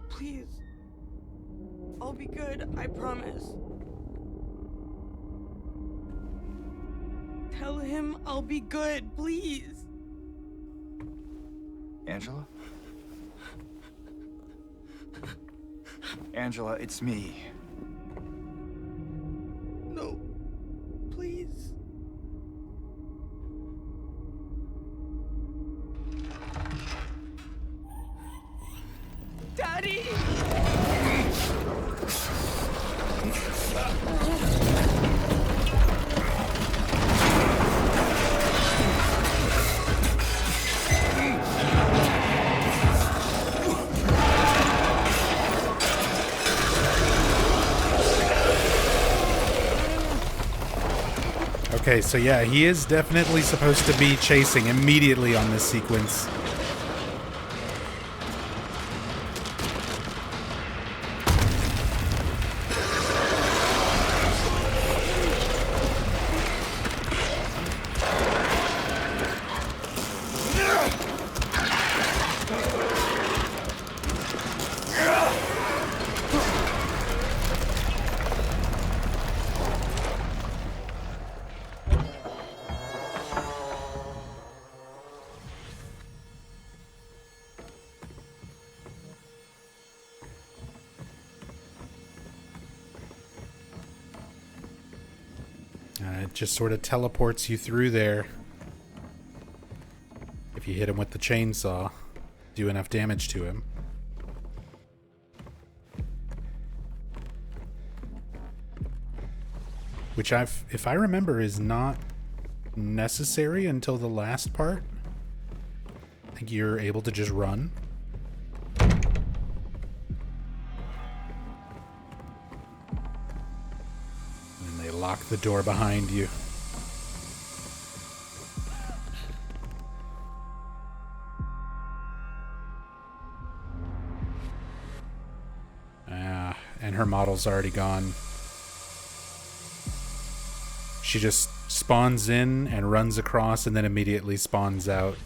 Please. I'll be good, I promise. Tell him I'll be good, please. Angela? Angela, it's me. No. Please. Daddy! Okay, so yeah, he is definitely supposed to be chasing immediately on this sequence. It just sort of teleports you through there. If you hit him with the chainsaw, do enough damage to him. Which if I remember, is not necessary until the last part. I think you're able to just run. Lock the door behind you. And her model's already gone. She just spawns in and runs across and then immediately spawns out.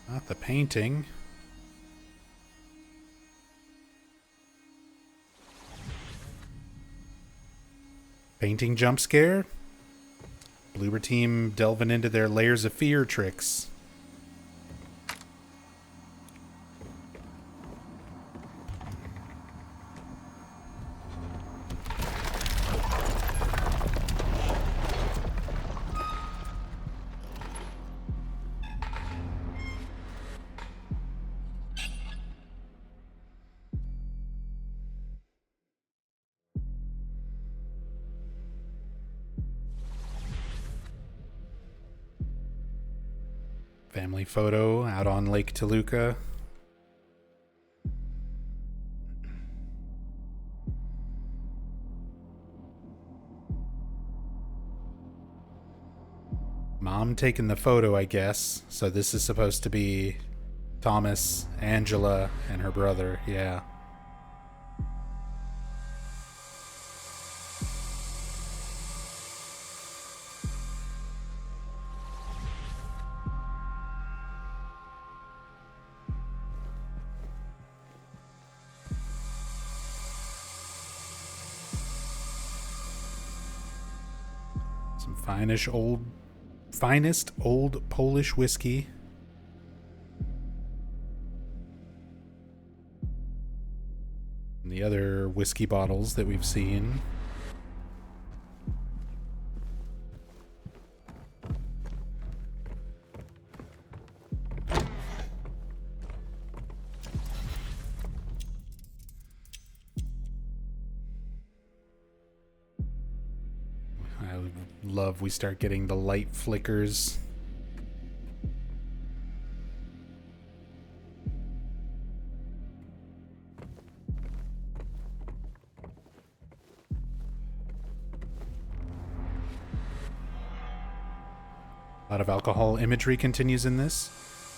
Not the painting. Painting jump scare? Bloober team delving into their layers of fear tricks. Family photo out on Lake Toluca. Mom taking the photo, I guess. So this is supposed to be Thomas, Angela, and her brother. Yeah. Some finest old Polish whiskey. the other whiskey bottles that we've seen. I love we start getting the light flickers. A lot of alcohol imagery continues in this,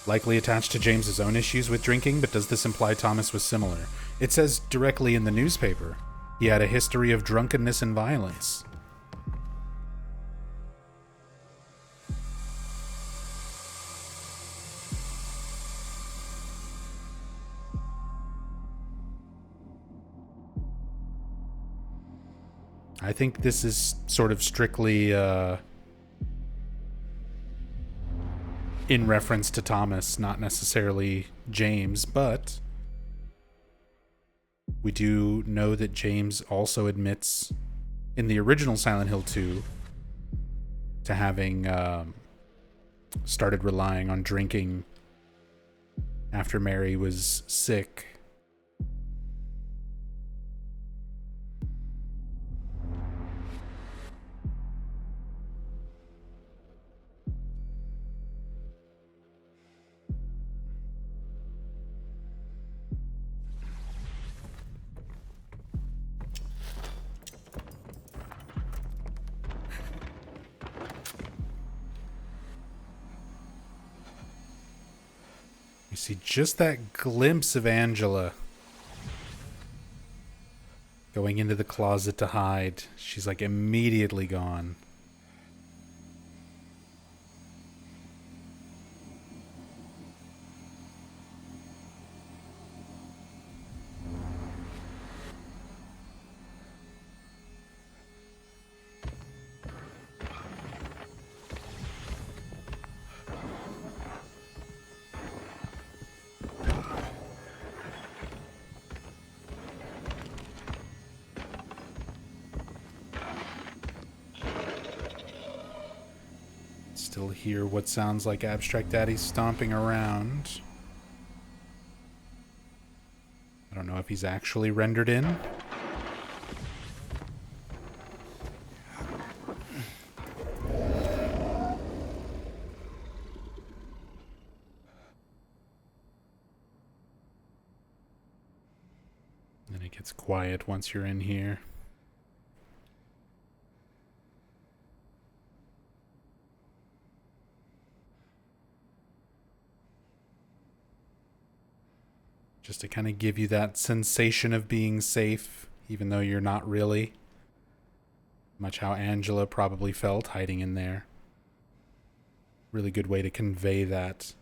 likely attached to James's own issues with drinking, but does this imply Thomas was similar? It says directly in the newspaper, he had a history of drunkenness and violence. I think this is sort of strictly in reference to Thomas, not necessarily James, but we do know that James also admits in the original Silent Hill 2 to having started relying on drinking after Mary was sick. You see just that glimpse of Angela going into the closet to hide. She's like immediately gone. Still hear what sounds like Abstract Daddy stomping around. I don't know if he's actually rendered in. Then it gets quiet once you're in here. Just to kind of give you that sensation of being safe, even though you're not really. Much how Angela probably felt hiding in there. Really good way to convey that.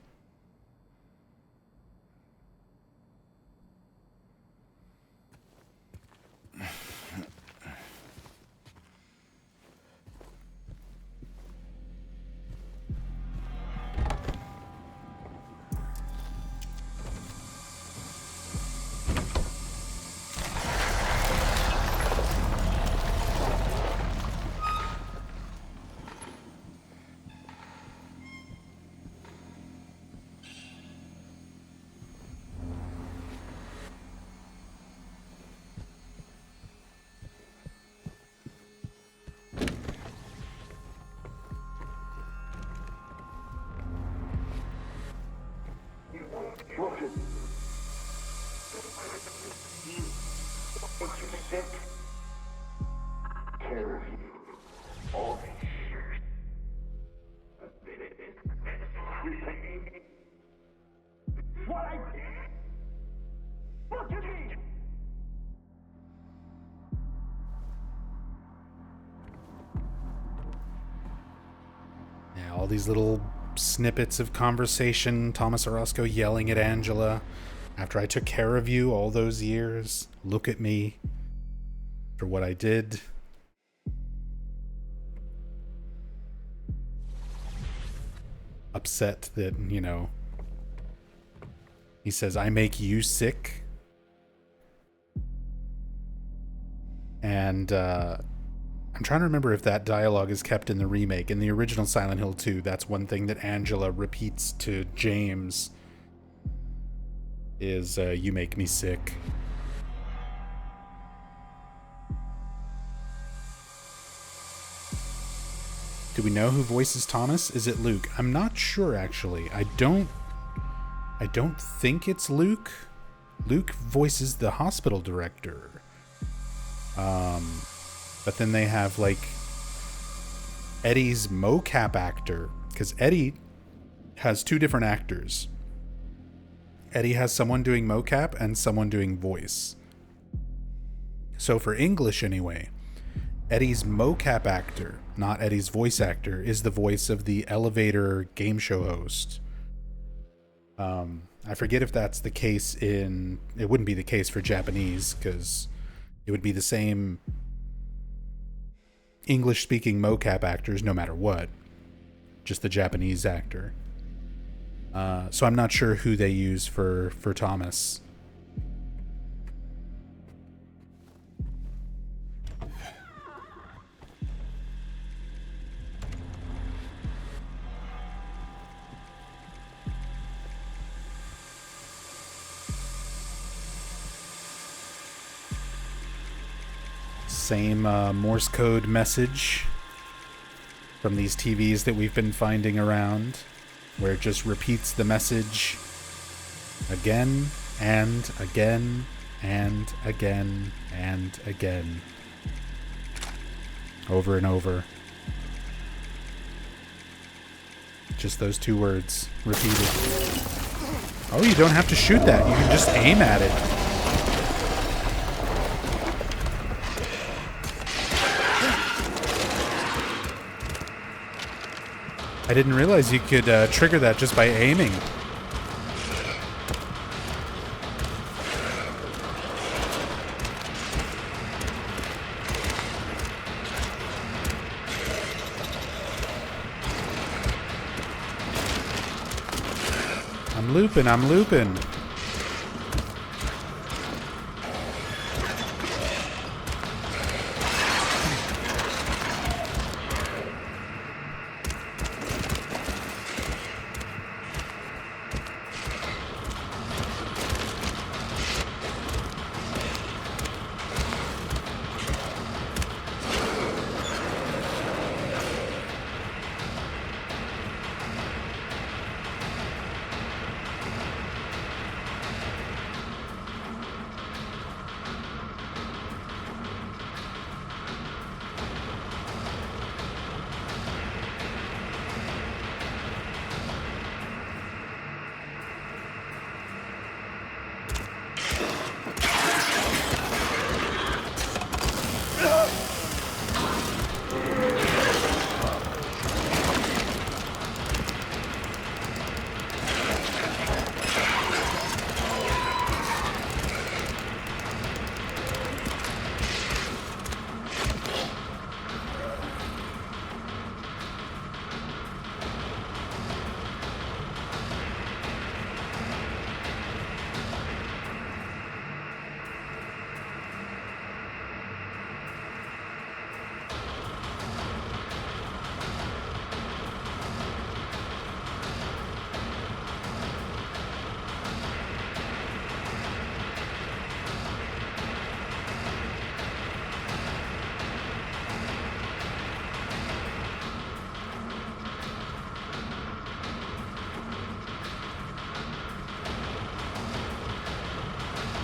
Yeah, all these little snippets of conversation. Thomas Orozco yelling at Angela. After I took care of you all those years, look at me for what I did. Upset that, you know, he says, I make you sick. And I'm trying to remember if that dialogue is kept in the remake. In the original Silent Hill 2, that's one thing that Angela repeats to James is, you make me sick. Do we know who voices Thomas? Is it Luke? I'm not sure, actually. I don't think it's Luke. Luke voices the hospital director. But then they have, like, Eddie's mocap actor. Because Eddie has two different actors. Eddie has someone doing mocap and someone doing voice. So for English, anyway, Eddie's mocap actor, not Eddie's voice actor, is the voice of the elevator game show host. I forget if that's the case in... It wouldn't be the case for Japanese, because it would be the same English-speaking mocap actors no matter what. Just the Japanese actor. So I'm not sure who they use for Thomas. Same Morse code message from these TVs that we've been finding around, where it just repeats the message again and again and again and again, over and over. Just those two words repeated. Oh, you don't have to shoot that. You can just aim at it. I didn't realize you could trigger that just by aiming. I'm looping.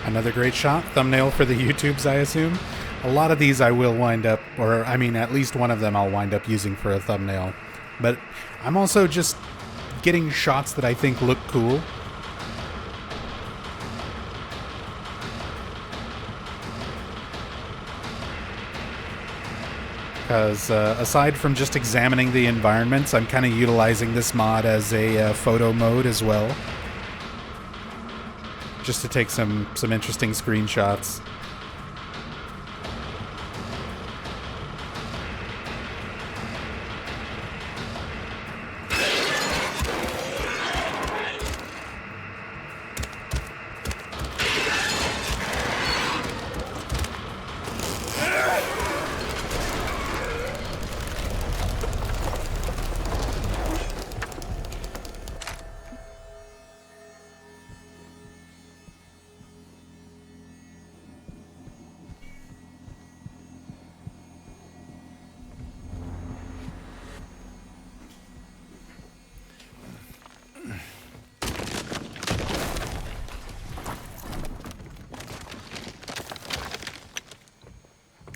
Another great shot. Thumbnail for the YouTubes, I assume. A lot of these I will wind up, or I mean, at least one of them I'll wind up using for a thumbnail. But I'm also just getting shots that I think look cool. Because aside from just examining the environments, I'm kind of utilizing this mod as a photo mode as well. Just to take some interesting screenshots.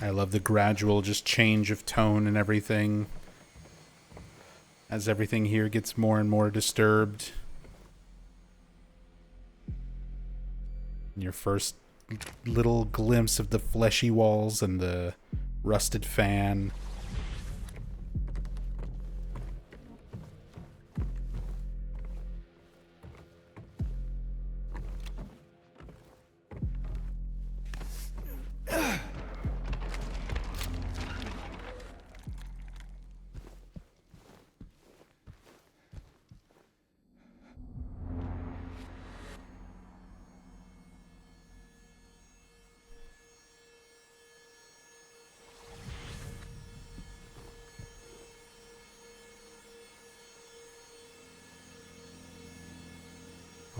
I love the gradual just change of tone and everything as everything here gets more and more disturbed. And your first little glimpse of the fleshy walls and the rusted fan.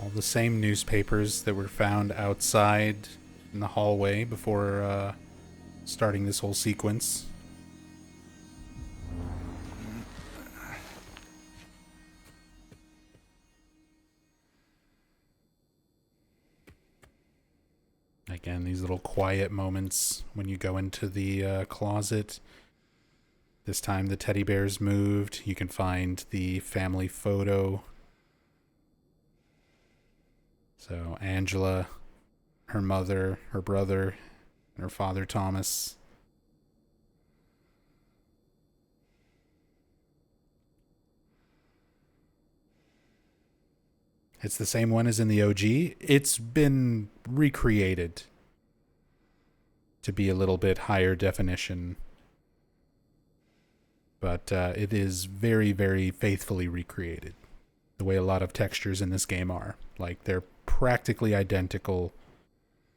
All the same newspapers that were found outside in the hallway before starting this whole sequence. Again, these little quiet moments when you go into the closet. This time the teddy bear's moved. You can find the family photo. So Angela, her mother, her brother, and her father Thomas. It's the same one as in the OG. It's been recreated to be a little bit higher definition. But it is very, very faithfully recreated. The way a lot of textures in this game are. Like, they're practically identical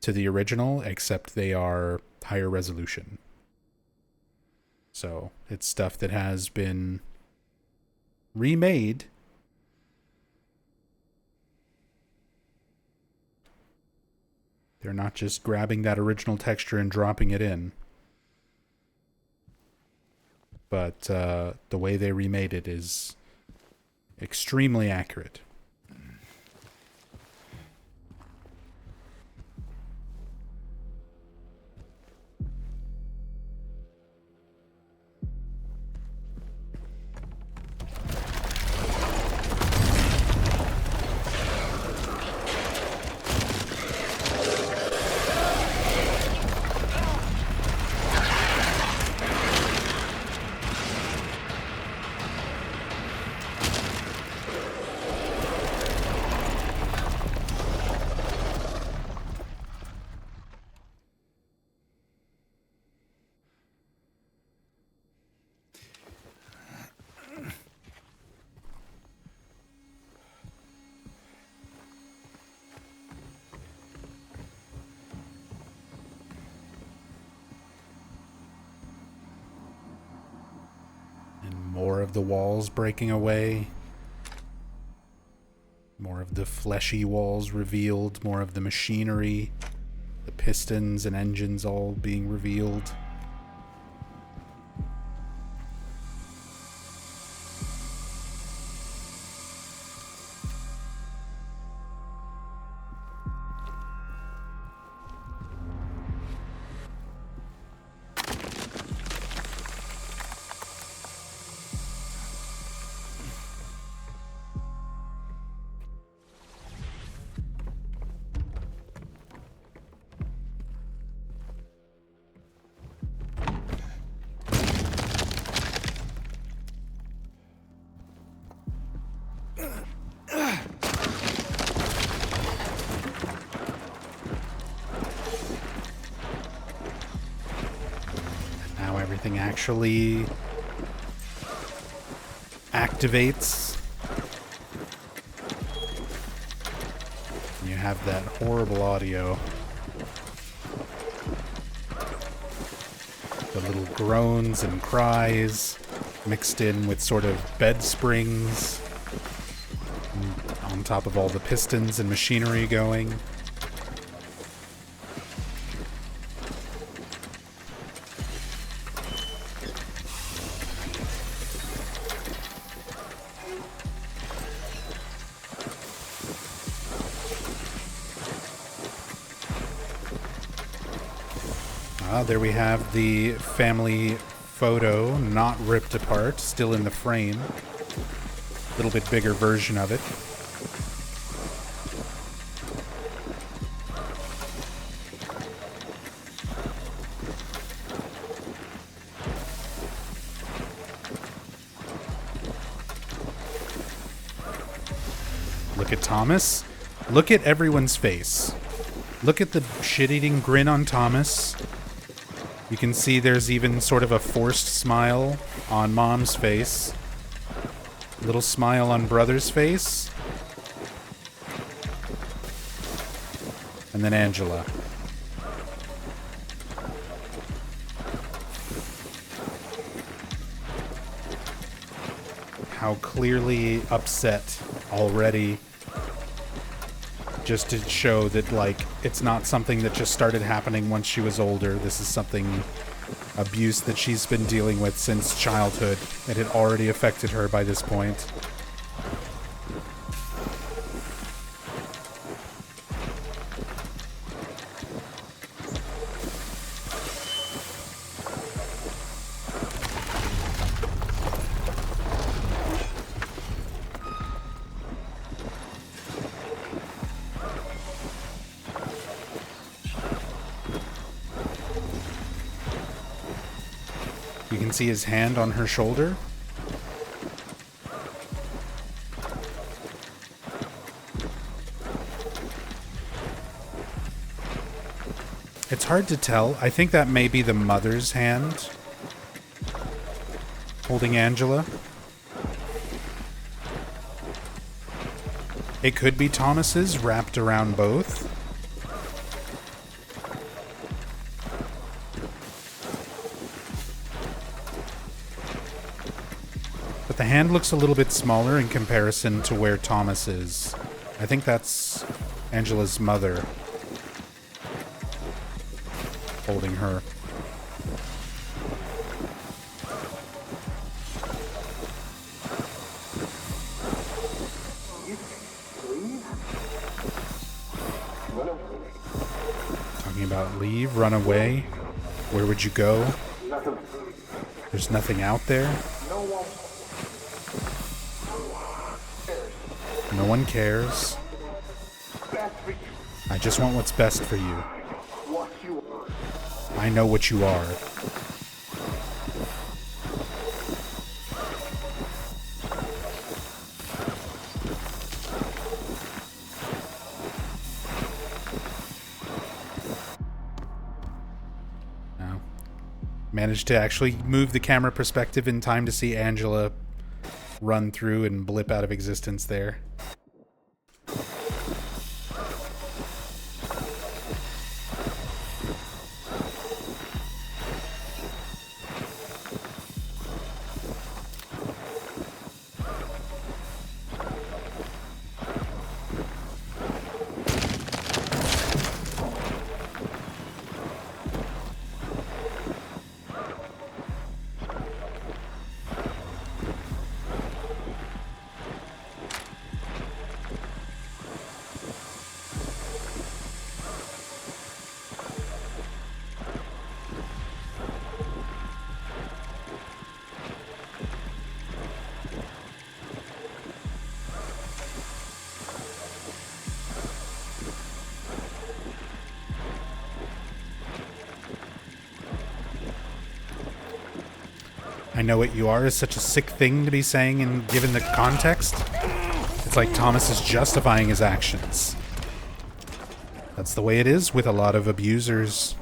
to the original, except they are higher resolution. So, it's stuff that has been remade. They're not just grabbing that original texture and dropping it in. But the way they remade it is extremely accurate. More of the walls breaking away. More of the fleshy walls revealed. More of the machinery. The pistons and engines all being revealed. Everything actually activates. And you have that horrible audio. The little groans and cries mixed in with sort of bed springs on top of all the pistons and machinery going. There we have the family photo, not ripped apart, still in the frame. A little bit bigger version of it. Look at Thomas. Look at everyone's face. Look at the shit-eating grin on Thomas. You can see there's even sort of a forced smile on Mom's face. Little smile on Brother's face. And then Angela. How clearly upset already. Just to show that, like, it's not something that just started happening once she was older. This is something, abuse that she's been dealing with since childhood. It had already affected her by this point. You can see his hand on her shoulder. It's hard to tell. I think that may be the mother's hand holding Angela. It could be Thomas's wrapped around both. But the hand looks a little bit smaller in comparison to where Thomas is. I think that's Angela's mother holding her. Talking about leave, run away. Where would you go? There's nothing out there. No one cares. I just want what's best for you. I know what you are. Now, managed to actually move the camera perspective in time to see Angela run through and blip out of existence there. I know what you are is such a sick thing to be saying, and given the context, it's like Thomas is justifying his actions. That's the way it is with a lot of abusers.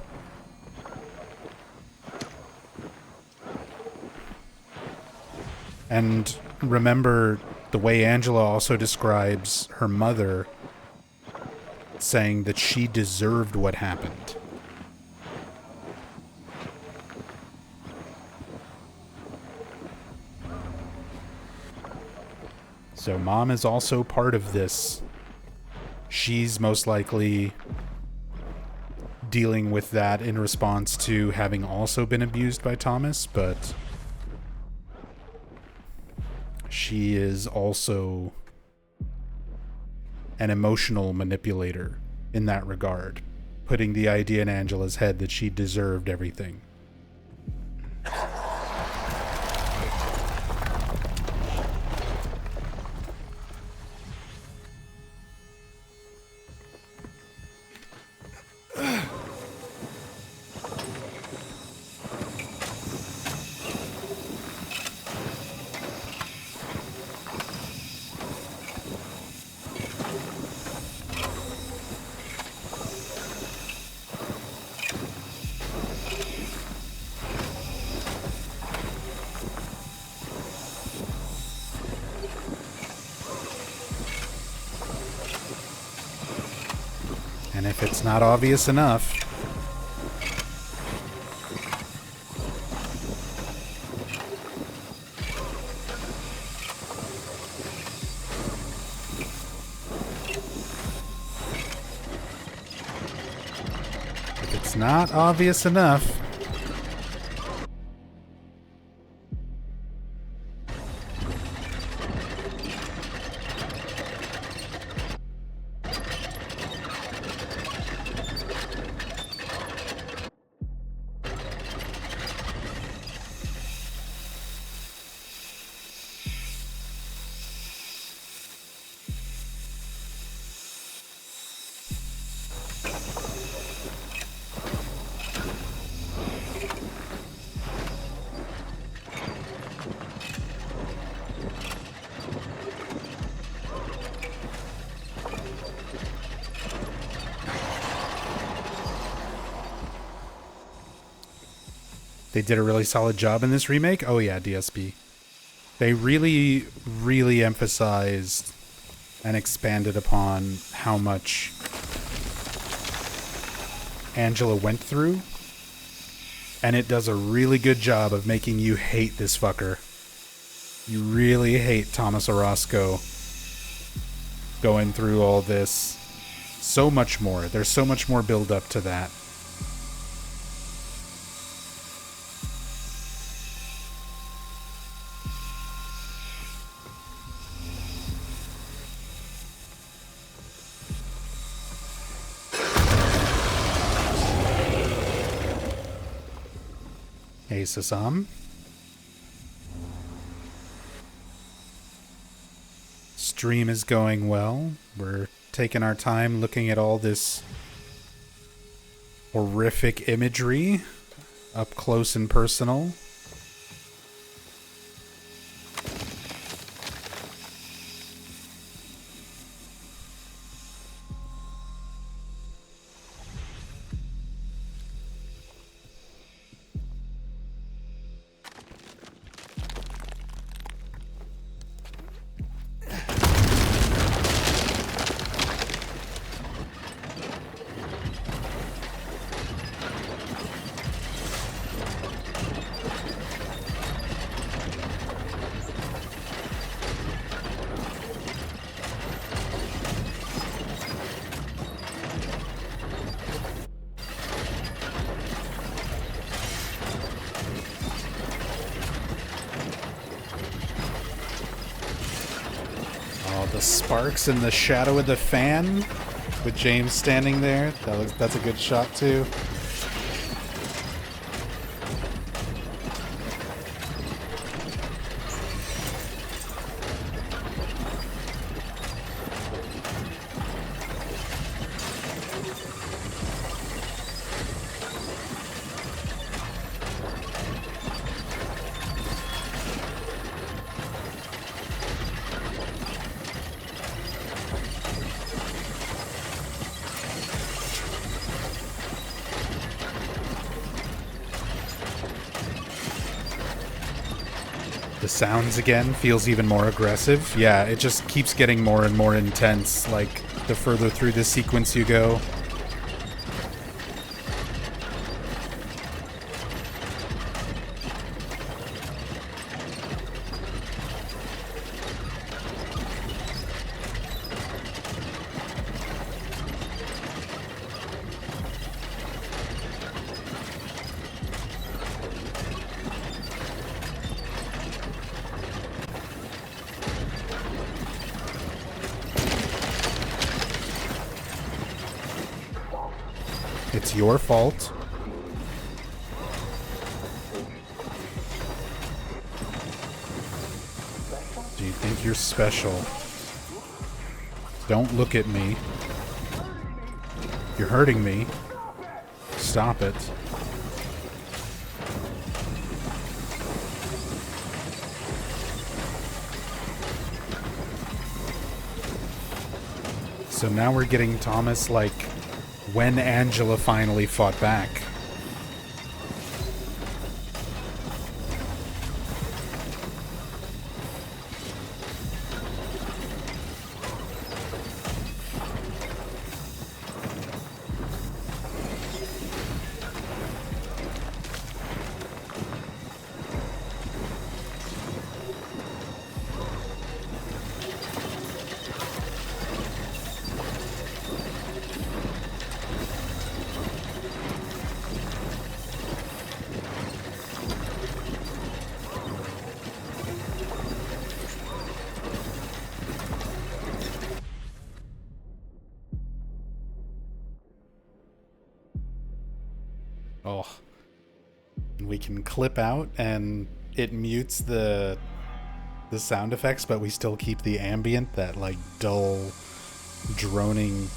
And remember the way Angela also describes her mother, saying that she deserved what happened. So Mom is also part of this. She's most likely dealing with that in response to having also been abused by Thomas, but she is also an emotional manipulator in that regard, putting the idea in Angela's head that she deserved everything. And if it's not obvious enough... If it's not obvious enough... They did a really solid job in this remake. Oh yeah, DSP. They really, really emphasized and expanded upon how much Angela went through. And it does a really good job of making you hate this fucker. You really hate Thomas Orozco going through all this. So much more. There's so much more build up to that. Hey, Sasam. Stream is going well. We're taking our time looking at all this horrific imagery up close and personal. Sparks in the shadow of the fan with James standing there. That's a good shot too. The sounds again feels even more aggressive. Yeah, it just keeps getting more and more intense, like the further through this sequence you go. It's your fault. Do you think you're special? Don't look at me. You're hurting me. Stop it. So now we're getting Thomas like when Angela finally fought back. Oh, we can clip out and it mutes the sound effects, but we still keep the ambient, that like dull droning.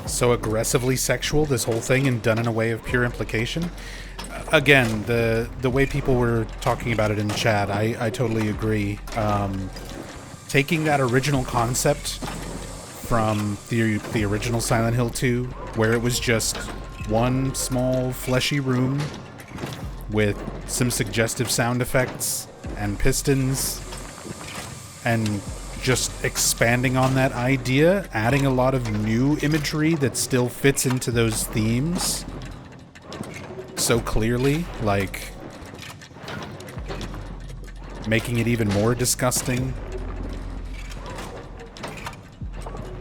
So aggressively sexual, this whole thing, and done in a way of pure implication. Again, the way people were talking about it in chat, I totally agree. Taking that original concept from the original Silent Hill 2, where it was just one small fleshy room with some suggestive sound effects and pistons, and just expanding on that idea, adding a lot of new imagery that still fits into those themes so clearly, like making it even more disgusting,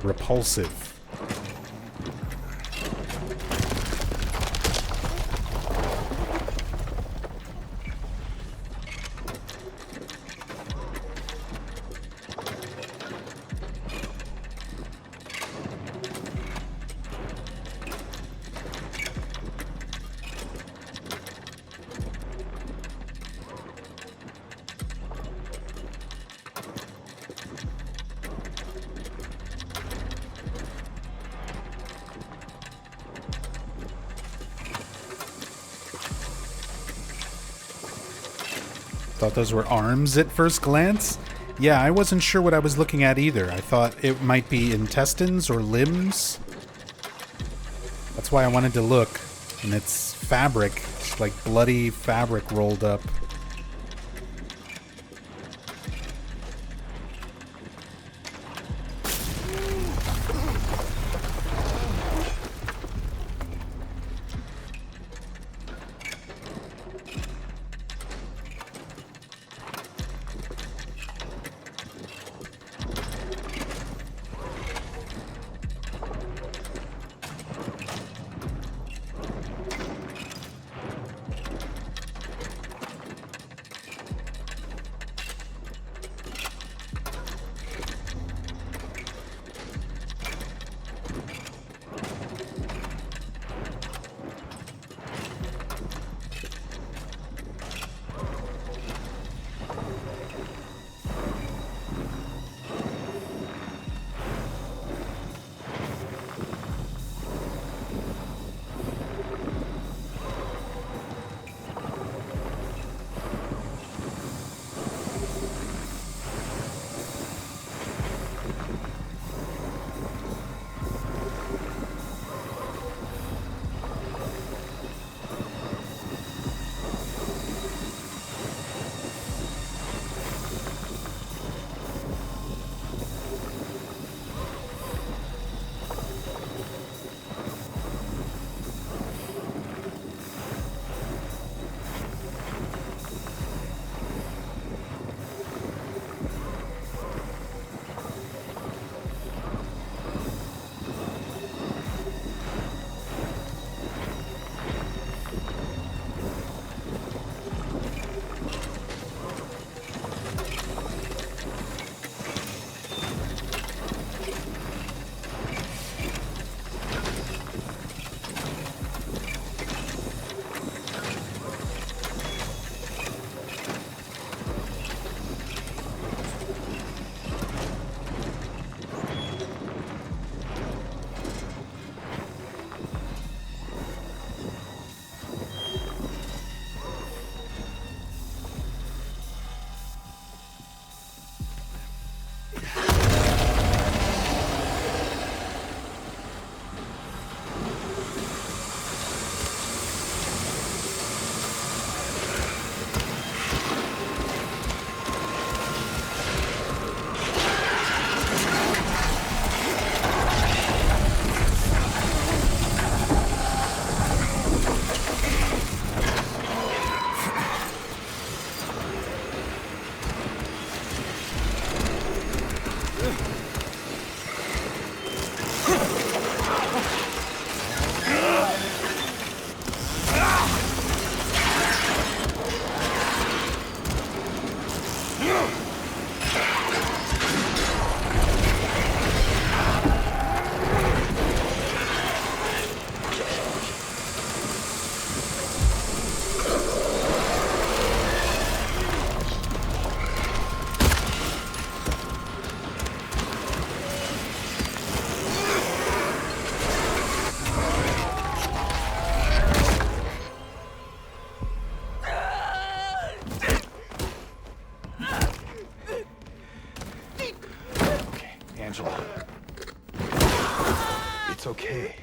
repulsive. Thought those were arms at first glance. Yeah, I wasn't sure what I was looking at either. I thought it might be intestines or limbs. That's why I wanted to look. And it's fabric. It's like bloody fabric rolled up. Angela. It's okay.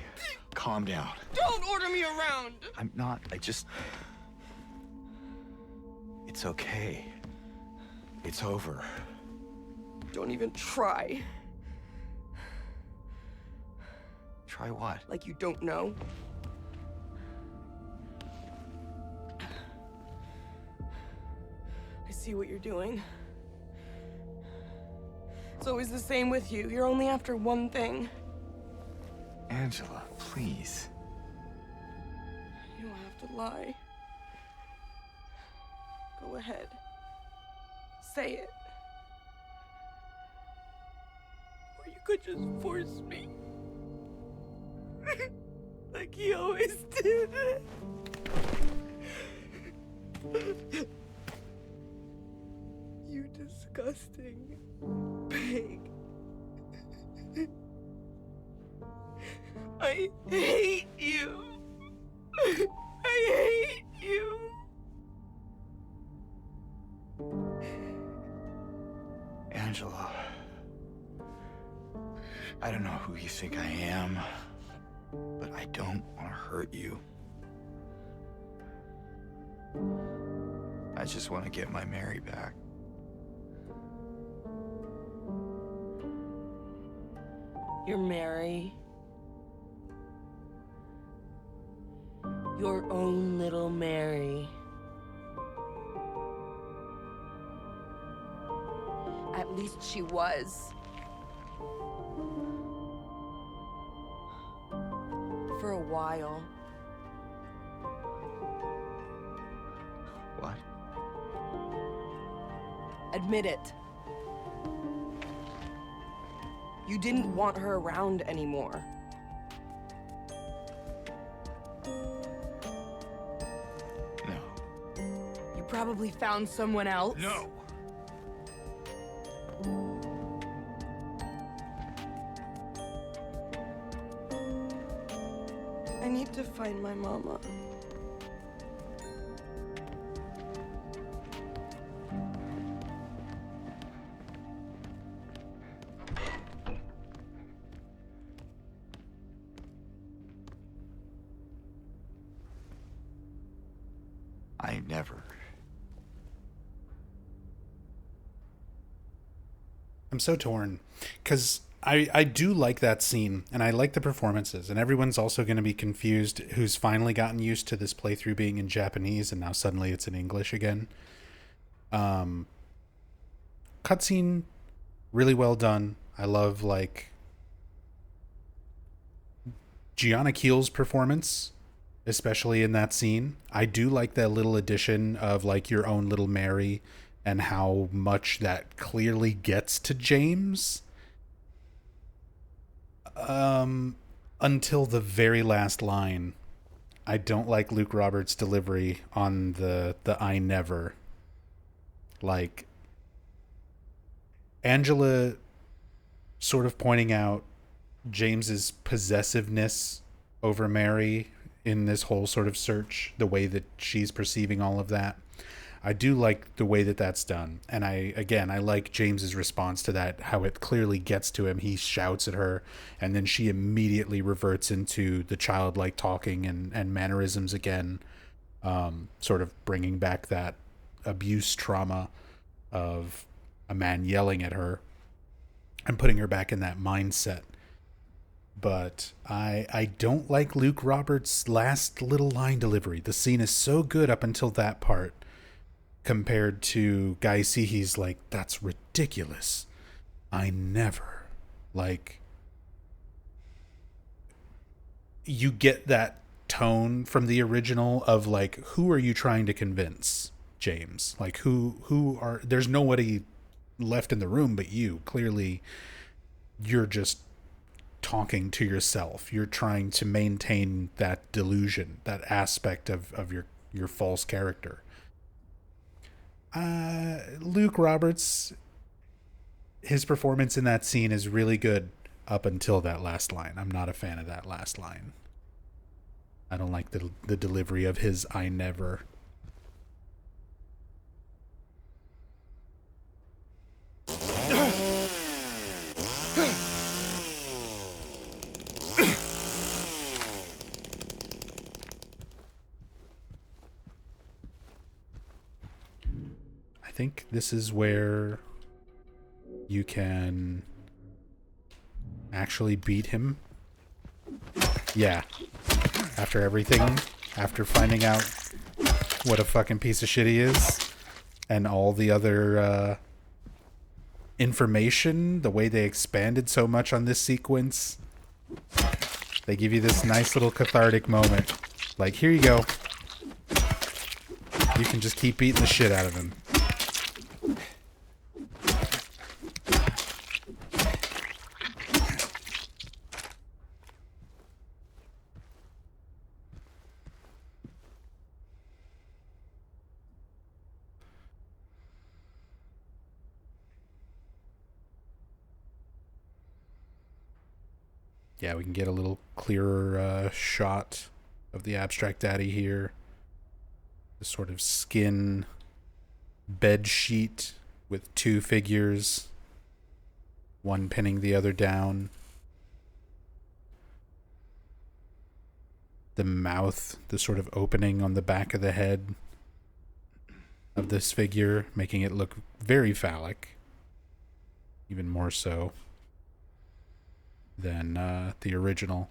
Calm down. Don't order me around! I'm not. It's okay. It's over. Don't even try. Try what? Like you don't know. I see what you're doing. It's always the same with you. You're only after one thing. Angela, please. You don't have to lie. Go ahead. Say it. Or you could just force me. Like he always did. You disgusting pig. I hate you. I hate you. Angela. I don't know who you think I am, but I don't want to hurt you. I just want to get my Mary back. You're Mary. Your own little Mary. At least she was. For a while. What? Admit it. You didn't want her around anymore. No. You probably found someone else. No! I need to find my mama. I never. I'm so torn because I do like that scene and I like the performances, and everyone's also going to be confused who's finally gotten used to this playthrough being in Japanese and now suddenly it's in English again. Cutscene, really well done. I love like Gianna Keel's performance, especially in that scene. I do like that little addition of like your own little Mary and how much that clearly gets to James. Until the very last line. I don't like Luke Roberts' delivery on the I never. Like Angela sort of pointing out James's possessiveness over Mary in this whole sort of search, the way that she's perceiving all of that. I do like the way that that's done. And I like James's response to that, how it clearly gets to him. He shouts at her and then she immediately reverts into the childlike talking and mannerisms again, sort of bringing back that abuse trauma of a man yelling at her and putting her back in that mindset. But I don't like Luke Roberts' last little line delivery. The scene is so good up until that part, compared to Guy Seehe's like, that's ridiculous. I never. Like, you get that tone from the original of like, who are you trying to convince, James? Like, who are, there's nobody left in the room but you. Clearly, you're just talking to yourself. You're trying to maintain that delusion, that aspect of your false character. Luke Roberts, his performance in that scene is really good up until that last line. I'm not a fan of that last line. I don't like the delivery of his I never. think this is where you can actually beat him. Yeah. After everything, after finding out what a fucking piece of shit he is, and all the other information, the way they expanded so much on this sequence, they give you this nice little cathartic moment. Like, here you go. You can just keep beating the shit out of him. Yeah, we can get a little clearer shot of the abstract daddy here. This sort of skin bed sheet with two figures, one pinning the other down. The mouth, the sort of opening on the back of the head of this figure, making it look very phallic. Even more so than the original.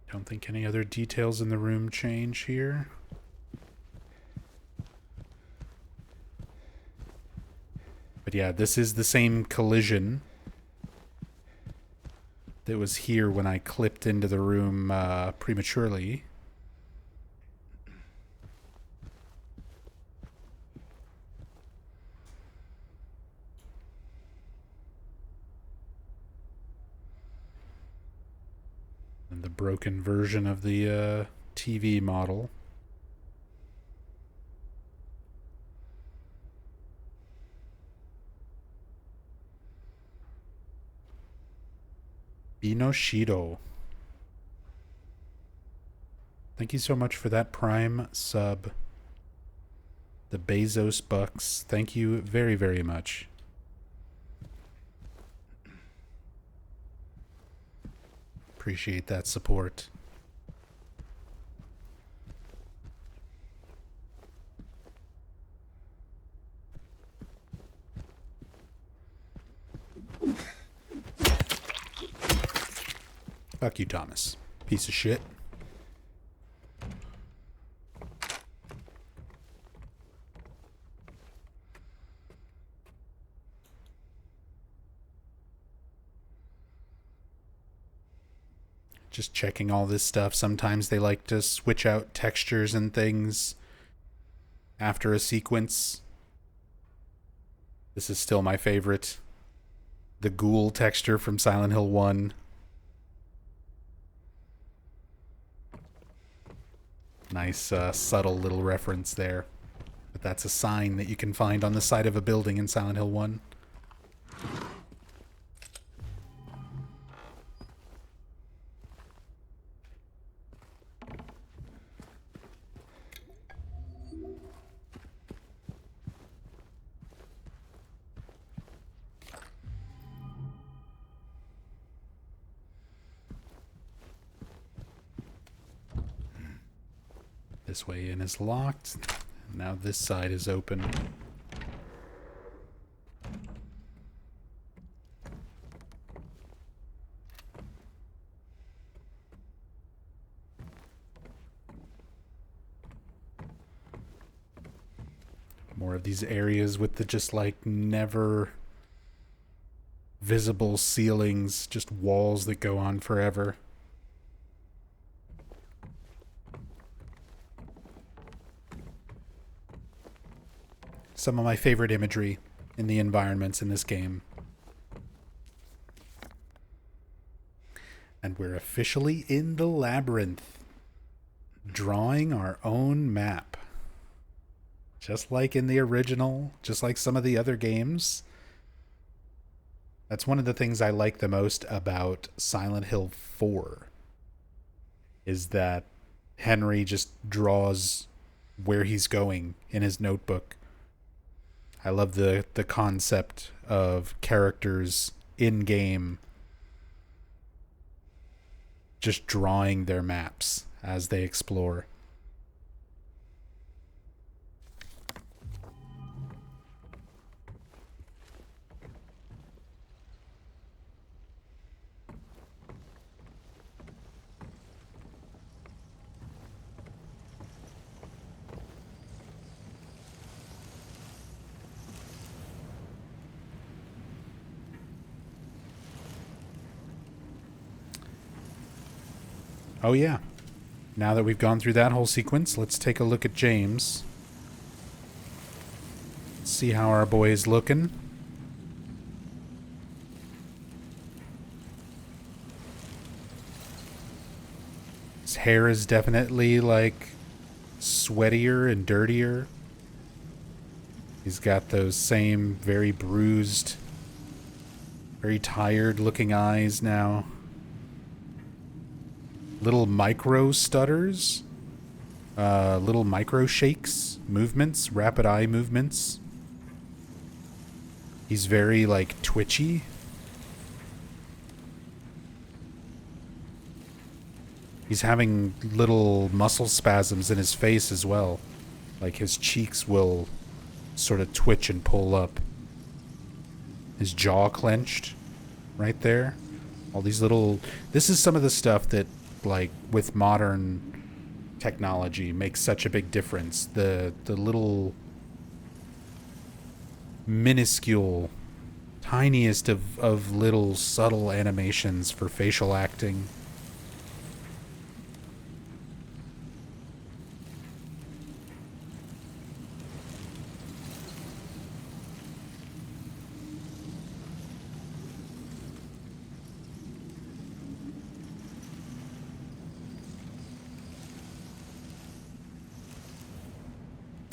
Don't think any other details in the room change here. But yeah, this is the same collision that was here when I clipped into the room prematurely. And the broken version of the TV model. Inoshido. Thank you so much for that Prime sub. The Bezos Bucks. Thank you very, very much. Appreciate that support. Fuck you, Thomas. Piece of shit. Just checking all this stuff. Sometimes they like to switch out textures and things after a sequence. This is still my favorite. The ghoul texture from Silent Hill 1. Nice, subtle little reference there. But that's a sign that you can find on the side of a building in Silent Hill 1. This way in is locked. Now this side is open. More of these areas with the just like never visible ceilings, just walls that go on forever. Some of my favorite imagery in the environments in this game. And we're officially in the labyrinth, drawing our own map. Just like in the original, just like some of the other games. That's one of the things I like the most about Silent Hill 4. is that Henry just draws where he's going in his notebook. I love the concept of characters in game just drawing their maps as they explore. Oh yeah. Now that we've gone through that whole sequence, let's take a look at James. See how our boy is looking. His hair is definitely like sweatier and dirtier. He's got those same very bruised, very tired looking eyes now. Little micro stutters, little micro shakes, movements, rapid eye movements. He's very like twitchy. He's having little muscle spasms in his face as well. Like his cheeks will sort of twitch and pull up. His jaw clenched right there. All these little... This is some of the stuff that, like, with modern technology makes such a big difference. The little minuscule, tiniest of little subtle animations for facial acting.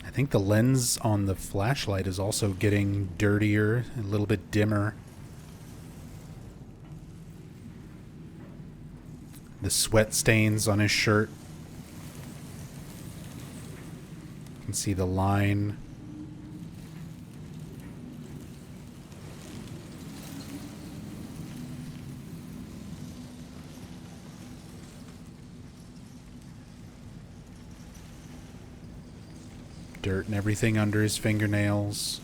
I think the lens on the flashlight is also getting dirtier, a little bit dimmer. The sweat stains on his shirt. You can see the line. Dirt and everything under his fingernails.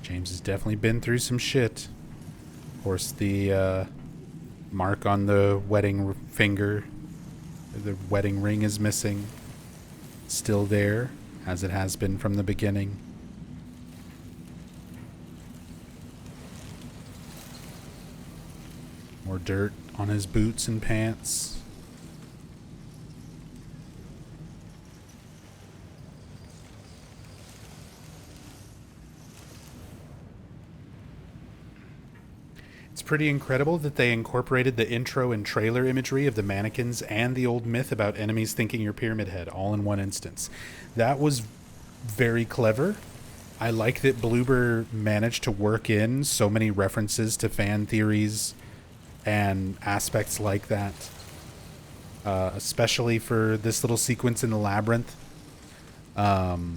James has definitely been through some shit. Of course, the mark on the wedding finger, the wedding ring is missing. Still there, as it has been from the beginning. More dirt on his boots and pants. It's pretty incredible that they incorporated the intro and trailer imagery of the mannequins and the old myth about enemies thinking you're Pyramid Head all in one instance. That was very clever. I like that Bloober managed to work in so many references to fan theories and aspects like that, especially for this little sequence in the labyrinth. But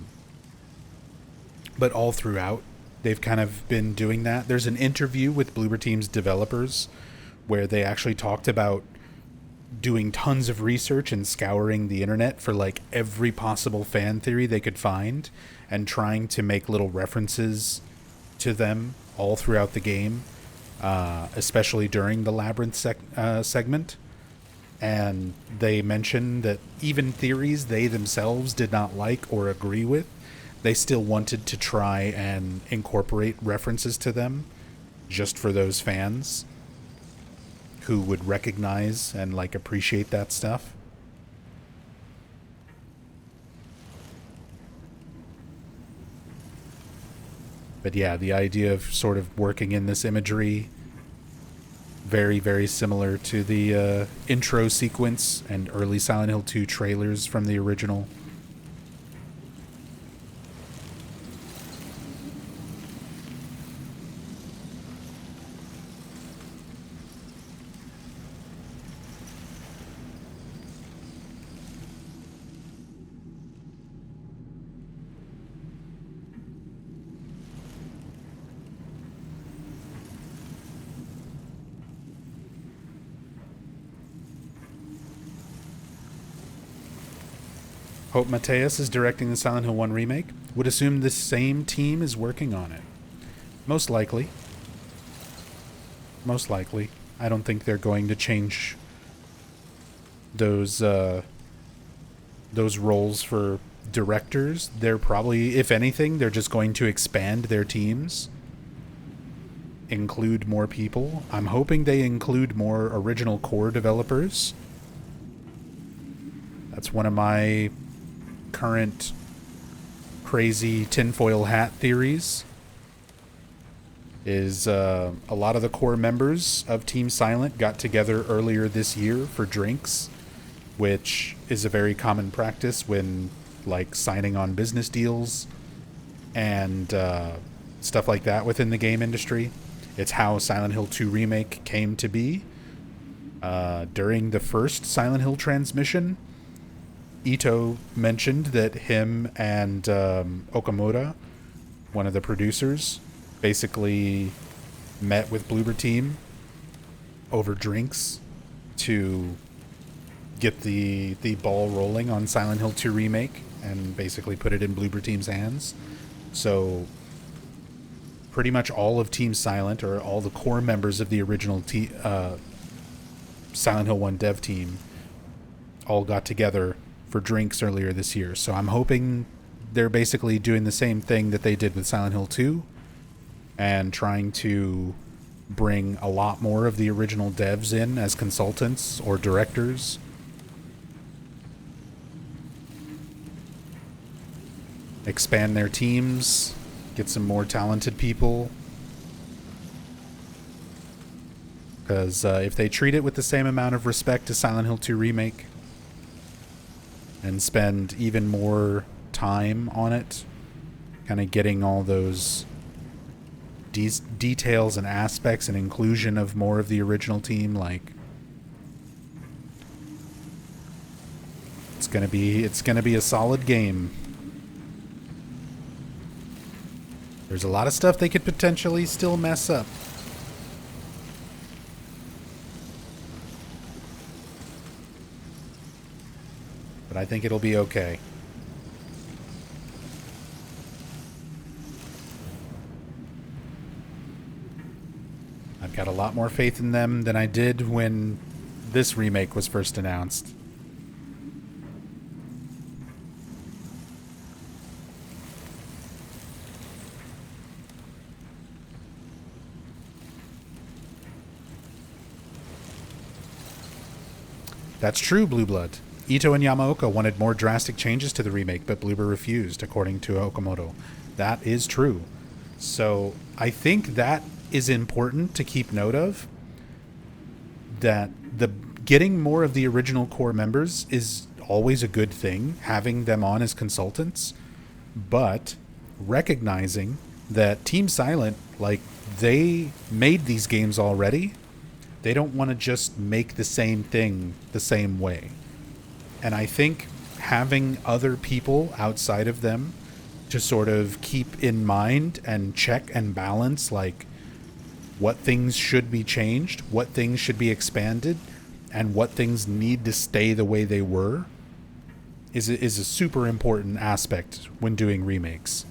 all throughout, they've kind of been doing that. There's an interview with Bloober Team's developers where they actually talked about doing tons of research and scouring the internet for like every possible fan theory they could find and trying to make little references to them all throughout the game, especially during the labyrinth segment. And they mentioned that even theories they themselves did not like or agree with, they still wanted to try and incorporate references to them just for those fans who would recognize and like appreciate that stuff. But yeah, the idea of sort of working in this imagery, very, very similar to the intro sequence and early Silent Hill 2 trailers from the original. Hope Mateus is directing the Silent Hill 1 remake. Would assume the same team is working on it. Most likely. Most likely. I don't think they're going to change those roles for directors. They're probably, if anything, they're just going to expand their teams. Include more people. I'm hoping they include more original core developers. That's one of my current crazy tinfoil hat theories. Is a lot of the core members of Team Silent got together earlier this year for drinks, which is a very common practice when, like, signing on business deals and stuff like that within the game industry. It's how Silent Hill 2 Remake came to be. During the first Silent Hill transmission, Ito mentioned that him and Okamoto, one of the producers, basically met with Bloober Team over drinks to get the ball rolling on Silent Hill 2 Remake and basically put it in Bloober Team's hands. So pretty much all of Team Silent, or all the core members of the original Silent Hill 1 dev team, all got together for drinks earlier this year. So I'm hoping they're basically doing the same thing that they did with Silent Hill 2 and trying to bring a lot more of the original devs in as consultants or directors. Expand their teams, get some more talented people. Because if they treat it with the same amount of respect as Silent Hill 2 Remake and spend even more time on it, kind of getting all those details and aspects and inclusion of more of the original team, like, it's gonna be a solid game. There's a lot of stuff they could potentially still mess up. But I think it'll be okay. I've got a lot more faith in them than I did when this remake was first announced. That's true, Blue Blood. Ito and Yamaoka wanted more drastic changes to the remake, but Bloober refused, according to Okamoto. That is true. So I think that is important to keep note of. That the getting more of the original core members is always a good thing, having them on as consultants, but recognizing that Team Silent, like, they made these games already. They don't want to just make the same thing the same way. And I think having other people outside of them to sort of keep in mind and check and balance, like, what things should be changed, what things should be expanded, and what things need to stay the way they were, is a super important aspect when doing remakes.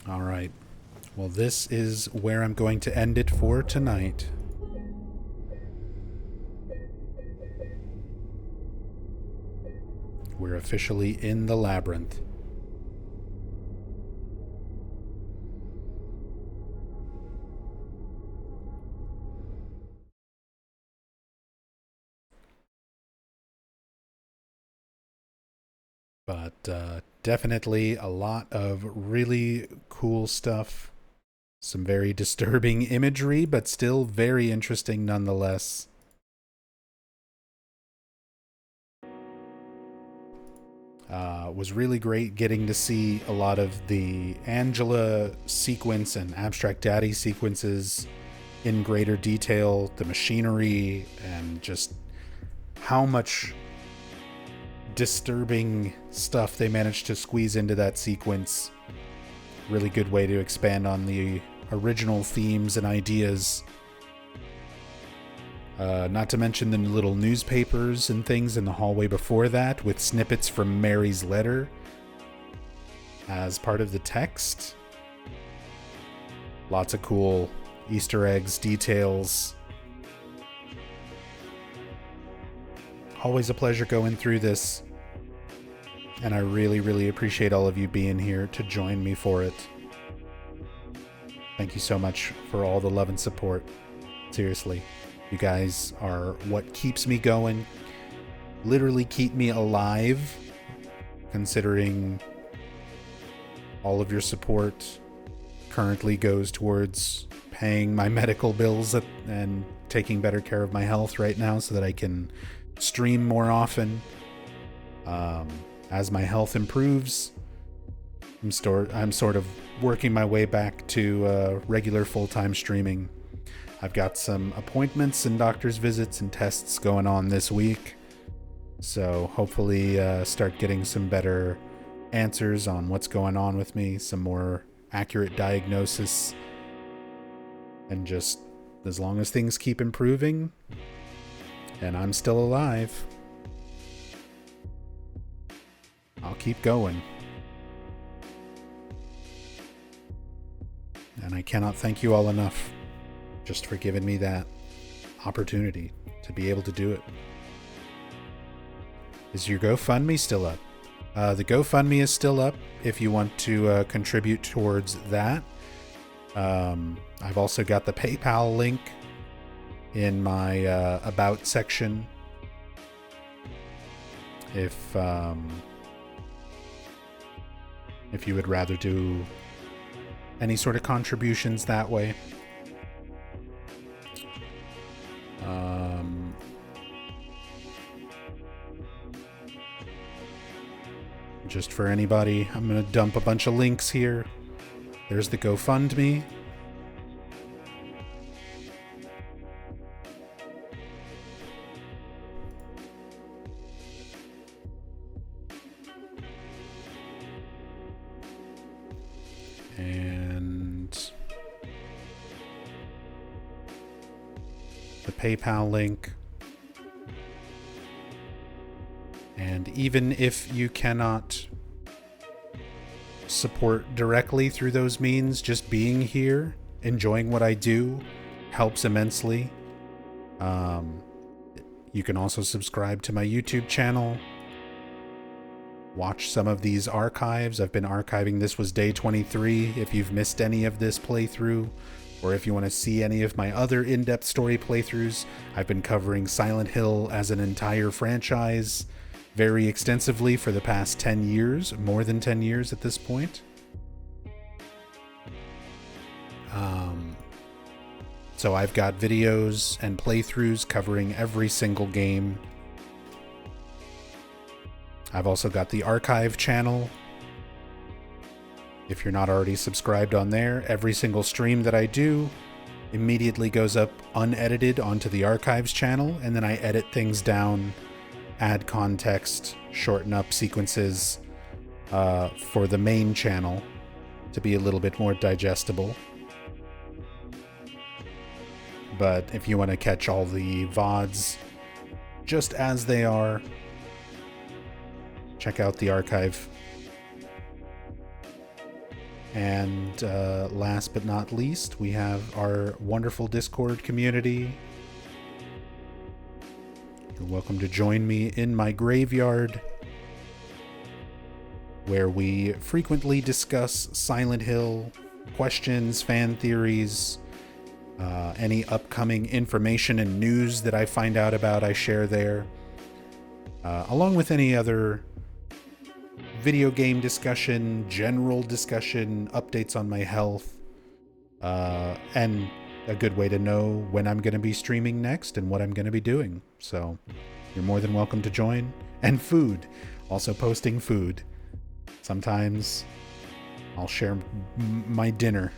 All right. Well, this is where I'm going to end it for tonight. We're officially in the labyrinth. But definitely a lot of really cool stuff. Some very disturbing imagery, but still very interesting nonetheless. Was really great getting to see a lot of the Angela sequence and Abstract Daddy sequences in greater detail the machinery and just how much disturbing stuff they managed to squeeze into that sequence. Really good way to expand on the original themes and ideas. Not to mention the little newspapers and things in the hallway before that, with snippets from Mary's letter as part of the text. Lots of cool Easter eggs, details. Always a pleasure going through this. And I really, really appreciate all of you being here to join me for it. Thank you so much for all the love and support. Seriously. You guys are what keeps me going. Literally keep me alive. Considering all of your support currently goes towards paying my medical bills and taking better care of my health right now so that I can stream more often. As my health improves, I'm sort of working my way back to regular full-time streaming. I've got some appointments and doctor's visits and tests going on this week, so hopefully start getting some better answers on what's going on with me, some more accurate diagnosis, and just as long as things keep improving and I'm still alive, I'll keep going. And I cannot thank you all enough just for giving me that opportunity to be able to do it. Is your GoFundMe still up? The GoFundMe is still up if you want to contribute towards that. I've also got the PayPal link in my About section. If you would rather do any sort of contributions that way. Just for anybody, I'm going to dump a bunch of links here. There's the GoFundMe. And the PayPal link. And even if you cannot support directly through those means, just being here, enjoying what I do, helps immensely. You can also subscribe to my YouTube channel. Watch some of these archives. I've been archiving. This was day 23. If you've missed any of this playthrough, or if you want to see any of my other in-depth story playthroughs, I've been covering Silent Hill as an entire franchise very extensively for the past 10 years, more than 10 years at this point. So I've got videos and playthroughs covering every single game. I've also got the archive channel. If you're not already subscribed on there, every single stream that I do immediately goes up unedited onto the archives channel, and then I edit things down, add context, shorten up sequences for the main channel to be a little bit more digestible. But if you want to catch all the VODs just as they are, check out the archive. And last but not least, we have our wonderful Discord community. You're welcome to join me in my graveyard, where we frequently discuss Silent Hill, questions, fan theories, any upcoming information and news that I find out about, I share there, along with any other video game discussion, general discussion, updates on my health, and a good way to know when I'm going to be streaming next and what I'm going to be doing. So you're more than welcome to join. And food. Also posting food. Sometimes I'll share my dinner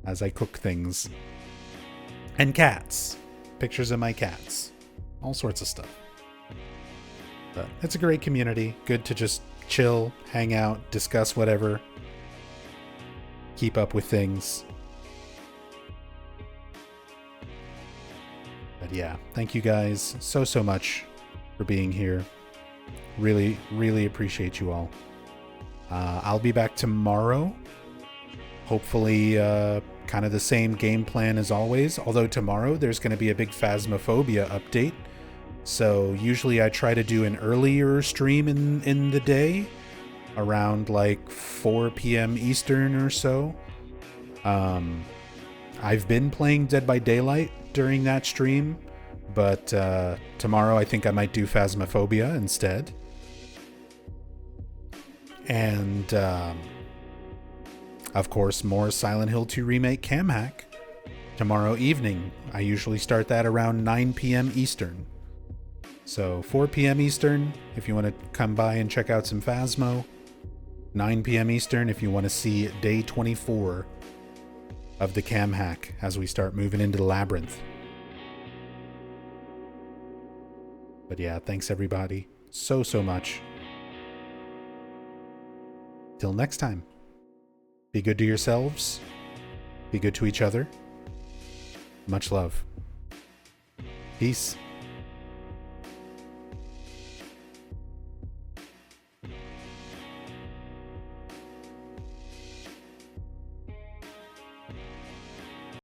as I cook things. And cats. Pictures of my cats. All sorts of stuff. But it's a great community. Good to just chill, hang out, discuss whatever. Keep up with things. But yeah, thank you guys so much for being here. Really, really appreciate you all. I'll be back tomorrow. Hopefully, kind of the same game plan as always. Although tomorrow there's going to be a big Phasmophobia update. So usually I try to do an earlier stream in the day. Around like 4 p.m. Eastern or so. I've been playing Dead by Daylight during that stream. But tomorrow I think I might do Phasmophobia instead. And, of course, more Silent Hill 2 Remake cam hack tomorrow evening. I usually start that around 9 p.m. Eastern. So 4 p.m. Eastern if you want to come by and check out some Phasmo. 9 p.m. Eastern if you want to see day 24 of the cam hack as we start moving into the labyrinth. But yeah, thanks everybody so much. Till next time, be good to yourselves, be good to each other. Much love. Peace.